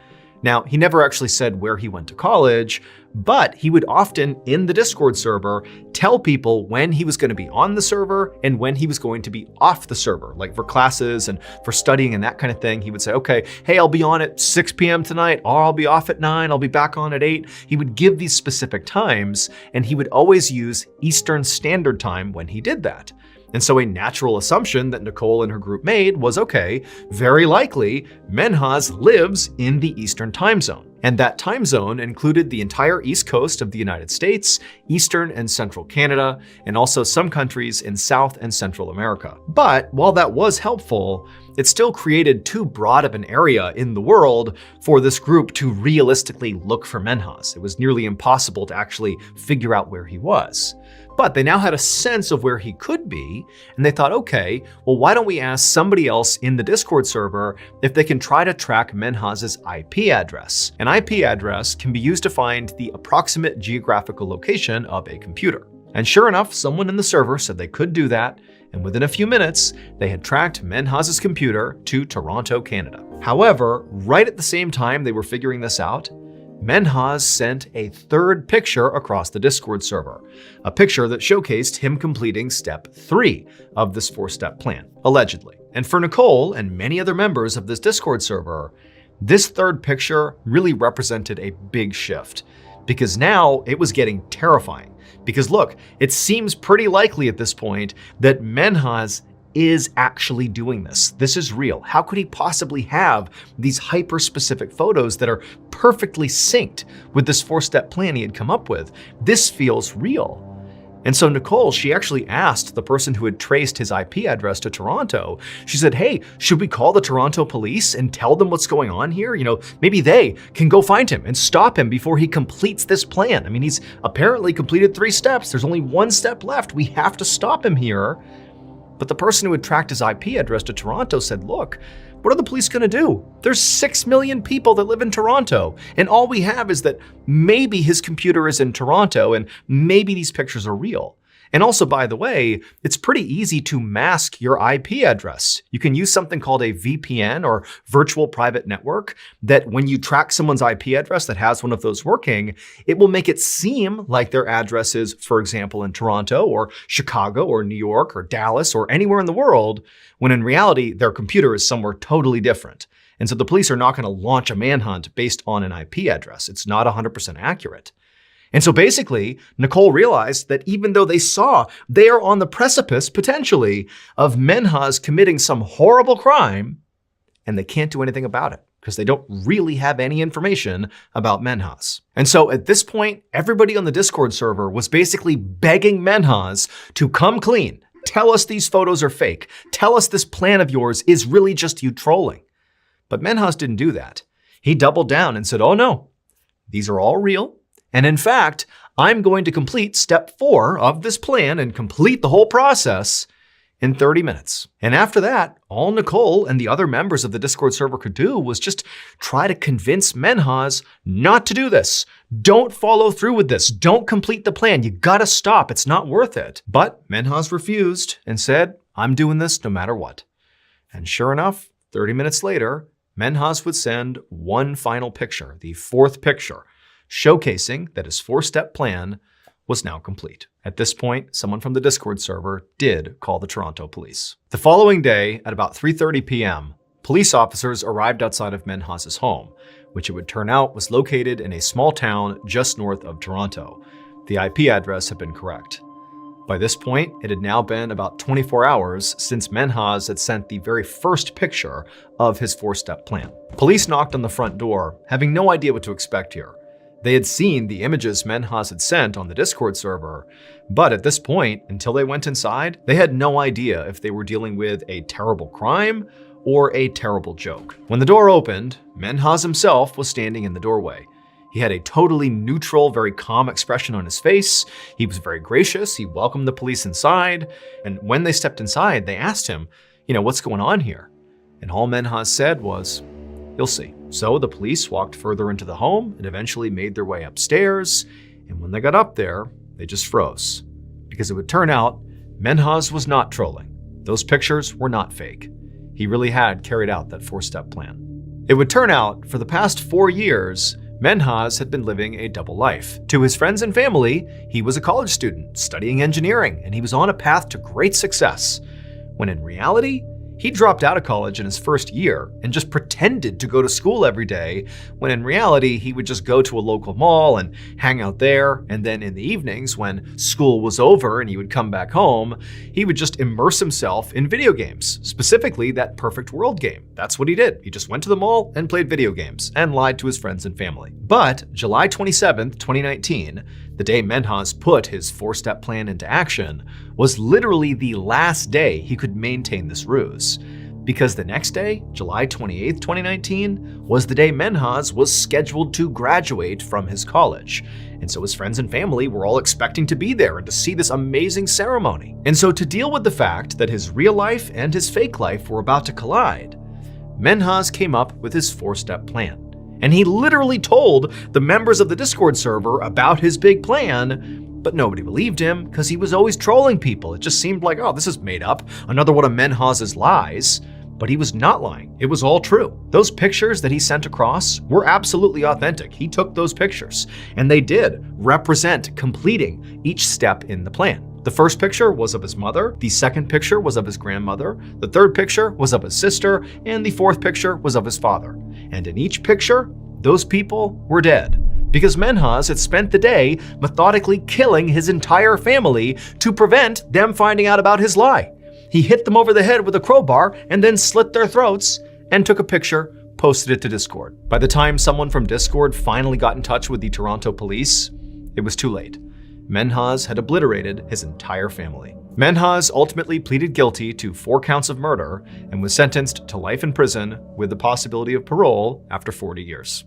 Now, he never actually said where he went to college, but he would often, in the Discord server, tell people when he was going to be on the server and when he was going to be off the server, like for classes and for studying and that kind of thing. He would say, okay, hey, I'll be on at 6 p.m. tonight, or I'll be off at 9, I'll be back on at 8. He would give these specific times, and he would always use Eastern Standard Time when he did that. And so a natural assumption that Nicole and her group made was, okay, very likely Menhaz lives in the Eastern time zone. And that time zone included the entire East Coast of the United States, Eastern and Central Canada, and also some countries in South and Central America. But while that was helpful, it still created too broad of an area in the world for this group to realistically look for Menhaz. It was nearly impossible to actually figure out where he was. But they now had a sense of where he could be, and they thought, okay, well, why don't we ask somebody else in the Discord server if they can try to track Menhaz's IP address? An IP address can be used to find the approximate geographical location of a computer. And sure enough, someone in the server said they could do that, and within a few minutes, they had tracked Menhaz's computer to Toronto, Canada. However, right at the same time they were figuring this out, Menhaz sent a third picture across the Discord server, a picture that showcased him completing step 3 of this 4-step plan, allegedly. And for Nicole and many other members of this Discord server, this third picture really represented a big shift, because now it was getting terrifying. Because look, it seems pretty likely at this point that Menhaz is actually doing this. This is real. How could he possibly have these hyper-specific photos that are perfectly synced with this 4-step plan he had come up with? This feels real. And so Nicole, she actually asked the person who had traced his IP address to Toronto, she said, hey, should we call the Toronto police and tell them what's going on here? You know, maybe they can go find him and stop him before he completes this plan. I mean, he's apparently completed 3 steps. There's only 1 step left. We have to stop him here. But the person who had tracked his IP address to Toronto said, look, what are the police going to do? There's 6 million people that live in Toronto, and all we have is that maybe his computer is in Toronto and maybe these pictures are real. And also, by the way, it's pretty easy to mask your IP address. You can use something called a VPN, or virtual private network, that when you track someone's IP address that has one of those working, it will make it seem like their address is, for example, in Toronto or Chicago or New York or Dallas or anywhere in the world, when in reality, their computer is somewhere totally different. And so the police are not going to launch a manhunt based on an IP address. It's not 100% accurate. And so basically, Nicole realized that even though they saw they are on the precipice, potentially, of Menhaz committing some horrible crime, and they can't do anything about it because they don't really have any information about Menhaz. And so at this point, everybody on the Discord server was basically begging Menhaz to come clean. Tell us these photos are fake. Tell us this plan of yours is really just you trolling. But Menhaz didn't do that. He doubled down and said, oh no, these are all real. And in fact, I'm going to complete step 4 of this plan and complete the whole process in 30 minutes. And after that, all Nicole and the other members of the Discord server could do was just try to convince Menhaz not to do this. Don't follow through with this. Don't complete the plan. You gotta stop. It's not worth it. But Menhaz refused and said, I'm doing this no matter what. And sure enough, 30 minutes later, Menhaz would send one final picture, the 4th picture, showcasing that his 4-step plan was now complete. At this point, someone from the Discord server did call the Toronto police. The following day, at about 3:30 p.m., police officers arrived outside of Menhaz's home, which it would turn out was located in a small town just north of Toronto. The IP address had been correct. By this point, it had now been about 24 hours since Menhaz had sent the very first picture of his 4-step plan. Police knocked on the front door, having no idea what to expect here. They had seen the images Menhaz had sent on the Discord server, but at this point, until they went inside, they had no idea if they were dealing with a terrible crime or a terrible joke. When the door opened, Menhaz himself was standing in the doorway. He had a totally neutral, very calm expression on his face. He was very gracious. He welcomed the police inside. And when they stepped inside, they asked him, what's going on here? And all Menhaz said was, you'll see. So the police walked further into the home and eventually made their way upstairs. And when they got up there, they just froze. Because it would turn out, Menhaz was not trolling. Those pictures were not fake. He really had carried out that 4-step plan. It would turn out, for the past 4 years, Menhaz had been living a double life. To his friends and family, he was a college student studying engineering, and he was on a path to great success. When in reality, he dropped out of college in his first year and just pretended to go to school every day, when in reality, he would just go to a local mall and hang out there, and then in the evenings, when school was over and he would come back home, he would just immerse himself in video games, specifically that Perfect World game. That's what he did. He just went to the mall and played video games and lied to his friends and family. But July 27th, 2019, the day Menhaz put his 4-step plan into action, was literally the last day he could maintain this ruse. Because the next day, July 28th, 2019, was the day Menhaz was scheduled to graduate from his college. And so his friends and family were all expecting to be there and to see this amazing ceremony. And so to deal with the fact that his real life and his fake life were about to collide, Menhaz came up with his 4-step plan. And he literally told the members of the Discord server about his big plan, but nobody believed him because he was always trolling people. It just seemed like, oh, this is made up, another one of Menhaz's lies. But he was not lying. It was all true. Those pictures that he sent across were absolutely authentic. He took those pictures, and they did represent completing each step in the plan. The first picture was of his mother, the second picture was of his grandmother, the third picture was of his sister, and the fourth picture was of his father. And in each picture, those people were dead, because Menhaz had spent the day methodically killing his entire family to prevent them finding out about his lie. He hit them over the head with a crowbar and then slit their throats and took a picture, posted it to Discord. By the time someone from Discord finally got in touch with the Toronto police, it was too late. Menhaz had obliterated his entire family. Menhaz ultimately pleaded guilty to 4 counts of murder and was sentenced to life in prison with the possibility of parole after 40 years.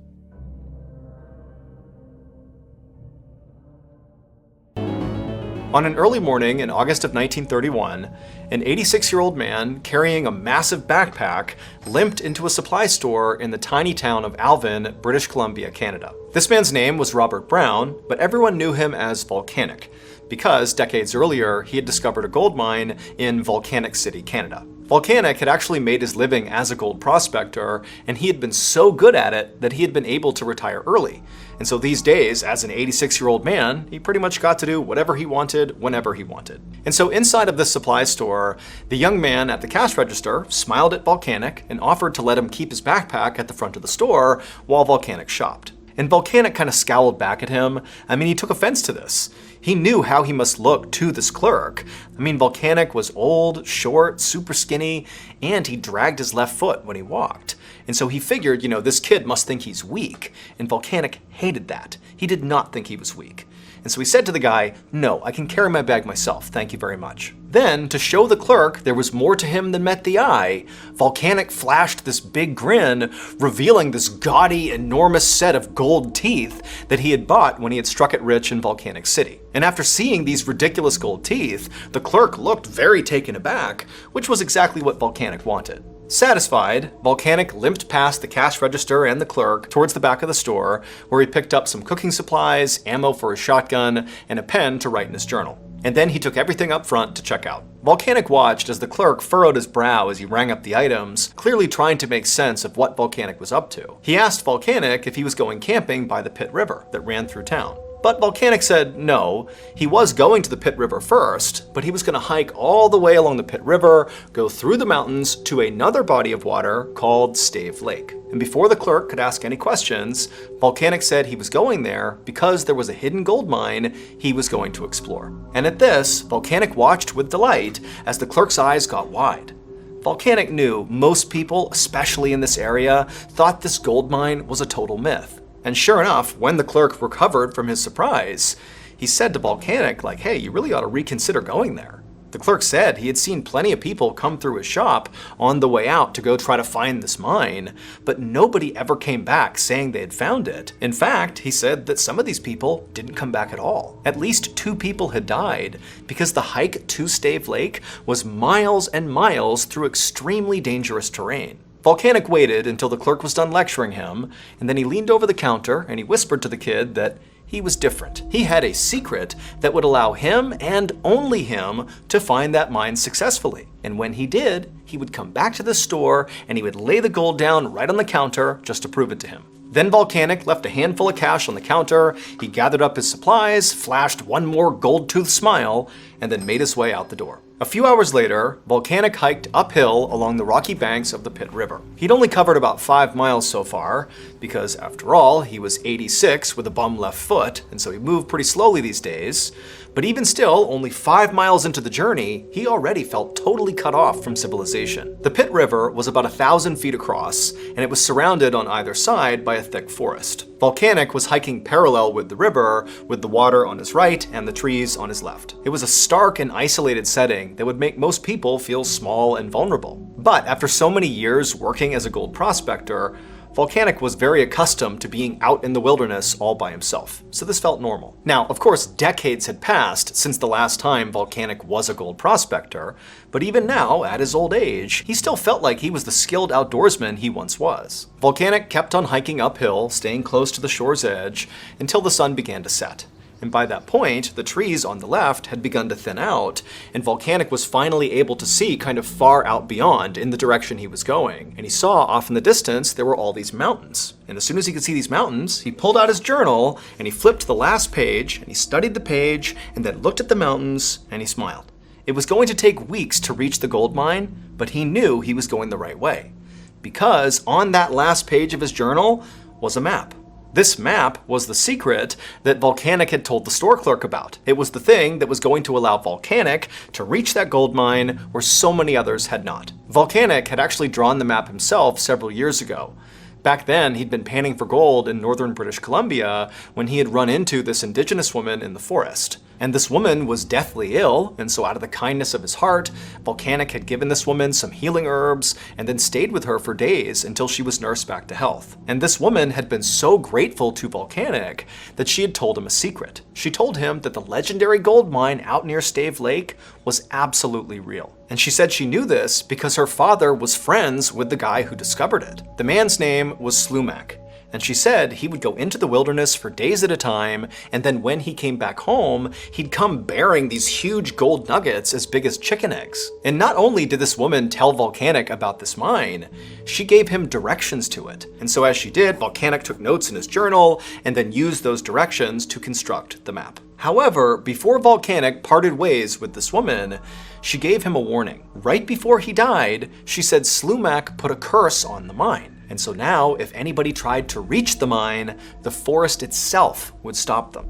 On an early morning in August of 1931, an 86-year-old man carrying a massive backpack limped into a supply store in the tiny town of Alvin, British Columbia, Canada. This man's name was Robert Brown, but everyone knew him as Volcanic, because decades earlier he had discovered a gold mine in Volcanic City, Canada. Volcanic had actually made his living as a gold prospector, and he had been so good at it that he had been able to retire early. And so these days, as an 86-year-old man, he pretty much got to do whatever he wanted, whenever he wanted. And so inside of this supply store, the young man at the cash register smiled at Volcanic and offered to let him keep his backpack at the front of the store while Volcanic shopped. And Volcanic kind of scowled back at him. I mean, he took offense to this. He knew how he must look to this clerk. I mean, Volcanic was old, short, super skinny, and he dragged his left foot when he walked. And so he figured, this kid must think he's weak. And Volcanic hated that. He did not think he was weak. And so he said to the guy, "No, I can carry my bag myself, thank you very much." Then, to show the clerk there was more to him than met the eye, Volcanic flashed this big grin, revealing this gaudy, enormous set of gold teeth that he had bought when he had struck it rich in Volcanic City. And after seeing these ridiculous gold teeth, the clerk looked very taken aback, which was exactly what Volcanic wanted. Satisfied, Volcanic limped past the cash register and the clerk towards the back of the store, where he picked up some cooking supplies, ammo for his shotgun, and a pen to write in his journal. And then he took everything up front to check out. Volcanic watched as the clerk furrowed his brow as he rang up the items, clearly trying to make sense of what Volcanic was up to. He asked Volcanic if he was going camping by the Pit River that ran through town. But Volcanic said no, he was going to the Pit River first, but he was going to hike all the way along the Pit River, go through the mountains to another body of water called Stave Lake. And before the clerk could ask any questions, Volcanic said he was going there because there was a hidden gold mine he was going to explore. And at this, Volcanic watched with delight as the clerk's eyes got wide. Volcanic knew most people, especially in this area, thought this gold mine was a total myth. And sure enough, when the clerk recovered from his surprise, he said to Volcanic, hey, you really ought to reconsider going there. The clerk said he had seen plenty of people come through his shop on the way out to go try to find this mine, but nobody ever came back saying they had found it. In fact, he said that some of these people didn't come back at all. At least 2 people had died because the hike to Stave Lake was miles and miles through extremely dangerous terrain. Volcanic waited until the clerk was done lecturing him, and then he leaned over the counter and he whispered to the kid that he was different. He had a secret that would allow him and only him to find that mine successfully. And when he did, he would come back to the store and he would lay the gold down right on the counter just to prove it to him. Then Volcanic left a handful of cash on the counter, he gathered up his supplies, flashed one more gold-toothed smile, and then made his way out the door. A few hours later, Volcanic hiked uphill along the rocky banks of the Pit River. He'd only covered about 5 miles so far, because after all, he was 86 with a bum left foot, and so he moved pretty slowly these days. But even still, only 5 miles into the journey, he already felt totally cut off from civilization. The Pit River was about 1,000 feet across, and it was surrounded on either side by a thick forest. Volcanic was hiking parallel with the river, with the water on his right and the trees on his left. It was a stark and isolated setting that would make most people feel small and vulnerable. But after so many years working as a gold prospector, Volcanic was very accustomed to being out in the wilderness all by himself, so this felt normal. Now, of course, decades had passed since the last time Volcanic was a gold prospector, but even now, at his old age, he still felt like he was the skilled outdoorsman he once was. Volcanic kept on hiking uphill, staying close to the shore's edge, until the sun began to set. And by that point, the trees on the left had begun to thin out, and Volcanic was finally able to see kind of far out beyond in the direction he was going. And he saw off in the distance there were all these mountains. And as soon as he could see these mountains, he pulled out his journal and he flipped to the last page and he studied the page and then looked at the mountains and he smiled. It was going to take weeks to reach the gold mine, but he knew he was going the right way. Because on that last page of his journal was a map. This map was the secret that Volcanic had told the store clerk about. It was the thing that was going to allow Volcanic to reach that gold mine where so many others had not. Volcanic had actually drawn the map himself several years ago. Back then, he'd been panning for gold in northern British Columbia when he had run into this indigenous woman in the forest. And this woman was deathly ill, and so out of the kindness of his heart, Volcanic had given this woman some healing herbs and then stayed with her for days until she was nursed back to health. And this woman had been so grateful to Volcanic that she had told him a secret. She told him that the legendary gold mine out near Stave Lake was absolutely real. And she said she knew this because her father was friends with the guy who discovered it. The man's name was Slumac. And she said he would go into the wilderness for days at a time, and then when he came back home, he'd come bearing these huge gold nuggets as big as chicken eggs. And not only did this woman tell Volcanic about this mine, she gave him directions to it. And so as she did, Volcanic took notes in his journal, and then used those directions to construct the map. However, before Volcanic parted ways with this woman, she gave him a warning. Right before he died, she said Slumac put a curse on the mine. And so now, if anybody tried to reach the mine, the forest itself would stop them.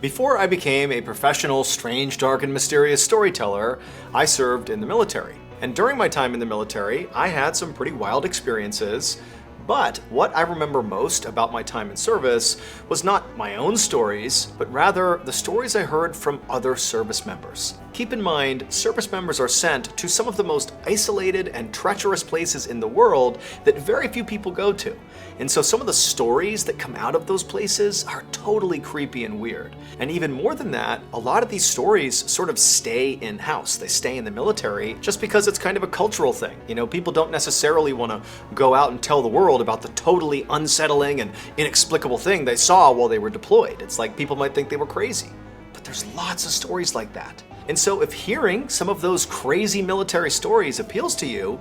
Before I became a professional, strange, dark, and mysterious storyteller, I served in the military. And during my time in the military, I had some pretty wild experiences. But what I remember most about my time in service was not my own stories, but rather the stories I heard from other service members. Keep in mind, service members are sent to some of the most isolated and treacherous places in the world that very few people go to. And so some of the stories that come out of those places are totally creepy and weird. And even more than that, a lot of these stories sort of stay in-house. They stay in the military just because it's kind of a cultural thing. You know, people don't necessarily want to go out and tell the world about the totally unsettling and inexplicable thing they saw while they were deployed. It's like people might think they were crazy. But there's lots of stories like that. And so if hearing some of those crazy military stories appeals to you,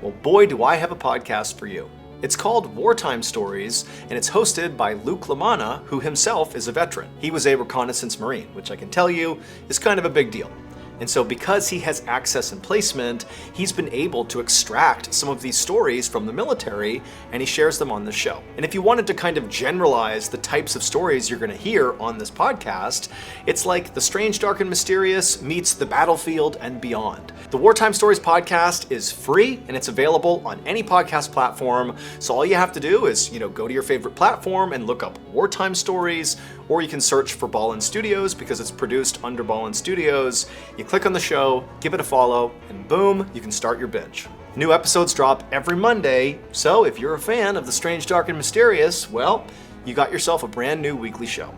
well, boy, do I have a podcast for you. It's called Wartime Stories, and it's hosted by Luke Lamanna, who himself is a veteran. He was a reconnaissance Marine, which I can tell you is kind of a big deal. And so because he has access and placement, he's been able to extract some of these stories from the military, and he shares them on the show. And if you wanted to kind of generalize the types of stories you're going to hear on this podcast, it's like the strange, dark, and mysterious meets the battlefield and beyond. The Wartime Stories podcast is free, and it's available on any podcast platform. So all you have to do is, go to your favorite platform and look up Wartime Stories, or you can search for Mrballen Studios because it's produced under Mrballen Studios. You click on the show, give it a follow, and boom, you can start your binge. New episodes drop every Monday, so if you're a fan of the strange, dark, and mysterious, well, you got yourself a brand new weekly show.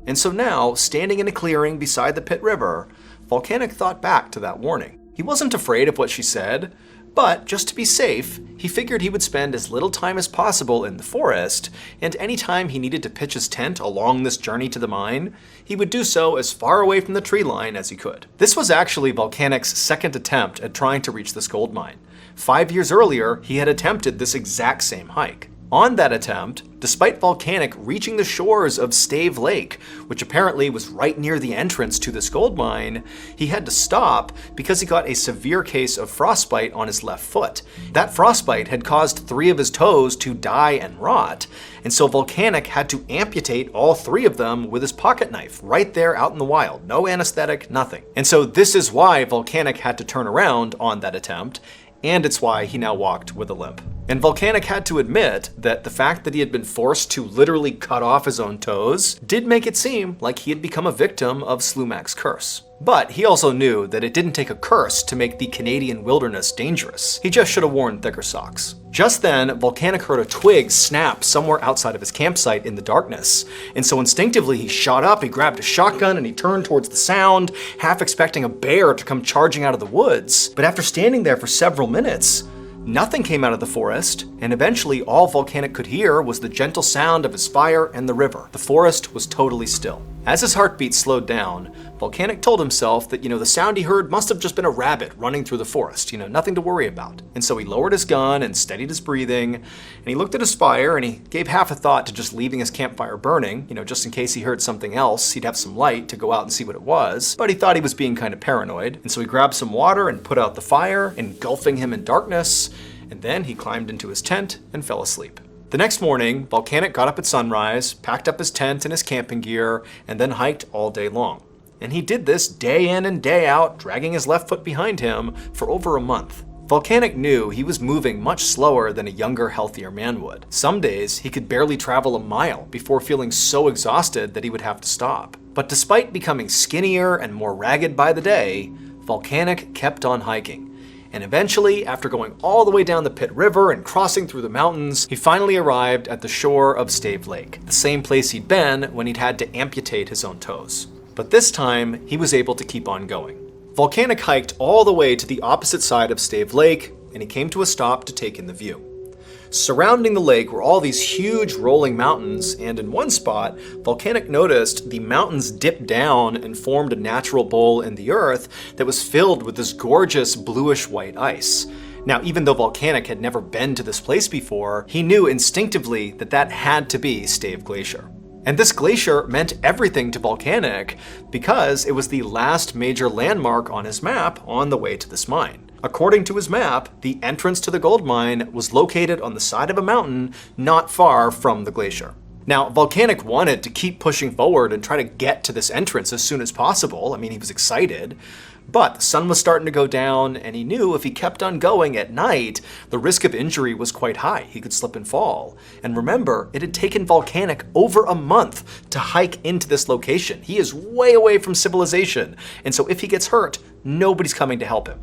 And so now, standing in a clearing beside the Pit River, Volcanic thought back to that warning. He wasn't afraid of what she said, but just to be safe, he figured he would spend as little time as possible in the forest, and anytime he needed to pitch his tent along this journey to the mine, he would do so as far away from the tree line as he could. This was actually Volcanic's second attempt at trying to reach this gold mine. 5 years earlier, he had attempted this exact same hike. On that attempt, despite Volcanic reaching the shores of Stave Lake, which apparently was right near the entrance to this gold mine, he had to stop because he got a severe case of frostbite on his left foot. That frostbite had caused 3 of his toes to die and rot, and so Volcanic had to amputate all 3 of them with his pocket knife right there out in the wild. No anesthetic, nothing. And so this is why Volcanic had to turn around on that attempt, and it's why he now walked with a limp. And Volcanic had to admit that the fact that he had been forced to literally cut off his own toes did make it seem like he had become a victim of Slumac's curse. But he also knew that it didn't take a curse to make the Canadian wilderness dangerous. He just should have worn thicker socks. Just then, Volcanic heard a twig snap somewhere outside of his campsite in the darkness. And so instinctively he shot up, he grabbed a shotgun, and he turned towards the sound, half expecting a bear to come charging out of the woods. But after standing there for several minutes, nothing came out of the forest, and eventually all Volcanic could hear was the gentle sound of his fire and the river. The forest was totally still. As his heartbeat slowed down, Volcanic told himself that, the sound he heard must have just been a rabbit running through the forest, nothing to worry about. And so he lowered his gun and steadied his breathing, and he looked at his fire and he gave half a thought to just leaving his campfire burning, just in case he heard something else, he'd have some light to go out and see what it was. But he thought he was being kind of paranoid, and so he grabbed some water and put out the fire, engulfing him in darkness, and then he climbed into his tent and fell asleep. The next morning, Volcanic got up at sunrise, packed up his tent and his camping gear, and then hiked all day long. And he did this day in and day out, dragging his left foot behind him for over a month. Volcanic knew he was moving much slower than a younger, healthier man would. Some days, he could barely travel a mile before feeling so exhausted that he would have to stop. But despite becoming skinnier and more ragged by the day, Volcanic kept on hiking. And eventually, after going all the way down the Pit River and crossing through the mountains, he finally arrived at the shore of Stave Lake, the same place he'd been when he'd had to amputate his own toes. But this time, he was able to keep on going. Volcanic hiked all the way to the opposite side of Stave Lake, and he came to a stop to take in the view. Surrounding the lake were all these huge rolling mountains, and in one spot, Volcanic noticed the mountains dipped down and formed a natural bowl in the earth that was filled with this gorgeous bluish-white ice. Now, even though Volcanic had never been to this place before, he knew instinctively that that had to be Stave Glacier. And this glacier meant everything to Volcanic because it was the last major landmark on his map on the way to this mine. According to his map, the entrance to the gold mine was located on the side of a mountain not far from the glacier. Now, Volcanic wanted to keep pushing forward and try to get to this entrance as soon as possible. He was excited. But the sun was starting to go down, and he knew if he kept on going at night, the risk of injury was quite high. He could slip and fall. And remember, it had taken Volcanic over a month to hike into this location. He is way away from civilization, and so if he gets hurt, nobody's coming to help him.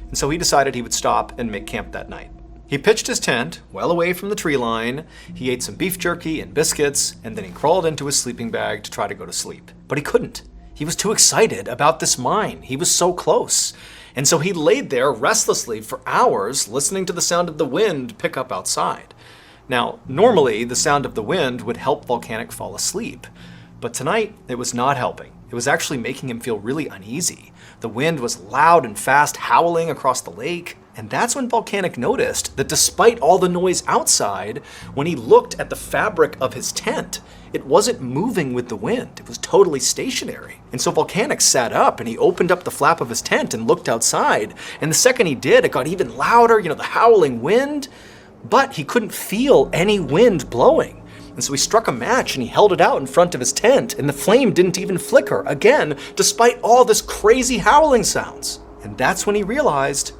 And so he decided he would stop and make camp that night. He pitched his tent well away from the tree line, he ate some beef jerky and biscuits, and then he crawled into his sleeping bag to try to go to sleep. But he couldn't. He was too excited about this mine. He was so close. And so he laid there restlessly for hours, listening to the sound of the wind pick up outside. Now, normally the sound of the wind would help Volcanic fall asleep. But tonight, it was not helping. It was actually making him feel really uneasy. The wind was loud and fast, howling across the lake. And that's when Volcanic noticed that despite all the noise outside, when he looked at the fabric of his tent, it wasn't moving with the wind. It was totally stationary. And so Volcanic sat up and he opened up the flap of his tent and looked outside. And the second he did, it got even louder, the howling wind. But he couldn't feel any wind blowing. And so he struck a match and he held it out in front of his tent, and the flame didn't even flicker, again, despite all this crazy howling sounds. And that's when he realized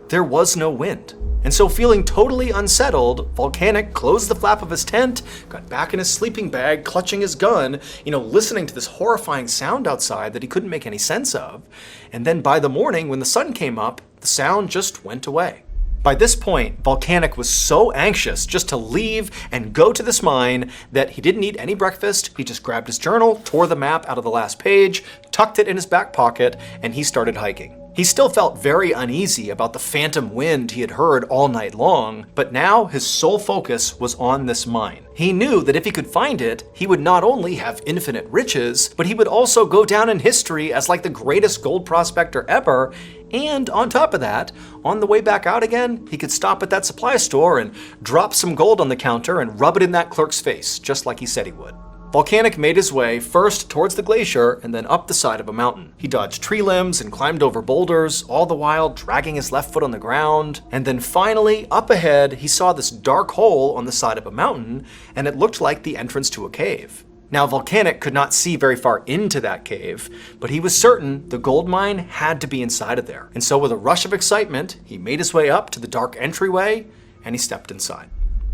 there was no wind. And so feeling totally unsettled, Volcanic closed the flap of his tent, got back in his sleeping bag, clutching his gun, listening to this horrifying sound outside that he couldn't make any sense of. And then by the morning, when the sun came up, the sound just went away. By this point, Volcanic was so anxious just to leave and go to this mine that he didn't eat any breakfast. He just grabbed his journal, tore the map out of the last page, tucked it in his back pocket, and he started hiking. He still felt very uneasy about the phantom wind he had heard all night long, but now his sole focus was on this mine. He knew that if he could find it, he would not only have infinite riches, but he would also go down in history as like the greatest gold prospector ever. And on top of that, on the way back out again, he could stop at that supply store and drop some gold on the counter and rub it in that clerk's face, just like he said he would. Volcanic made his way first towards the glacier and then up the side of a mountain. He dodged tree limbs and climbed over boulders, all the while dragging his left foot on the ground. And then finally, up ahead, he saw this dark hole on the side of a mountain, and it looked like the entrance to a cave. Now, Volcanic could not see very far into that cave, but he was certain the gold mine had to be inside of there. And so with a rush of excitement, he made his way up to the dark entryway, and he stepped inside.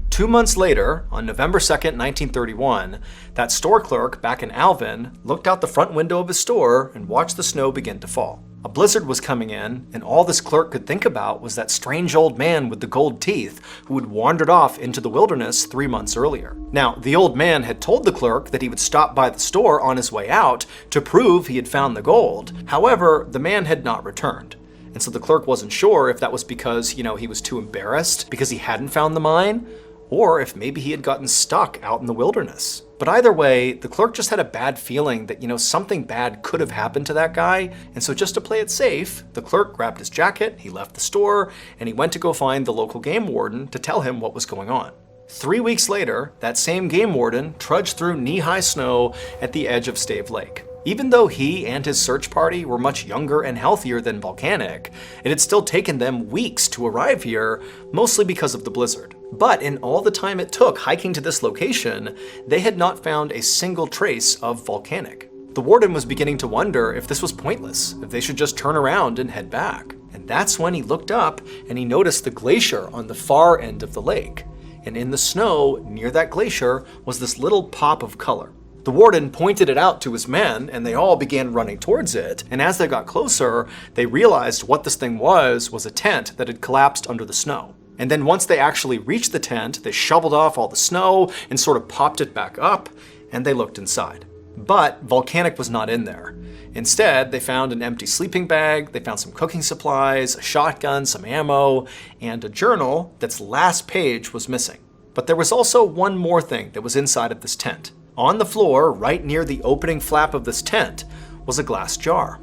2 months later, on November 2nd, 1931, that store clerk back in Alvin looked out the front window of his store and watched the snow begin to fall. A blizzard was coming in, and all this clerk could think about was that strange old man with the gold teeth who had wandered off into the wilderness 3 months earlier. Now, the old man had told the clerk that he would stop by the store on his way out to prove he had found the gold. However, the man had not returned. And so the clerk wasn't sure if that was because, he was too embarrassed because he hadn't found the mine, or if maybe he had gotten stuck out in the wilderness. But either way, the clerk just had a bad feeling that, something bad could have happened to that guy, and so just to play it safe, the clerk grabbed his jacket, he left the store, and he went to go find the local game warden to tell him what was going on. 3 weeks later, that same game warden trudged through knee-high snow at the edge of Stave Lake. Even though he and his search party were much younger and healthier than Volcanic, it had still taken them weeks to arrive here, mostly because of the blizzard. But in all the time it took hiking to this location, they had not found a single trace of Volcanic. The warden was beginning to wonder if this was pointless, if they should just turn around and head back. And that's when he looked up and he noticed the glacier on the far end of the lake. And in the snow near that glacier was this little pop of color. The warden pointed it out to his men, and they all began running towards it, and as they got closer, they realized what this thing was a tent that had collapsed under the snow. And then once they actually reached the tent, they shoveled off all the snow and sort of popped it back up, and they looked inside. But Volcanic was not in there. Instead, they found an empty sleeping bag, they found some cooking supplies, a shotgun, some ammo, and a journal that's last page was missing. But there was also one more thing that was inside of this tent. On the floor, right near the opening flap of this tent, was a glass jar.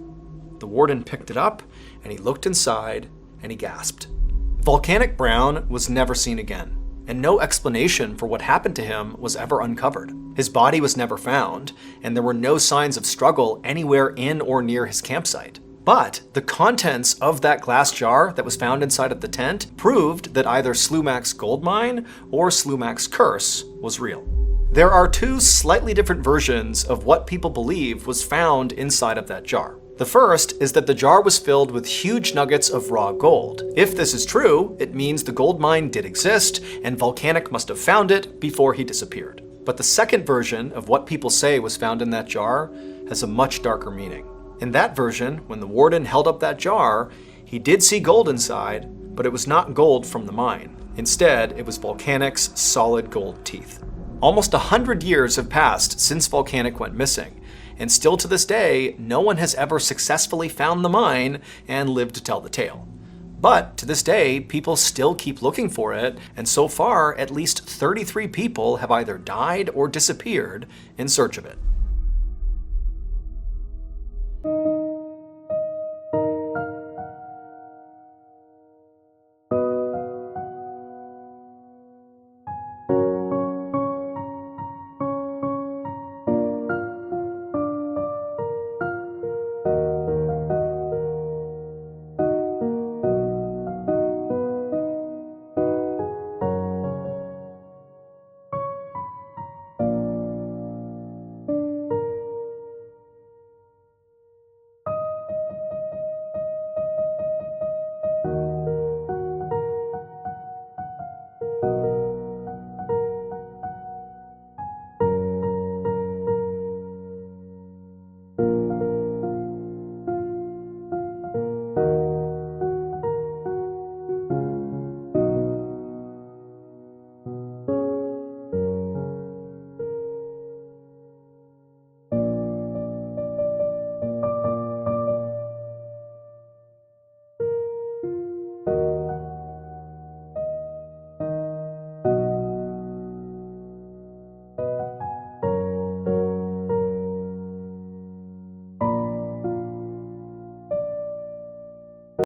The warden picked it up, and he looked inside, and he gasped. Volcanic Brown was never seen again, and no explanation for what happened to him was ever uncovered. His body was never found, and there were no signs of struggle anywhere in or near his campsite. But the contents of that glass jar that was found inside of the tent proved that either Slumac's gold mine or Slumac's curse was real. There are two slightly different versions of what people believe was found inside of that jar. The first is that the jar was filled with huge nuggets of raw gold. If this is true, it means the gold mine did exist, and Volcanic must have found it before he disappeared. But the second version of what people say was found in that jar has a much darker meaning. In that version, when the warden held up that jar, he did see gold inside, but it was not gold from the mine. Instead, it was Volcanic's solid gold teeth. Almost 100 years have passed since Volcanic went missing, and still to this day, no one has ever successfully found the mine and lived to tell the tale. But to this day, people still keep looking for it, and so far, at least 33 people have either died or disappeared in search of it.